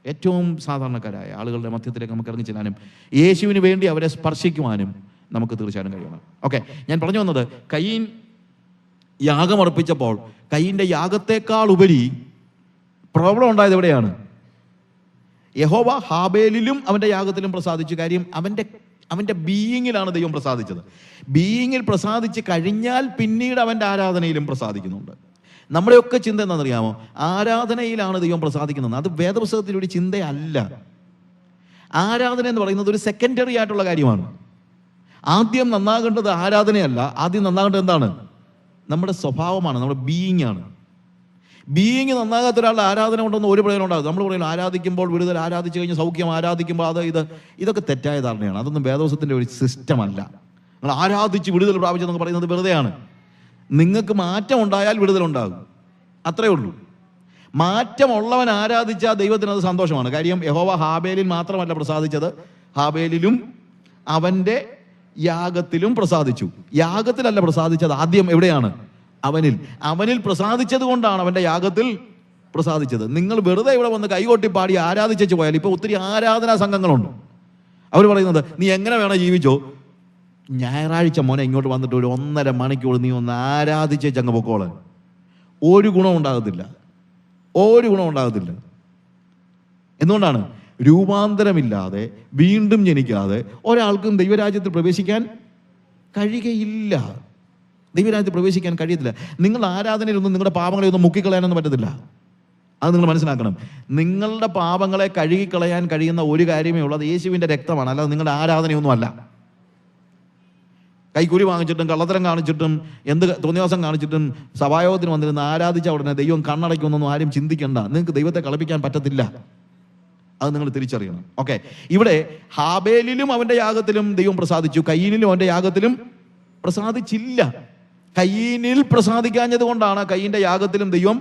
S2: ഏറ്റവും സാധാരണക്കാരായ ആളുകളുടെ മധ്യത്തിലേക്ക് നമുക്ക് ഇറങ്ങിച്ചെല്ലാനും യേശുവിന് വേണ്ടി അവരെ സ്പർശിക്കുവാനും നമുക്ക് തീർച്ചയായും കഴിയണം. ഓക്കെ, ഞാൻ പറഞ്ഞു വന്നത്, കയീൻ യാഗമർപ്പിച്ചപ്പോൾ കയീൻ്റെ യാഗത്തെക്കാൾ ഉപരി പ്രോബ്ലം ഉണ്ടായത് എവിടെയാണ്? യഹോവ ഹാബേലിലും അവൻ്റെ യാഗത്തിലും പ്രസാദിച്ചു. കാര്യം അവൻ്റെ ബീയിങ്ങിലാണ് ദൈവം പ്രസാദിച്ചത്. ബീയിങ്ങിൽ പ്രസാദിച്ച് കഴിഞ്ഞാൽ പിന്നീട് അവൻ്റെ ആരാധനയിലും പ്രസാദിക്കുന്നുണ്ട്. നമ്മുടെയൊക്കെ ചിന്ത എന്താണെന്നറിയാമോ? ആരാധനയിലാണ് ദൈവം പ്രസാദിക്കുന്നത്. അത് വേദപുസ്തകത്തിലൊരു ചിന്തയല്ല. ആരാധന എന്ന് പറയുന്നത് ഒരു സെക്കൻഡറി ആയിട്ടുള്ള കാര്യമാണ്. ആദ്യം നന്നാകേണ്ടത് ആരാധനയല്ല. ആദ്യം നന്നാകേണ്ടത് എന്താണ്? നമ്മുടെ സ്വഭാവമാണ്, നമ്മുടെ ബീയിങ് ആണ്. ബീയിങ് നന്നാകാത്ത ഒരാളുടെ ആരാധന കൊണ്ടൊന്നും ഒരു പ്രയോജനം ഉണ്ടാകും. നമ്മൾ പറയുന്നത് ആരാധിക്കുമ്പോൾ വിടുതൽ, ആരാധിച്ചു കഴിഞ്ഞ് സൗഖ്യം, ആരാധിക്കുമ്പോൾ അത് ഇതൊക്കെ തെറ്റായ ധാരണയാണ്. അതൊന്നും വേദപുസ്തകത്തിൻ്റെ ഒരു സിസ്റ്റം അല്ല. നിങ്ങൾ ആരാധിച്ച് വിടുതൽ പ്രാപിച്ചെന്നൊക്കെ പറയുന്നത് വെറുതെയാണ്. നിങ്ങൾക്ക് മാറ്റം ഉണ്ടായാൽ വിടുതലുണ്ടാകും, അത്രേ ഉള്ളൂ. മാറ്റമുള്ളവൻ ആരാധിച്ചാൽ ദൈവത്തിന് അത് സന്തോഷമാണ്. കാര്യം യഹോവ ഹാബേലിൽ മാത്രമല്ല പ്രസാദിച്ചത്, ഹാബേലിലും അവൻ്റെ യാഗത്തിലും പ്രസാദിച്ചു. യാഗത്തിലല്ല പ്രസാദിച്ചത്, ആദ്യം എവിടെയാണ്? അവനിൽ പ്രസാദിച്ചത് കൊണ്ടാണ് അവൻ്റെ യാഗത്തിൽ പ്രസാദിച്ചത്. നിങ്ങൾ വെറുതെ ഇവിടെ വന്ന് കൈകൊട്ടി പാടി ആരാധിച്ചു പോയാൽ, ഇപ്പോൾ ഒത്തിരി ആരാധനാ സംഘങ്ങളുണ്ട്. അവർ പറയുന്നത്, നീ എങ്ങനെ വേണം ജീവിച്ചോ, ഞായറാഴ്ച മോനെ ഇങ്ങോട്ട് വന്നിട്ട് ഒരു 1.5 മണിക്കൂർ നീ ഒന്ന് ആരാധിച്ചേച്ചങ്ങ് പൊക്കോളെ. ഒരു ഗുണം ഉണ്ടാകത്തില്ല. എന്തുകൊണ്ടാണ്? രൂപാന്തരമില്ലാതെ, വീണ്ടും ജനിക്കാതെ ഒരാൾക്കും ദൈവരാജ്യത്തിൽ പ്രവേശിക്കാൻ കഴിയുകയില്ല. ദൈവരാജ്യത്തിൽ പ്രവേശിക്കാൻ കഴിയത്തില്ല. നിങ്ങളുടെ ആരാധനയിലൊന്നും നിങ്ങളുടെ പാപങ്ങളെ ഒന്നും മുക്കിക്കളയാനൊന്നും പറ്റത്തില്ല. അത് നിങ്ങൾ മനസ്സിലാക്കണം. നിങ്ങളുടെ പാപങ്ങളെ കഴുകിക്കളയാൻ കഴിയുന്ന ഒരു കാര്യമേ ഉള്ളൂ, അത് യേശുവിൻ്റെ രക്തമാണ്. അല്ലാതെ നിങ്ങളുടെ ആരാധനയൊന്നും അല്ല. കൈക്കൂലി വാങ്ങിച്ചിട്ടും കള്ളത്തരം കാണിച്ചിട്ടും എന്ത് തോന്നിവാസം കാണിച്ചിട്ടും സഭായോഗത്തിന് വന്നിരുന്ന് ആരാധിച്ച ഉടനെ ദൈവം കണ്ണടയ്ക്കുന്നൊന്നും ആരും ചിന്തിക്കണ്ട. നിങ്ങൾക്ക് ദൈവത്തെ കളപ്പിക്കാൻ പറ്റത്തില്ല. അത് നിങ്ങൾ തിരിച്ചറിയണം. ഓക്കെ, ഇവിടെ ഹാബേലിലും അവൻ്റെ യാഗത്തിലും ദൈവം പ്രസാദിച്ചു, കയീനിലും അവൻ്റെ യാഗത്തിലും പ്രസാദിച്ചില്ല. കയീനിൽ പ്രസാദിക്കാഞ്ഞത് കൊണ്ടാണ് കയീൻ്റെ യാഗത്തിലും ദൈവം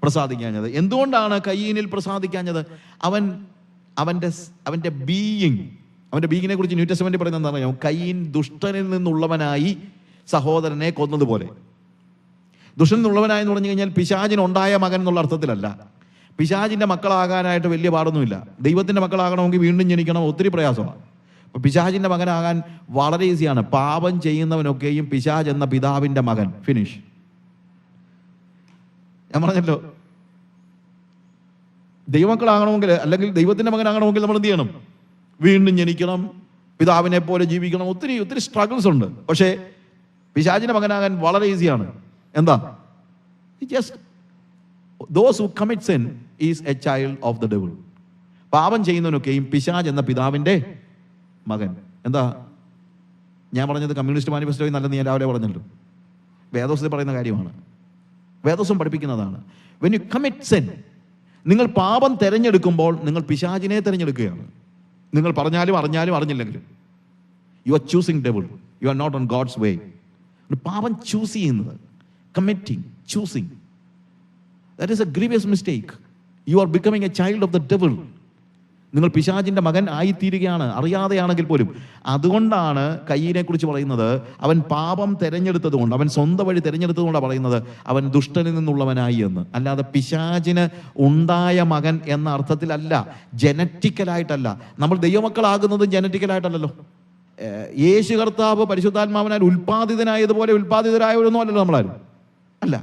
S2: പ്രസാദിക്കാഞ്ഞത്. എന്തുകൊണ്ടാണ് കയീനിൽ പ്രസാദിക്കാഞ്ഞത്? അവൻ്റെ ബീയിങ്, അവൻ്റെ ബീയിങ്ങിനെ കുറിച്ച് ന്യൂ ടെസ്റ്റ്മെന്റിൽ പറയുന്നത് എന്താ പറയുക? കയീൻ ദുഷ്ടനിൽ നിന്നുള്ളവനായി സഹോദരനെ കൊന്നതുപോലെ. ദുഷ്ടനിൽ നിന്നുള്ളവനായി എന്ന് പറഞ്ഞു കഴിഞ്ഞാൽ പിശാചിനുണ്ടായ മകൻ എന്നുള്ള അർത്ഥത്തിലല്ല. പിശാചിൻ്റെ മക്കളാകാനായിട്ട് വലിയ പാടൊന്നുമില്ല. ദൈവത്തിൻ്റെ മക്കളാകണമെങ്കിൽ വീണ്ടും ജനിക്കണം, ഒത്തിരി പ്രയാസമാണ്. അപ്പോൾ പിശാചിൻ്റെ മകനാകാൻ വളരെ ഈസിയാണ്. പാപം ചെയ്യുന്നവനൊക്കെയും പിശാച് എന്ന പിതാവിൻ്റെ മകൻ, ഫിനിഷ്. ഞാൻ പറഞ്ഞല്ലോ, ദൈവമക്കളാകണമെങ്കിൽ അല്ലെങ്കിൽ ദൈവത്തിൻ്റെ മകനാകണമെങ്കിൽ നമ്മൾ എന്ത് ചെയ്യണം? വീണ്ടും ജനിക്കണം, പിതാവിനെ പോലെ ജീവിക്കണം. ഒത്തിരി സ്ട്രഗിൾസ് ഉണ്ട്. പക്ഷേ പിശാചിൻ്റെ മകനാകാൻ വളരെ ഈസിയാണ്. എന്താ? Just those who commit sin is a child of the devil. പാപം ചെയ്യുന്നവനൊക്കെയും പിശാച് എന്ന പിതാവിൻ്റെ മകൻ. എന്താ ഞാൻ പറഞ്ഞത്? കമ്മ്യൂണിസ്റ്റ് മാനിഫെസ്റ്റോയിൽ നല്ലത് ഞാൻ രാവിലെ പറഞ്ഞല്ലോ. വേദോസത്തിൽ പറയുന്ന കാര്യമാണ്, വേദോസം പഠിപ്പിക്കുന്നതാണ്. when you commit sin, നിങ്ങൾ പാപം തിരഞ്ഞെടുക്കുമ്പോൾ നിങ്ങൾ പിശാചിനെ തിരഞ്ഞെടുക്കുകയാണ്. നിങ്ങൾ പറഞ്ഞാലും അറിഞ്ഞില്ലെങ്കിലും. You are choosing devil, you are not on God's way. പാപം ചൂസ് ചെയ്യുന്നത്, committing, choosing, that is a grievous mistake. You are becoming a child of the devil. നിങ്ങൾ പിശാചിന്റെ മകൻ ആയിത്തീരുകയാണ്, അറിയാതെയാണെങ്കിൽ പോലും. അതുകൊണ്ടാണ് കയ്യീനെ കുറിച്ച് പറയുന്നത്, അവൻ പാപം തെരഞ്ഞെടുത്തത് കൊണ്ട്, അവൻ സ്വന്തം വഴി തെരഞ്ഞെടുത്തതുകൊണ്ടാണ് പറയുന്നത് അവൻ ദുഷ്ടനിൽ നിന്നുള്ളവനായി എന്ന്. അല്ലാതെ പിശാചിന് ഉണ്ടായ മകൻ എന്ന അർത്ഥത്തിലല്ല, ജനറ്റിക്കലായിട്ടല്ല. നമ്മൾ ദൈവമക്കളാകുന്നത് ജനറ്റിക്കലായിട്ടല്ലല്ലോ. യേശു കർത്താവ് പരിശുദ്ധാത്മാവിനാൽ ഉൽപ്പാദിതനായതുപോലെ ഉൽപ്പാദിതരായവരൊന്നും അല്ലല്ലോ നമ്മളാരും. അല്ല,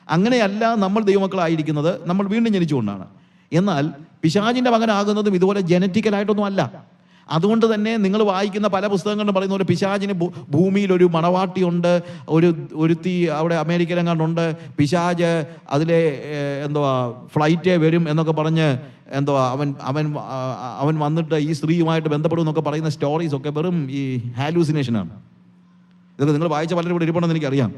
S2: അങ്ങനെയല്ല നമ്മൾ ദൈവമക്കളായിരിക്കുന്നത്, നമ്മൾ വീണ്ടും ജനിച്ചുകൊണ്ടാണ്. എന്നാൽ പിശാചിന്റെ മകനാകുന്നതും ഇതുപോലെ ജനറ്റിക്കലായിട്ടൊന്നും അല്ല. അതുകൊണ്ട് തന്നെ നിങ്ങൾ വായിക്കുന്ന പല പുസ്തകങ്ങളിലും പറയുന്ന പോലെ പിശാചിന് ഭൂമിയിൽ ഒരു മണവാട്ടിയുണ്ട്, ഒരുത്തി അവിടെ അമേരിക്കയിലെങ്ങാണ്ടുണ്ട്, പിശാച് അതിലെ ഫ്ലൈറ്റേ വരും എന്നൊക്കെ പറഞ്ഞ് അവൻ വന്നിട്ട് ഈ സ്ത്രീയുമായിട്ട് ബന്ധപ്പെടും എന്നൊക്കെ പറയുന്ന സ്റ്റോറീസ് ഒക്കെ വെറും ഈ ഹാലൂസിനേഷനാണ്. ഇതൊക്കെ നിങ്ങൾ വായിച്ച പലരും ഇവിടെ ഇരിപ്പുണ്ടെന്ന് എനിക്കറിയാം.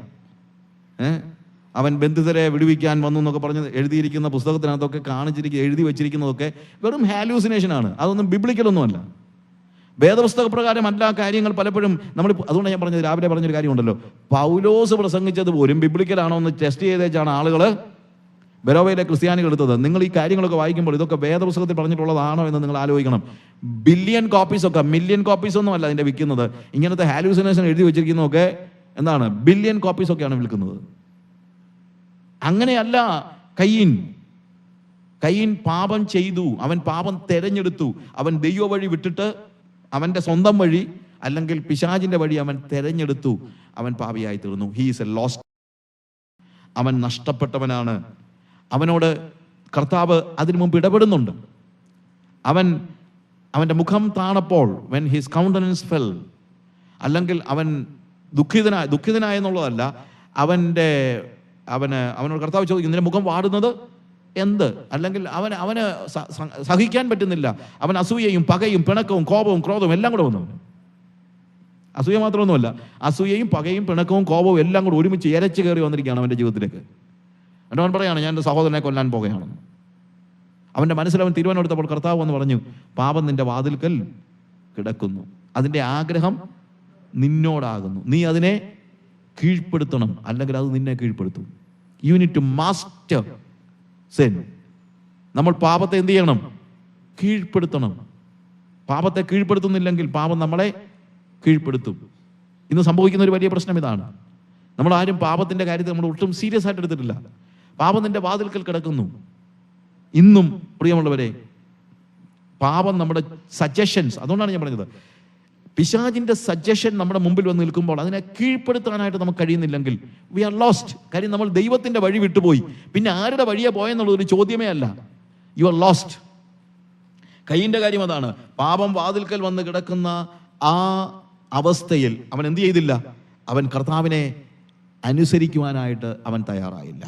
S2: അവൻ ബന്ധിതരെ വിടുവിക്കാൻ വന്നു എന്നൊക്കെ പറഞ്ഞ് എഴുതിയിരിക്കുന്ന പുസ്തകത്തിനകത്തൊക്കെ എഴുതി വെച്ചിരിക്കുന്നതൊക്കെ വെറും ഹാലൂസിനേഷനാണ്. അതൊന്നും ബിബ്ലിക്കലൊന്നുമല്ല, വേദപുസ്തക പ്രകാരമല്ല കാര്യങ്ങൾ പലപ്പോഴും നമ്മൾ. അതുകൊണ്ട് ഞാൻ പറഞ്ഞത്, രാവിലെ പറഞ്ഞൊരു കാര്യമുണ്ടല്ലോ, പൗലോസ് പ്രസംഗിച്ചത് പോലും ബിബ്ലിക്കലാണോ എന്ന് ടെസ്റ്റ് ചെയ്തേച്ചാണ് ആളുകൾ ബെരോവയിലെ ക്രിസ്ത്യാനികൾ എടുത്തത്. നിങ്ങൾ ഈ കാര്യങ്ങളൊക്കെ വായിക്കുമ്പോൾ ഇതൊക്കെ വേദപുസ്തകത്തിൽ പറഞ്ഞിട്ടുള്ളതാണോ എന്ന് നിങ്ങൾ ആലോചിക്കണം. മില്യൺ കോപ്പീസ് ഒന്നും അല്ല അതിൻ്റെ വിൽക്കുന്നത്. ഇങ്ങനത്തെ ഹാലൂസിനേഷൻ എഴുതി വെച്ചിരിക്കുന്നതൊക്കെ എന്താണ്, ബില്യൺ കോപ്പീസ് ഒക്കെയാണ് വിൽക്കുന്നത്. അങ്ങനെയല്ല കയീൻ പാപം ചെയ്തു, അവൻ പാപം തെരഞ്ഞെടുത്തു. അവൻ ദൈവ വഴി വിട്ടിട്ട് അവൻ്റെ സ്വന്തം വഴി അല്ലെങ്കിൽ പിശാചിന്റെ വഴി അവൻ തെരഞ്ഞെടുത്തു. അവൻ പാപിയായി തീർന്നു. He is a lost. അവൻ നഷ്ടപ്പെട്ടവനാണ്. അവനോട് കർത്താവ് അതിനു മുമ്പ് ഇടപെടുന്നുണ്ട്. അവൻ്റെ മുഖം താണപ്പോൾ, when his countenance fell, അല്ലെങ്കിൽ അവൻ ദുഃഖിതനായ എന്നുള്ളതല്ല, അവനോട് കർത്താവ് ചോദിക്കും, നിന്റെ മുഖം വാടുന്നത് എന്ത്? അല്ലെങ്കിൽ അവന് സഹിക്കാൻ പറ്റുന്നില്ല. അവൻ അസൂയയും പകയും പിണക്കവും കോപവും ക്രോധവും എല്ലാം കൂടെ വന്നു. അസൂയ മാത്രമൊന്നുമല്ല, അസൂയയും പകയും പിണക്കവും കോപവും എല്ലാം കൂടെ ഒരുമിച്ച് ഇരച്ചു കയറി വന്നിരിക്കുകയാണ് അവൻ്റെ ജീവിതത്തിലേക്ക്. എന്നിട്ട് അവൻ പറയാണ്, ഞാൻ എൻ്റെ സഹോദരനെ കൊല്ലാൻ പോകുകയാണെന്ന്. അവൻ്റെ മനസ്സിൽ അവൻ തീരുമാനമെടുത്തപ്പോൾ കർത്താവ് എന്ന് പറഞ്ഞു, പാപം നിന്റെ വാതിൽക്കൽ കിടക്കുന്നു, അതിൻ്റെ ആഗ്രഹം നിന്നോടാകുന്നു, നീ അതിനെ കീഴ്പ്പെടുത്തണം, അല്ലെങ്കിൽ അത് നിന്നെ കീഴ്പ്പെടുത്തും. You need to master sin. നമ്മൾ പാപത്തെ എന്ത് ചെയ്യണം? കീഴ്പ്പെടുത്തണം. പാപത്തെ കീഴ്പ്പെടുത്തുന്നില്ലെങ്കിൽ പാപം നമ്മളെ കീഴ്പ്പെടുത്തും. ഇന്ന് സംഭവിക്കുന്ന ഒരു വലിയ പ്രശ്നം ഇതാണ്. നമ്മൾ ആരും പാപത്തിന്റെ കാര്യത്തിൽ നമ്മൾ ഒട്ടും സീരിയസ് ആയിട്ട് എടുത്തിട്ടില്ല. പാപം നിന്റെ വാതിൽക്കൽ കിടക്കുന്നു. ഇന്നും പ്രിയമുള്ളവരെ, പാപം നമ്മുടെ സജഷൻസ്, അതുകൊണ്ടാണ് ഞാൻ പറഞ്ഞത്, പിശാചിന്റെ സജഷൻ നമ്മുടെ മുമ്പിൽ വന്ന് നിൽക്കുമ്പോൾ അതിനെ കീഴ്പ്പെടുത്താനായിട്ട് നമുക്ക് കഴിയുന്നില്ലെങ്കിൽ വി ആർ ലോസ്റ്റ്. കാര്യം നമ്മൾ ദൈവത്തിന്റെ വഴി വിട്ടുപോയി. പിന്നെ ആരുടെ വഴിയെ പോയെന്നുള്ളതൊരു ചോദ്യമേ അല്ല. You are lost. കയ്യിന്റെ കാര്യം അതാണ്. പാപം വാതിൽക്കൽ വന്ന് കിടക്കുന്ന ആ അവസ്ഥയിൽ അവൻ എന്ത് ചെയ്തില്ല? അവൻ കർത്താവിനെ അനുസരിക്കുവാനായിട്ട് അവൻ തയ്യാറായില്ല.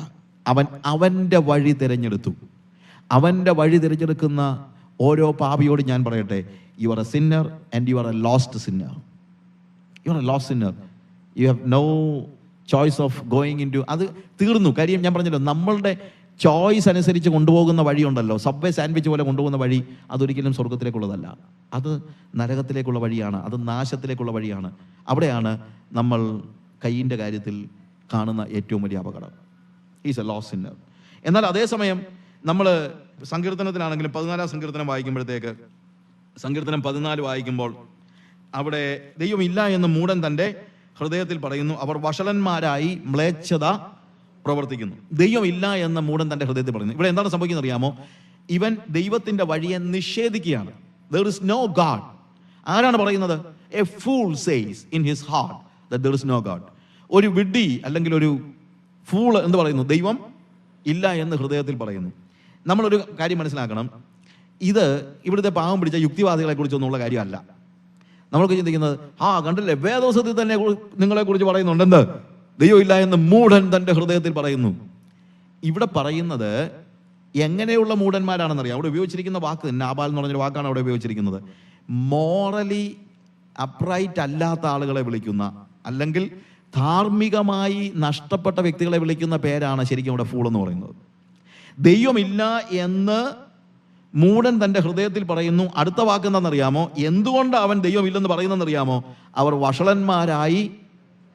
S2: അവൻ്റെ വഴി തിരഞ്ഞെടുത്തു. അവൻ്റെ വഴി തിരഞ്ഞെടുക്കുന്ന ഓരോ പാപിയോട് ഞാൻ പറയട്ടെ, you are a sinner and you are a lost sinner. You are a lost sinner. You have no choice of going into. അത് തീർന്നു. കാര്യം ഞാൻ പറഞ്ഞല്ലോ, നമ്മളുടെ ചോയ്സ് അനുസരിച്ച് കൊണ്ടുപോകുന്ന വഴിയുണ്ടല്ലോ, സബ്വേ സാൻഡ്വിച്ച് പോലെ കൊണ്ടുപോകുന്ന വഴി, അതൊരിക്കലും സ്വർഗത്തിലേക്കുള്ളതല്ല. അത് നരകത്തിലേക്കുള്ള വഴിയാണ്, അത് നാശത്തിലേക്കുള്ള വഴിയാണ്. അവിടെയാണ് നമ്മൾ കയ്യിൻ്റെ കാര്യത്തിൽ കാണുന്ന ഏറ്റവും വലിയ അപകടം. Is a lost Sinner. എന്നാൽ അതേസമയം നമ്മൾ സങ്കീർത്തനത്തിലാണെങ്കിലും 14 സങ്കീർത്തനം വായിക്കുമ്പോഴത്തേക്ക്, സങ്കീർത്തനം 14 വായിക്കുമ്പോൾ അവിടെ ദൈവമില്ല എന്ന് മൂഢൻ തൻ്റെ ഹൃദയത്തിൽ പറയുന്നു, അവർ വഷളന്മാരായി മ്ലേച്ഛത പ്രവർത്തിക്കുന്നു. ദൈവമില്ല എന്ന മൂഢൻ തൻ്റെ ഹൃദയത്തിൽ പറയുന്നു. ഇവിടെ എന്താണ് സംഭവിക്കുന്നത് അറിയാമോ? ഇവൻ ദൈവത്തിന്റെ വഴിയെ നിഷേധിക്കുകയാണ്. There is no God. ആരാണ് പറയുന്നത്? A fool says in his heart that there is no God. ഒരു വിഡ്ഢി അല്ലെങ്കിൽ ഒരു ഫൂൾ എന്ന് പറയുന്നു, ദൈവം ഇല്ല എന്ന് ഹൃദയത്തിൽ പറയുന്നു. നമ്മളൊരു കാര്യം മനസ്സിലാക്കണം, ഇത് ഇവിടുത്തെ പാവം പിടിച്ച യുക്തിവാദികളെ കുറിച്ചൊന്നുള്ള കാര്യമല്ല. നമ്മൾക്ക് ചിന്തിക്കുന്നത്, കണ്ടില്ലേ, വേദോസത്തിൽ തന്നെ നിങ്ങളെ കുറിച്ച് പറയുന്നുണ്ട്, എന്ത്? ദൈവം ഇല്ല എന്ന് മൂഢൻ തൻ്റെ ഹൃദയത്തിൽ പറയുന്നു. ഇവിടെ പറയുന്നത് എങ്ങനെയുള്ള മൂഢന്മാരാണെന്നറിയാം. അവിടെ ഉപയോഗിച്ചിരിക്കുന്ന വാക്ക് നാബാൽ എന്ന് പറഞ്ഞൊരു വാക്കാണ് അവിടെ ഉപയോഗിച്ചിരിക്കുന്നത്. മോറലി അപ്രൈറ്റ് അല്ലാത്ത ആളുകളെ വിളിക്കുന്ന, അല്ലെങ്കിൽ ധാർമ്മികമായി നഷ്ടപ്പെട്ട വ്യക്തികളെ വിളിക്കുന്ന പേരാണ് ശരിക്കും അവിടെ ഫൂൾ എന്ന് പറയുന്നത്. ദൈവമില്ല എന്ന് മൂഢൻ തൻ്റെ ഹൃദയത്തിൽ പറയുന്നു. അടുത്ത വാക്ക് എന്താണെന്നറിയാമോ? എന്തുകൊണ്ട് അവൻ ദൈവമില്ലെന്ന് പറയുന്നതെന്നറിയാമോ? അവർ വഷളന്മാരായി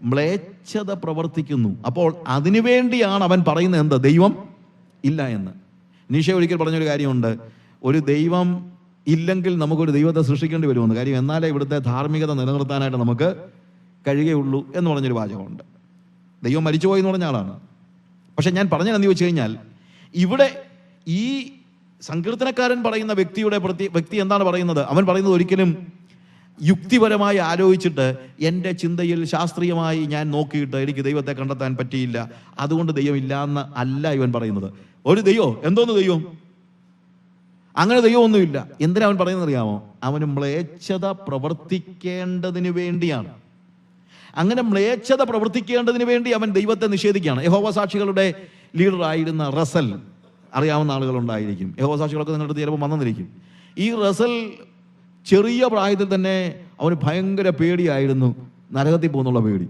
S2: മ്ലേച്ഛത പ്രവർത്തിക്കുന്നു. അപ്പോൾ അതിനുവേണ്ടിയാണ് അവൻ പറയുന്നത് എന്ത്? ദൈവം ഇല്ല എന്ന്. നീഷ ഒരിക്കൽ പറഞ്ഞൊരു കാര്യമുണ്ട്, ഒരു ദൈവം ഇല്ലെങ്കിൽ നമുക്കൊരു ദൈവത്തെ സൃഷ്ടിക്കേണ്ടി വരുമെന്ന്. കാര്യം എന്നാലേ ഇവിടുത്തെ ധാർമ്മികത നിലനിർത്താനായിട്ട് നമുക്ക് കഴിയുകയുള്ളൂ എന്ന് പറഞ്ഞൊരു വാചകമുണ്ട്. ദൈവം മരിച്ചുപോയി എന്ന് പറഞ്ഞ ആളാണ്. പക്ഷെ ഞാൻ പറഞ്ഞതെന്ന് ചോദിച്ചു കഴിഞ്ഞാൽ, ഇവിടെ ഈ സങ്കീർത്തനക്കാരൻ പറയുന്ന വ്യക്തി എന്താണ് പറയുന്നത്? അവൻ പറയുന്നത് ഒരിക്കലും യുക്തിപരമായി ആലോചിച്ചിട്ട് എൻ്റെ ചിന്തയിൽ ശാസ്ത്രീയമായി ഞാൻ നോക്കിയിട്ട് എനിക്ക് ദൈവത്തെ കണ്ടെത്താൻ പറ്റിയില്ല, അതുകൊണ്ട് ദൈവം ഇല്ലാന്ന് അല്ല ഇവൻ പറയുന്നത്. ഒരു ദൈവം എന്തോന്ന് ദൈവം? അങ്ങനെ ദൈവമൊന്നുമില്ല. എന്തിനാ അവൻ പറയുന്നത് അറിയാമോ? അവന് മ്ലേച്ഛത പ്രവർത്തിക്കേണ്ടതിന് വേണ്ടിയാണ്. അങ്ങനെ മ്ലേച്ഛത പ്രവർത്തിക്കേണ്ടതിന് വേണ്ടി അവൻ ദൈവത്തെ നിഷേധിക്കുകയാണ്. യഹോവ സാക്ഷികളുടെ ലീഡറായിരുന്ന റസൽ, അറിയാവുന്ന ആളുകളുണ്ടായിരിക്കും. യഹോവ സാക്ഷികളൊക്കെ നിങ്ങളുടെ ചിലപ്പോൾ വന്നിരിക്കും. ഈ റസൽ ചെറിയ പ്രായത്തിൽ തന്നെ അവന് ഭയങ്കര പേടിയായിരുന്നു, നരകത്തിൽ പോകുന്നുള്ള പേടി.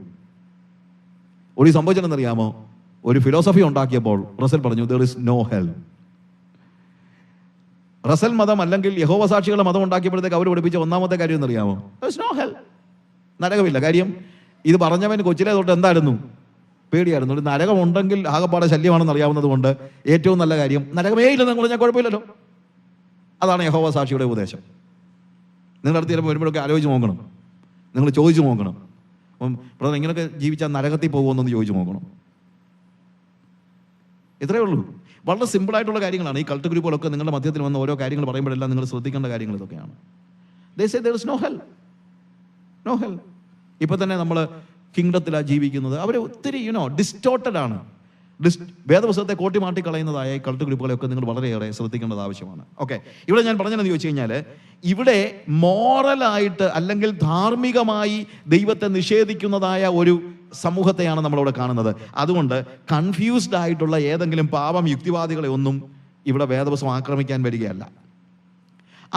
S2: ഒരു സംഭവിച്ചതെന്നറിയാമോ? ഒരു ഫിലോസഫി ഉണ്ടാക്കിയപ്പോൾ റസൽ പറഞ്ഞു there is no hell. Russell മതം അല്ലെങ്കിൽ യഹോവ സാക്ഷികളുടെ മതം ഉണ്ടാക്കിയപ്പോഴത്തേക്ക് അവർ പഠിപ്പിച്ച ഒന്നാമത്തെ കാര്യം എന്നറിയാമോ? there is no hell. നരകമില്ല. കാര്യം ഇത് പറഞ്ഞവൻ കൊച്ചിലെ തൊട്ട് എന്തായിരുന്നു? പേടിയായിരുന്നു. ഒരു നരകം ഉണ്ടെങ്കിൽ ആകപ്പാടെ ശല്യമാണെന്ന് അറിയാവുന്നത് കൊണ്ട് ഏറ്റവും നല്ല കാര്യം നരകമേ ഇല്ലെന്ന് പറഞ്ഞാൽ കുഴപ്പമില്ലല്ലോ. അതാണ് യഹോവ സാക്ഷിയുടെ ഉപദേശം. നിങ്ങളുടെ അടുത്ത് ചിലപ്പോൾ വരുമ്പോഴൊക്കെ ആലോചിച്ച് നോക്കണം, നിങ്ങൾ ചോദിച്ചു നോക്കണം, അപ്പം ബ്രദർ ഇങ്ങനെയൊക്കെ ജീവിച്ചാൽ നരകത്തിൽ പോകുമെന്നൊന്ന് ചോദിച്ചു നോക്കണം. ഇത്രയേ ഉള്ളൂ. വളരെ സിമ്പിളായിട്ടുള്ള കാര്യങ്ങളാണ്. ഈ കൾട്ട് ഗ്രൂപ്പുകളൊക്കെ നിങ്ങളുടെ മധ്യത്തിൽ വന്ന് ഓരോ കാര്യങ്ങൾ പറയുമ്പോഴെല്ലാം നിങ്ങൾ ശ്രദ്ധിക്കേണ്ട കാര്യങ്ങൾ ഇതൊക്കെയാണ്. They say there is no hell. No hell. ഇപ്പം തന്നെ നമ്മൾ കിങ്ഡത്തിലാണ് ജീവിക്കുന്നത്. അവർ ഒത്തിരി ഡിസ്റ്റോർട്ടഡ് ആണ്. വേദപുസ്തകത്തെ കോട്ടിമാട്ടി കളയുന്നതായ ഈ കൾട്ട് ഗ്രൂപ്പുകളെയൊക്കെ നിങ്ങൾ വളരെയേറെ ശ്രദ്ധിക്കേണ്ടത് ആവശ്യമാണ്. ഓക്കെ, ഇവിടെ ഞാൻ പറഞ്ഞതെന്ന് ചോദിച്ചു കഴിഞ്ഞാൽ, ഇവിടെ മോറലായിട്ട് അല്ലെങ്കിൽ ധാർമ്മികമായി ദൈവത്തെ നിഷേധിക്കുന്നതായ ഒരു സമൂഹത്തെയാണ് നമ്മളിവിടെ കാണുന്നത്. അതുകൊണ്ട് കൺഫ്യൂസ്ഡ് ആയിട്ടുള്ള ഏതെങ്കിലും പാപം യുക്തിവാദികളെ ഒന്നും ഇവിടെ വേദപുസ്തകം ആക്രമിക്കാൻ വരികയല്ല.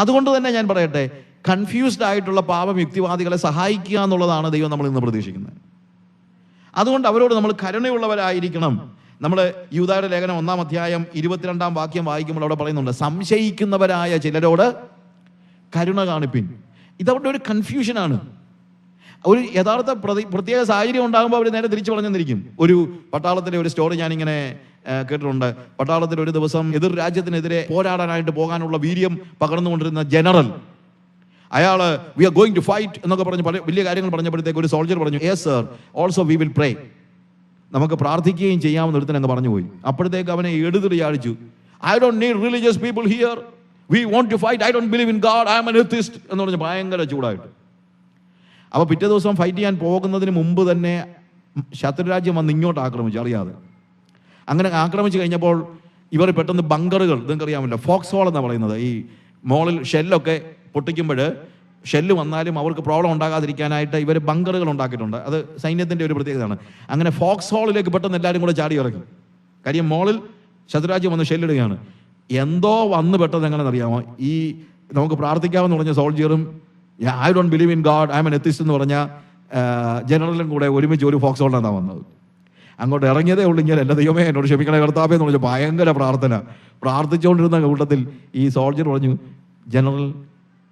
S2: അതുകൊണ്ട് തന്നെ ഞാൻ പറയട്ടെ, കൺഫ്യൂസ്ഡ് ആയിട്ടുള്ള പാപം യുക്തിവാദികളെ സഹായിക്കുക എന്നുള്ളതാണ് ദൈവം നമ്മൾ ഇന്ന് പ്രതീക്ഷിക്കുന്നത്. അതുകൊണ്ട് അവരോട് നമ്മൾ കരുണയുള്ളവരായിരിക്കണം. നമ്മൾ യൂദായുടെ ലേഖനം 1-ാം അധ്യായം 22-ാം വാക്യം വായിക്കുമ്പോൾ അവിടെ പറയുന്നുണ്ട്, സംശയിക്കുന്നവരായ ചിലരോട് കരുണ കാണിപ്പിൻ. ഇതവരുടെ ഒരു കൺഫ്യൂഷനാണ്. ഒരു യഥാർത്ഥ പ്രത്യേക സാഹചര്യം ഉണ്ടാകുമ്പോൾ അവർ നേരെ തിരിച്ചു പറഞ്ഞെന്നിരിക്കും. ഒരു പട്ടാളത്തിലെ ഒരു സ്റ്റോറി ഞാനിങ്ങനെ കേട്ടിട്ടുണ്ട്. പട്ടാളത്തിൽ ഒരു ദിവസം എതിർ രാജ്യത്തിനെതിരെ പോരാടാനായിട്ട് പോകാനുള്ള വീര്യം പകർന്നുകൊണ്ടിരുന്ന ജനറൽ, അയാള് we are going to fight എന്നൊക്കെ പറഞ്ഞ് വലിയ കാര്യങ്ങൾ പറഞ്ഞപ്പോഴത്തേക്ക് ഒരു സോൾജർ പറഞ്ഞു, yes sir, also we will pray. നമുക്ക് പ്രാർത്ഥിക്കുകയും ചെയ്യാമെന്ന് ഒരുത്തൻ അങ്ങ് പറഞ്ഞു പോയി. അപ്പോഴത്തേക്ക് അവനെ എടുതിരിയാടിച്ചു. I don't need religious people here, we want to fight, I don't believe in God, I am an atheist എന്ന് പറഞ്ഞ് ഭയങ്കര ചൂടായിട്ട്. അപ്പോൾ പിറ്റേ ദിവസം ഫൈറ്റ് ചെയ്യാൻ പോകുന്നതിന് മുമ്പ് തന്നെ ശത്രുരാജ്യം വന്ന് ഇങ്ങോട്ട് ആക്രമിച്ചു അറിയാതെ. അങ്ങനെ ആക്രമിച്ചു കഴിഞ്ഞപ്പോൾ ഇവർ പെട്ടെന്ന് ബങ്കറുകൾ, നിങ്ങൾക്കറിയാമല്ലോ, ഫോക്സ് ഹോൾ എന്നാണ് പറയുന്നത്. ഈ മോളിൽ ഷെല്ലൊക്കെ പൊട്ടിക്കുമ്പോൾ ഷെല്ല് വന്നാലും അവർക്ക് പ്രോബ്ലം ഉണ്ടാകാതിരിക്കാനായിട്ട് ഇവർ ബങ്കറുകൾ ഉണ്ടാക്കിയിട്ടുണ്ട്. അത് സൈന്യത്തിൻ്റെ ഒരു പ്രത്യേകതയാണ്. അങ്ങനെ ഫോക്സ് ഹോളിലേക്ക് പെട്ടെന്ന് എല്ലാവരും കൂടെ ചാടി ഇറങ്ങി. കാര്യം മോളിൽ ശത്രുരാജ്യം വന്ന് ഷെല്ലിടുകയാണ്. എന്തോ വന്ന് പെട്ടെന്ന് എങ്ങനെയെന്ന് അറിയാമോ? ഈ നമുക്ക് പ്രാർത്ഥിക്കാമെന്ന് പറഞ്ഞ സോൾജിയറും I don't believe in God, I am an atheist എന്ന് പറഞ്ഞ ജനറലും കൂടെ ഒരുമിച്ച് ഒരു ഫോക്സ് ഹോളിലാണ് വന്നത്. അങ്ങോട്ട് ഇറങ്ങിയതേ ഉള്ളൂ. ഇങ്ങനെ എല്ലാ ദൈവമേ എന്നോട് ക്ഷമിക്കണേ കർത്താവേ എന്ന് പറഞ്ഞ ഭയങ്കര പ്രാർത്ഥിച്ചുകൊണ്ടിരുന്ന കൂട്ടത്തിൽ ഈ സോൾജിയർ പറഞ്ഞു, ജനറൽ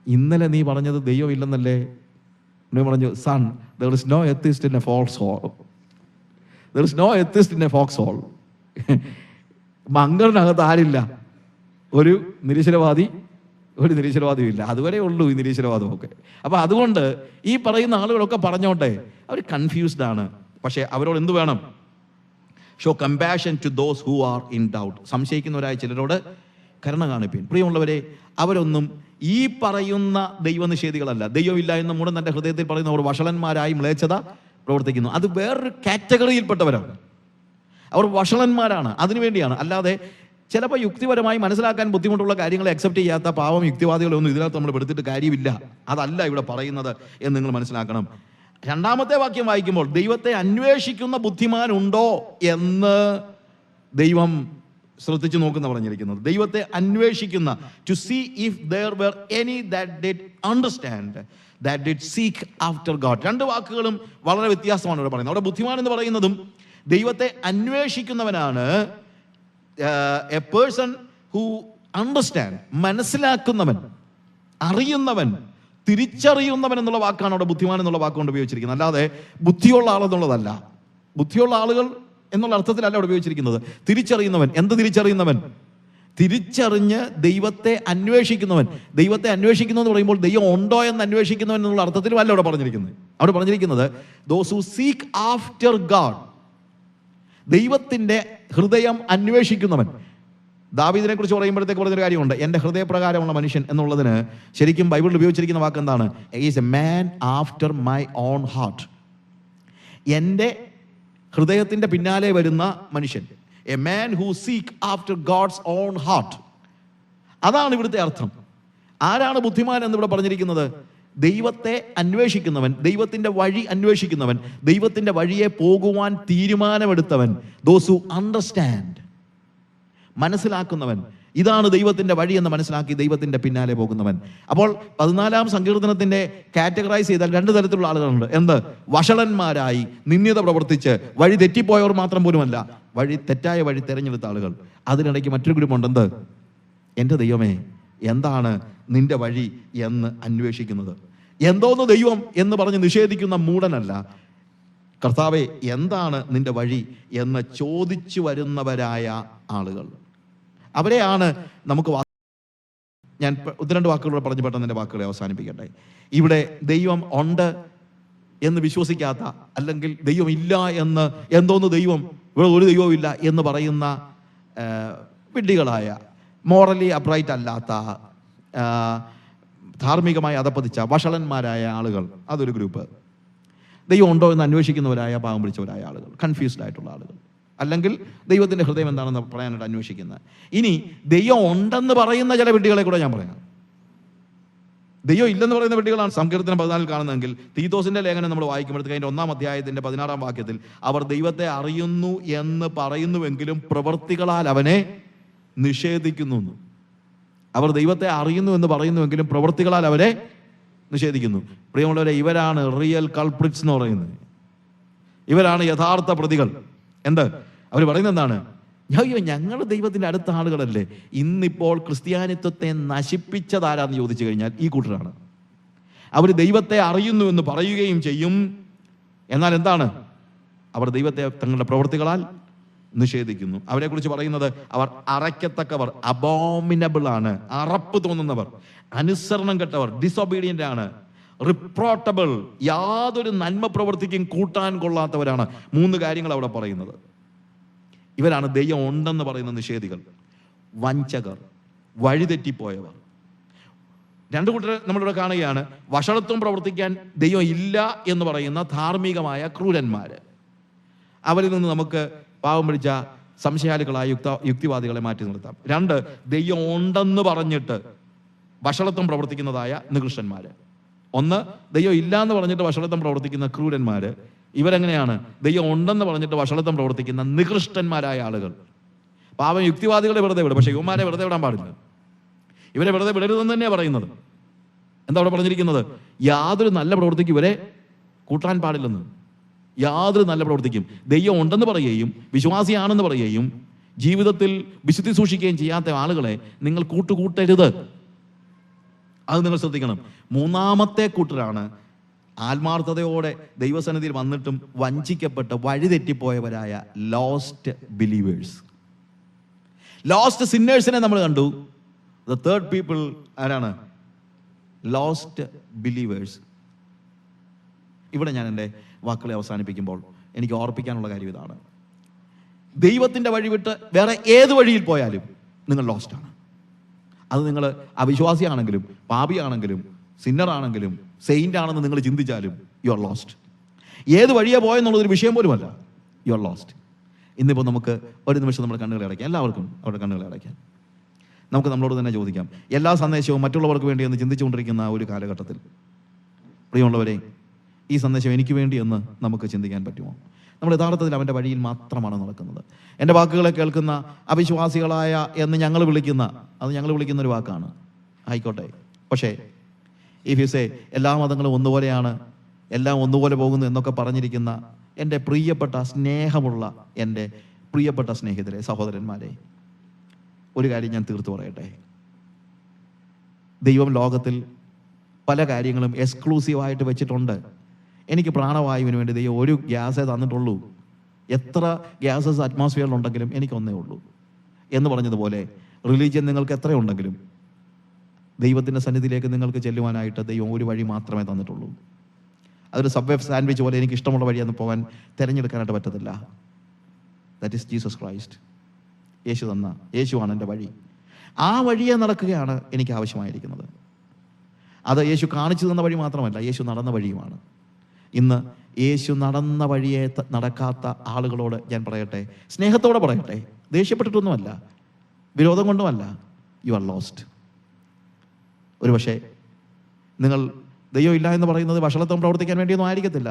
S2: ഇന്നലെ നീ പറഞ്ഞത് ദൈവം ഇല്ലെന്നല്ലേ? നീ പറഞ്ഞു, sun, there is no atheist in a fox hole. There is no atheist in a fox hole. മങ്കറിനകത്ത് ആരില്ല? ഒരു നിരീശ്വരവാദിയും ഇല്ല. അതുവരെ ഉള്ളൂ ഈ നിരീശ്വരവാദമൊക്കെ. അപ്പം അതുകൊണ്ട് ഈ പറയുന്ന ആളുകളൊക്കെ പറഞ്ഞോട്ടെ, അവർ കൺഫ്യൂസ്ഡ് ആണ്. പക്ഷേ അവരോട് എന്ത് വേണം? Show compassion to those who are in doubt. സംശയിക്കുന്നവരായ ചിലരോട് കരുണ കാണിപ്പിൻ. പ്രിയമുള്ളവരെ, അവരൊന്നും ഈ പറയുന്ന ദൈവനിഷേധികളല്ല. ദൈവമില്ല എന്ന് മൂടൻ തൻ്റെ ഹൃദയത്തിൽ പറയുന്നവർ വഷളന്മാരായി മ്ലേച്ഛത പ്രവർത്തിക്കുന്നു. അത് വേറൊരു കാറ്റഗറിയിൽപ്പെട്ടവരാണ്. അവർ വഷളന്മാരാണ്. അതിനുവേണ്ടിയാണ്. അല്ലാതെ ചിലപ്പോൾ യുക്തിപരമായി മനസ്സിലാക്കാൻ ബുദ്ധിമുട്ടുള്ള കാര്യങ്ങളെ അക്സെപ്റ്റ് ചെയ്യാത്ത പാവം യുക്തിവാദികളൊന്നും ഇതിനകത്ത് നമ്മൾ പെടുത്തിട്ട് കാര്യമില്ല. അതല്ല ഇവിടെ പറയുന്നത് എന്ന് നിങ്ങൾ മനസ്സിലാക്കണം. 2-ാമത്തെ വാക്യം വായിക്കുമ്പോൾ, ദൈവത്തെ അന്വേഷിക്കുന്ന ബുദ്ധിമാൻ ഉണ്ടോ എന്ന് ദൈവം ശ്രദ്ധിച്ചു നോക്കുന്ന പറഞ്ഞിരിക്കുന്നത്. ദൈവത്തെ അന്വേഷിക്കുന്ന, to see if there were any that did understand, that did seek after God. 2 വാക്കുകളും വളരെ വ്യത്യാസമാണ് ഇവിടെ പറയുന്നത്. അവിടെ ബുദ്ധിമാൻ എന്ന് പറയുന്നതും ദൈവത്തെ അന്വേഷിക്കുന്നവനാണ്. എ പേഴ്സൺ ഹു അണ്ടർസ്റ്റാൻഡ്, മനസ്സിലാക്കുന്നവൻ, അറിയുന്നവൻ, തിരിച്ചറിയുന്നവൻ എന്നുള്ള വാക്കാണ് അവിടെ ബുദ്ധിമാൻ എന്നുള്ള വാക്കുകൊണ്ട് ഉപയോഗിച്ചിരിക്കുന്നത്. അല്ലാതെ ബുദ്ധിയുള്ള ആളെന്നുള്ളതല്ല. ബുദ്ധിയുള്ള ആളുകൾ എന്നുള്ള അർത്ഥത്തിലല്ല അവിടെ ഉപയോഗിച്ചിരിക്കുന്നത്. തിരിച്ചറിയുന്നവൻ. എന്ത് തിരിച്ചറിയുന്നവൻ? തിരിച്ചറിഞ്ഞ് ദൈവത്തെ അന്വേഷിക്കുന്നവൻ. ദൈവത്തെ അന്വേഷിക്കുന്നു എന്ന് പറയുമ്പോൾ ദൈവം ഉണ്ടോ എന്ന് അന്വേഷിക്കുന്നവൻ എന്നുള്ള അർത്ഥത്തിലും അല്ല അവിടെ പറഞ്ഞിരിക്കുന്നത്. അവിടെ പറഞ്ഞിരിക്കുന്നത് those who seek after God, ദൈവത്തിൻ്റെ ഹൃദയം അന്വേഷിക്കുന്നവൻ. ദാവീദിനെ കുറിച്ച് പറയുമ്പോഴത്തേക്ക് പറഞ്ഞൊരു കാര്യമുണ്ട്, എൻ്റെ ഹൃദയപ്രകാരമുള്ള മനുഷ്യൻ എന്നുള്ളതിന് ശരിക്കും ബൈബിളിൽ ഉപയോഗിച്ചിരിക്കുന്ന വാക്ക് എന്താണ്? Is a man after my own heart. എൻ്റെ ഹൃദയത്തിൻ്റെ പിന്നാലെ വരുന്ന മനുഷ്യൻ. A man who seek after God's own heart. അതാണ് ഇവിടുത്തെ അർത്ഥം. ആരാണ് ബുദ്ധിമാൻ എന്നിവിടെ പറഞ്ഞിരിക്കുന്നത്? ദൈവത്തെ അന്വേഷിക്കുന്നവൻ, ദൈവത്തിൻ്റെ വഴി അന്വേഷിക്കുന്നവൻ, ദൈവത്തിൻ്റെ വഴിയെ പോകുവാൻ തീരുമാനമെടുത്തവൻ. ദോസ് ഹു അണ്ടർസ്റ്റാൻഡ്, മനസ്സിലാക്കുന്നവൻ. ഇതാണ് ദൈവത്തിൻ്റെ വഴി എന്ന് മനസ്സിലാക്കി ദൈവത്തിൻ്റെ പിന്നാലെ പോകുന്നവൻ. അപ്പോൾ 14-ാം സങ്കീർത്തനത്തിൻ്റെ കാറ്റഗറൈസ് ചെയ്താൽ 2 തരത്തിലുള്ള ആളുകളുണ്ട്. എന്ത്? വഷളന്മാരായി നിന്ദ്യത പ്രവർത്തിച്ച് വഴി തെറ്റിപ്പോയവർ മാത്രം പോലുമല്ല, തെറ്റായ വഴി തിരഞ്ഞെടുത്ത ആളുകൾ. അതിനിടയ്ക്ക് മറ്റൊരു ഗ്രൂപ്പുണ്ട്. എന്ത്? എൻ്റെ ദൈവമേ, എന്താണ് നിന്റെ വഴി എന്ന് അന്വേഷിക്കുന്നത്. എന്തോന്ന് ദൈവം എന്ന് പറഞ്ഞ് നിഷേധിക്കുന്ന മൂഢനല്ല, കർത്താവേ എന്താണ് നിന്റെ വഴി എന്ന് ചോദിച്ചു വരുന്നവരായ ആളുകൾ. അവരെയാണ് നമുക്ക് ഞാൻ 1-2 വാക്കുകളോട് പറഞ്ഞു പെട്ടെന്ന് എൻ്റെ വാക്കുകളെ അവസാനിപ്പിക്കട്ടെ. ഇവിടെ ദൈവം ഉണ്ട് എന്ന് വിശ്വസിക്കാത്ത, അല്ലെങ്കിൽ ദൈവം ഇല്ല എന്ന്, എന്തോന്ന് ദൈവം, ഇവിടെ ഒരു ദൈവവും ഇല്ല എന്ന് പറയുന്ന വിഡ്ഢികളായ, മോറലി അപ്രൈറ്റ് അല്ലാത്ത, ധാർമ്മികമായി അധപ്പതിച്ച വഷളന്മാരായ ആളുകൾ, അതൊരു ഗ്രൂപ്പ്. ദൈവം ഉണ്ടോ എന്ന് അന്വേഷിക്കുന്നവരായ, പാവം പിടിച്ചവരായ ആളുകൾ, കൺഫ്യൂസ്ഡ് ആയിട്ടുള്ള ആളുകൾ, അല്ലെങ്കിൽ ദൈവത്തിൻ്റെ ഹൃദയം എന്താണെന്ന് പറയാനായിട്ട് അന്വേഷിക്കുന്നത്. ഇനി ദൈവം ഉണ്ടെന്ന് പറയുന്ന ചില വിഡ്ഢികളെ കൂടെ ഞാൻ പറയാം. ദൈവം ഇല്ലെന്ന് പറയുന്ന വിഡ്ഢികളാണ് സങ്കീർത്തനം 14 കാണുന്നതെങ്കിൽ തീത്തോസിന്റെ ലേഖനം നമ്മൾ വായിക്കുമ്പോഴത്തേക്ക് അതിൻ്റെ 1-ാം അധ്യായത്തിൻ്റെ 16-ാം വാക്യത്തിൽ അവർ ദൈവത്തെ അറിയുന്നു എന്ന് പറയുന്നുവെങ്കിലും പ്രവൃത്തികളാൽ അവനെ നിഷേധിക്കുന്നു. അവർ ദൈവത്തെ അറിയുന്നു എന്ന് പറയുന്നുവെങ്കിലും പ്രവൃത്തികളാൽ അവരെ നിഷേധിക്കുന്നു. പ്രിയമുള്ളവരെ, ഇവരാണ് റിയൽ കൾപ്രിറ്റ്സ് എന്ന് പറയുന്നത്. ഇവരാണ് യഥാർത്ഥ പ്രതികൾ. എന്ത്? അവർ പറയുന്നത് എന്താണ്? അയ്യോ, ഞങ്ങൾ ദൈവത്തിൻ്റെ അടുത്ത ആളുകളല്ലേ. ഇന്നിപ്പോൾ ക്രിസ്ത്യാനിത്വത്തെ നശിപ്പിച്ചതാരാന്ന് ചോദിച്ചു കഴിഞ്ഞാൽ ഈ കൂട്ടരാണ്. അവർ ദൈവത്തെ അറിയുന്നു എന്ന് പറയുകയും ചെയ്യും, എന്നാൽ എന്താണ്? അവർ ദൈവത്തെ തങ്ങളുടെ പ്രവൃത്തികളാൽ നിഷേധിക്കുന്നു. അവരെക്കുറിച്ച് പറയുന്നത് അവർ അറയ്ക്കത്തക്കവർ, അബോമിനബിൾ ആണ്, അറപ്പ് തോന്നുന്നവർ, അനുസരണം കെട്ടവർ, ഡിസൊബീഡിയന്റ് ആണ്, റിപ്രോട്ടബിൾ, യാതൊരു നന്മ പ്രവർത്തിക്കും കൂട്ടാൻ കൊള്ളാത്തവരാണ്. 3 കാര്യങ്ങൾ അവിടെ പറയുന്നത്. ഇവരാണ് ദൈവം ഉണ്ടെന്ന് പറയുന്ന നിഷേധികൾ, വഞ്ചകർ, വഴിതെറ്റിപ്പോയവർ. 2 കൂട്ടർ നമ്മളിവിടെ കാണുകയാണ്. വഷളത്വം പ്രവർത്തിക്കാൻ ദൈവം ഇല്ല എന്ന് പറയുന്ന ധാർമ്മികമായ ക്രൂരന്മാര്. അവരിൽ നിന്ന് നമുക്ക് പാവം പിടിച്ച സംശയാലുക്കളായ യുക്തിവാദികളെ മാറ്റി നിർത്താം. 2, ദൈവം ഉണ്ടെന്ന് പറഞ്ഞിട്ട് വഷളത്വം പ്രവർത്തിക്കുന്നതായ നികൃഷ്ടന്മാര്. 1, ദൈവം ഇല്ല എന്ന് പറഞ്ഞിട്ട് വഷളത്വം പ്രവർത്തിക്കുന്ന ക്രൂരന്മാര്. ഇവരെങ്ങനെയാണ്? ദൈവം ഉണ്ടെന്ന് പറഞ്ഞിട്ട് വഷളത്വം പ്രവർത്തിക്കുന്ന നികൃഷ്ടന്മാരായ ആളുകൾ. പാവം യുക്തിവാദികളെ വെറുതെ വിടും, പക്ഷെ ഇവന്മാരെ വെറുതെ വിടാൻ പാടില്ല. ഇവരെ വെറുതെ വിടരുതെന്ന് തന്നെയാണ് പറയുന്നത്. എന്താ അവിടെ പറഞ്ഞിരിക്കുന്നത്? യാതൊരു നല്ല പ്രവൃത്തിക്കും ഇവരെ കൂട്ടാൻ പാടില്ലെന്ന്. യാതൊരു നല്ല പ്രവൃത്തിക്കും ദൈവം ഉണ്ടെന്ന് പറയുകയും വിശ്വാസിയാണെന്ന് പറയുകയും ജീവിതത്തിൽ വിശുദ്ധി സൂക്ഷിക്കുകയും ചെയ്യാത്ത ആളുകളെ നിങ്ങൾ കൂട്ടുകൂട്ടരുത്. അത് നിങ്ങൾ ശ്രദ്ധിക്കണം. 3-ാമത്തെ കൂട്ടരാണ് ആത്മാർത്ഥതയോടെ ദൈവസന്നിധിയിൽ വന്നിട്ടും വഞ്ചിക്കപ്പെട്ട് വഴിതെറ്റിപ്പോയവരായ ലോസ്റ്റ് ബിലീവേഴ്സ്. ലോസ്റ്റ് സിന്നേഴ്സിനെ നമ്മൾ കണ്ടു. ദ തേർഡ് പീപ്പിൾ ആരാണ്? Lost believers. ഇവിടെ ഞാൻ എൻ്റെ വാക്കുകളെ അവസാനിപ്പിക്കുമ്പോൾ എനിക്ക് ഓർപ്പിക്കാനുള്ള കാര്യം ഇതാണ്. ദൈവത്തിൻ്റെ വഴി വിട്ട് വേറെ ഏത് വഴിയിൽ പോയാലും നിങ്ങൾ ലോസ്റ്റാണ്. അത് നിങ്ങൾ അവിശ്വാസിയാണെങ്കിലും പാപിയാണെങ്കിലും സിന്നറാണെങ്കിലും സെയിൻ്റ് ആണെന്ന് നിങ്ങൾ ചിന്തിച്ചാലും യു ആർ ലോസ്റ്റ്. ഏത് വഴിയെ പോയെന്നുള്ളതൊരു വിഷയം പോലുമല്ല, യു ആർ ലോസ്റ്റ്. ഇന്നിപ്പോൾ നമുക്ക് ഒരു നിമിഷം നമ്മുടെ കണ്ണുകളെ അടയ്ക്കാം. എല്ലാവർക്കും അവരുടെ കണ്ണുകളെ അടയ്ക്കാം. നമുക്ക് നമ്മളോട് തന്നെ ചോദിക്കാം. എല്ലാ സന്ദേശവും മറ്റുള്ളവർക്ക് വേണ്ടി എന്ന് ചിന്തിച്ചുകൊണ്ടിരിക്കുന്ന ഒരു കാലഘട്ടത്തിൽ, പ്രിയമുള്ളവരെ, ഈ സന്ദേശം എനിക്ക് വേണ്ടി എന്ന് നമുക്ക് ചിന്തിക്കാൻ പറ്റുമോ? നമ്മൾ യഥാർത്ഥത്തിൽ അവൻ്റെ വഴിയിൽ മാത്രമാണ് നടക്കുന്നത്. എൻ്റെ വാക്കുകളെ കേൾക്കുന്ന അവിശ്വാസികളായ എന്ന് ഞങ്ങൾ വിളിക്കുന്ന ഒരു വാക്കാണ്, ആയിക്കോട്ടെ. പക്ഷേ ഇഫ് യു സേ എല്ലാ മതങ്ങളും ഒന്നുപോലെയാണ്, എല്ലാം ഒന്നുപോലെ പോകുന്നു എന്നൊക്കെ പറഞ്ഞിരിക്കുന്ന എൻ്റെ പ്രിയപ്പെട്ട സ്നേഹമുള്ള എൻ്റെ പ്രിയപ്പെട്ട സ്നേഹിതരെ, സഹോദരന്മാരെ, ഒരു കാര്യം ഞാൻ തീർത്തു പറയട്ടെ. ദൈവം ലോകത്തിൽ പല കാര്യങ്ങളും എക്സ്ക്ലൂസീവായിട്ട് വെച്ചിട്ടുണ്ട്. എനിക്ക് പ്രാണവായുവിന് വേണ്ടി ദൈവം ഒരു ഗ്യാസേ തന്നിട്ടുള്ളൂ. എത്ര ഗ്യാസസ് അറ്റ്മോസ്ഫിയറിലുണ്ടെങ്കിലും എനിക്കൊന്നേ ഉള്ളൂ എന്ന് പറഞ്ഞതുപോലെ റിലീജിയൻ നിങ്ങൾക്ക് എത്രയുണ്ടെങ്കിലും ദൈവത്തിൻ്റെ സന്നിധിയിലേക്ക് നിങ്ങൾക്ക് ചെല്ലുവാനായിട്ട് ദൈവം ഒരു വഴി മാത്രമേ തന്നിട്ടുള്ളൂ. അതൊരു സബ്വേ സാൻഡ്വിച്ച് പോലെ എനിക്ക് ഇഷ്ടമുള്ള വഴിയൊന്നും പോകാൻ തിരഞ്ഞെടുക്കാനായിട്ട് പറ്റത്തില്ല. That is Jesus Christ. യേശുവാണ് എൻ്റെ വഴി. ആ വഴിയെ നടക്കുകയാണ് എനിക്ക് ആവശ്യമായിരിക്കുന്നത്. അത് യേശു കാണിച്ചു തന്ന വഴി മാത്രമല്ല, യേശു നടന്ന വഴിയുമാണ്. ഇന്ന് യേശു നടന്ന വഴിയെ നടക്കാത്ത ആളുകളോട് ഞാൻ പറയട്ടെ, സ്നേഹത്തോടെ പറയട്ടെ, ദേഷ്യപ്പെട്ടിട്ടൊന്നുമല്ല, വിരോധം കൊണ്ടുമല്ല, യു ആർ ലോസ്റ്റ്. ഒരു പക്ഷേ നിങ്ങൾ ദൈവം ഇല്ല എന്ന് പറയുന്നത് വഷളത്വം പ്രവർത്തിക്കാൻ വേണ്ടിയൊന്നും ആയിരിക്കത്തില്ല.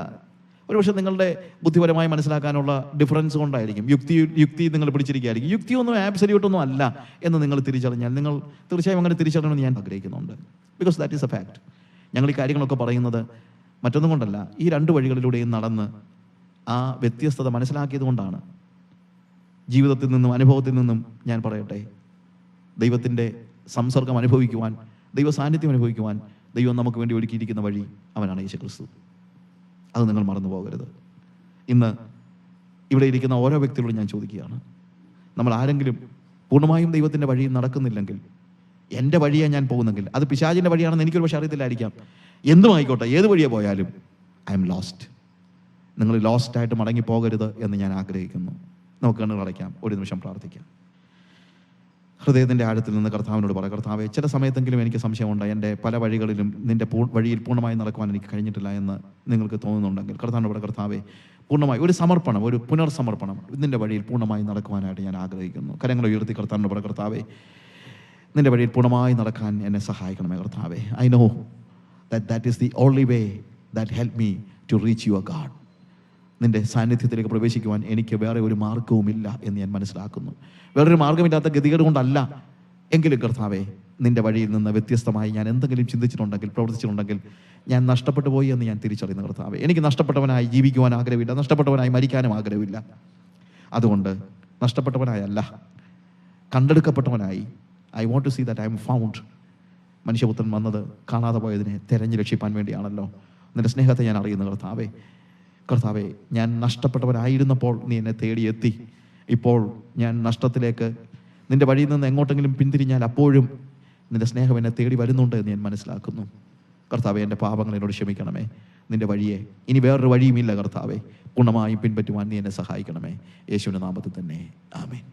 S2: ഒരുപക്ഷെ നിങ്ങളുടെ ബുദ്ധിപരമായി മനസ്സിലാക്കാനുള്ള ഡിഫറൻസ് കൊണ്ടായിരിക്കും. യുക്തി നിങ്ങൾ പിടിച്ചിരിക്കുകയായിരിക്കും. യുക്തിയൊന്നും ആബ്സല്യൂട്ടൊന്നും അല്ല എന്ന് നിങ്ങൾ തിരിച്ചറിഞ്ഞാൽ നിങ്ങൾ തീർച്ചയായും അങ്ങനെ തിരിച്ചറിയണമെന്ന് ഞാൻ ആഗ്രഹിക്കുന്നുണ്ട്. Because that is A fact. ഞങ്ങൾ ഈ കാര്യങ്ങളൊക്കെ പറയുന്നത് മറ്റൊന്നും കൊണ്ടല്ല, ഈ രണ്ട് വഴികളിലൂടെയും നടന്ന് ആ വ്യത്യസ്തത മനസ്സിലാക്കിയത് കൊണ്ടാണ്. ജീവിതത്തിൽ നിന്നും അനുഭവത്തിൽ നിന്നും ഞാൻ പറയട്ടെ, ദൈവത്തിൻ്റെ സംസർഗം അനുഭവിക്കുവാൻ, ദൈവ സാന്നിധ്യം അനുഭവിക്കുവാൻ ദൈവം നമുക്ക് വേണ്ടി ഒരുക്കിയിരിക്കുന്ന വഴി അവനാണ് യേശുക്രിസ്തു. അത് നിങ്ങൾ മറന്നു പോകരുത്. ഇന്ന് ഇവിടെ ഇരിക്കുന്ന ഓരോ വ്യക്തികളോടും ഞാൻ ചോദിക്കുകയാണ്, നമ്മൾ ആരെങ്കിലും പൂർണ്ണമായും ദൈവത്തിൻ്റെ വഴിയിൽ നടക്കുന്നില്ലെങ്കിൽ, എൻ്റെ വഴിയെ ഞാൻ പോകുന്നെങ്കിൽ, അത് പിശാചിൻ്റെ വഴിയാണെന്ന് എനിക്കൊരു പക്ഷേ അറിയത്തില്ലായിരിക്കാം, എന്തും ആയിക്കോട്ടെ, ഏത് വഴിയെ പോയാലും ഐ എം ലോസ്റ്റ്. നിങ്ങൾ ലോസ്റ്റായിട്ട് മടങ്ങി പോകരുത് എന്ന് ഞാൻ ആഗ്രഹിക്കുന്നു. നമുക്ക് കണ്ണുകൾ അടയ്ക്കാം, ഒരു നിമിഷം പ്രാർത്ഥിക്കാം. ഹൃദയത്തിൻ്റെ ആഴത്തിൽ നിന്ന് കർത്താവിനോട് പറയാം, കർത്താവേ, ചില സമയത്തെങ്കിലും എനിക്ക് സംശയമുണ്ടായി, എൻ്റെ പല വഴികളിലും നിൻ്റെ വഴിയിൽ പൂർണ്ണമായി നടക്കുവാൻ എനിക്ക് കഴിഞ്ഞിട്ടില്ല എന്ന് നിങ്ങൾക്ക് തോന്നുന്നുണ്ടെങ്കിൽ കർത്താവിനോട് പറയാം, കർത്താവേ, പൂർണ്ണമായി ഒരു സമർപ്പണം, ഒരു പുനർസമർപ്പണം നിൻ്റെ വഴിയിൽ പൂർണ്ണമായി നടക്കുവാനായിട്ട് ഞാൻ ആഗ്രഹിക്കുന്നു. കരങ്ങൾ ഉയർത്തി കർത്താവിനോട് പറയാം, കർത്താവേ, നിൻ്റെ വഴിയിൽ പൂർണ്ണമായി നടക്കാൻ എന്നെ സഹായിക്കണമേ കർത്താവേ. I know that is the only way that help me to reach your God. നിൻ്റെ സാന്നിധ്യത്തിലേക്ക് പ്രവേശിക്കുവാൻ എനിക്ക് വേറെ ഒരു മാർഗവുമില്ല എന്ന് ഞാൻ മനസ്സിലാക്കുന്നു. വേറൊരു മാർഗമില്ലാത്ത ഗതികേട് കൊണ്ടല്ല, എങ്കിലും കർത്താവേ, നിൻ്റെ വഴിയിൽ നിന്ന് വ്യത്യസ്തമായി ഞാൻ എന്തെങ്കിലും ചിന്തിച്ചിട്ടുണ്ടെങ്കിൽ, പ്രവർത്തിച്ചിട്ടുണ്ടെങ്കിൽ ഞാൻ നഷ്ടപ്പെട്ടു പോയി എന്ന് ഞാൻ തിരിച്ചറിയുന്നു കർത്താവേ. എനിക്ക് നഷ്ടപ്പെട്ടവനായി ജീവിക്കുവാൻ ആഗ്രഹമില്ല, നഷ്ടപ്പെട്ടവനായി മരിക്കാനും ആഗ്രഹമില്ല. അതുകൊണ്ട് നഷ്ടപ്പെട്ടവനായല്ല, കണ്ടെടുക്കപ്പെട്ടവനായി I want to see that I am found. മനുഷ്യപുത്രൻ വന്നത് കാണാതെ പോയതിനെ തെരഞ്ഞു രക്ഷിപ്പാൻ വേണ്ടിയാണല്ലോ. നിൻ്റെ സ്നേഹത്തെ ഞാൻ അറിയുന്നു കർത്താവേ. കർത്താവേ, ഞാൻ നഷ്ടപ്പെട്ടവനായിരുന്നപ്പോൾ നീ എന്നെ തേടിയെത്തി. ഇപ്പോൾ ഞാൻ നഷ്ടത്തിലേക്ക്, നിൻ്റെ വഴിയിൽ നിന്ന് എങ്ങോട്ടെങ്കിലും പിന്തിരിഞ്ഞാൽ അപ്പോഴും നിൻ്റെ സ്നേഹം എന്നെ തേടി വരുന്നുണ്ട് എന്ന് ഞാൻ മനസ്സിലാക്കുന്നു. കർത്താവേ, എൻ്റെ പാപങ്ങൾ എന്നോട് ക്ഷമിക്കണമേ. നിൻ്റെ വഴിയെ ഇനി വേറൊരു വഴിയുമില്ല കർത്താവേ, പൂർണ്ണമായും പിൻപറ്റുവാൻ നീ എന്നെ സഹായിക്കണമേ. യേശുവിൻ്റെ നാമത്തിൽ തന്നെ ആമേൻ.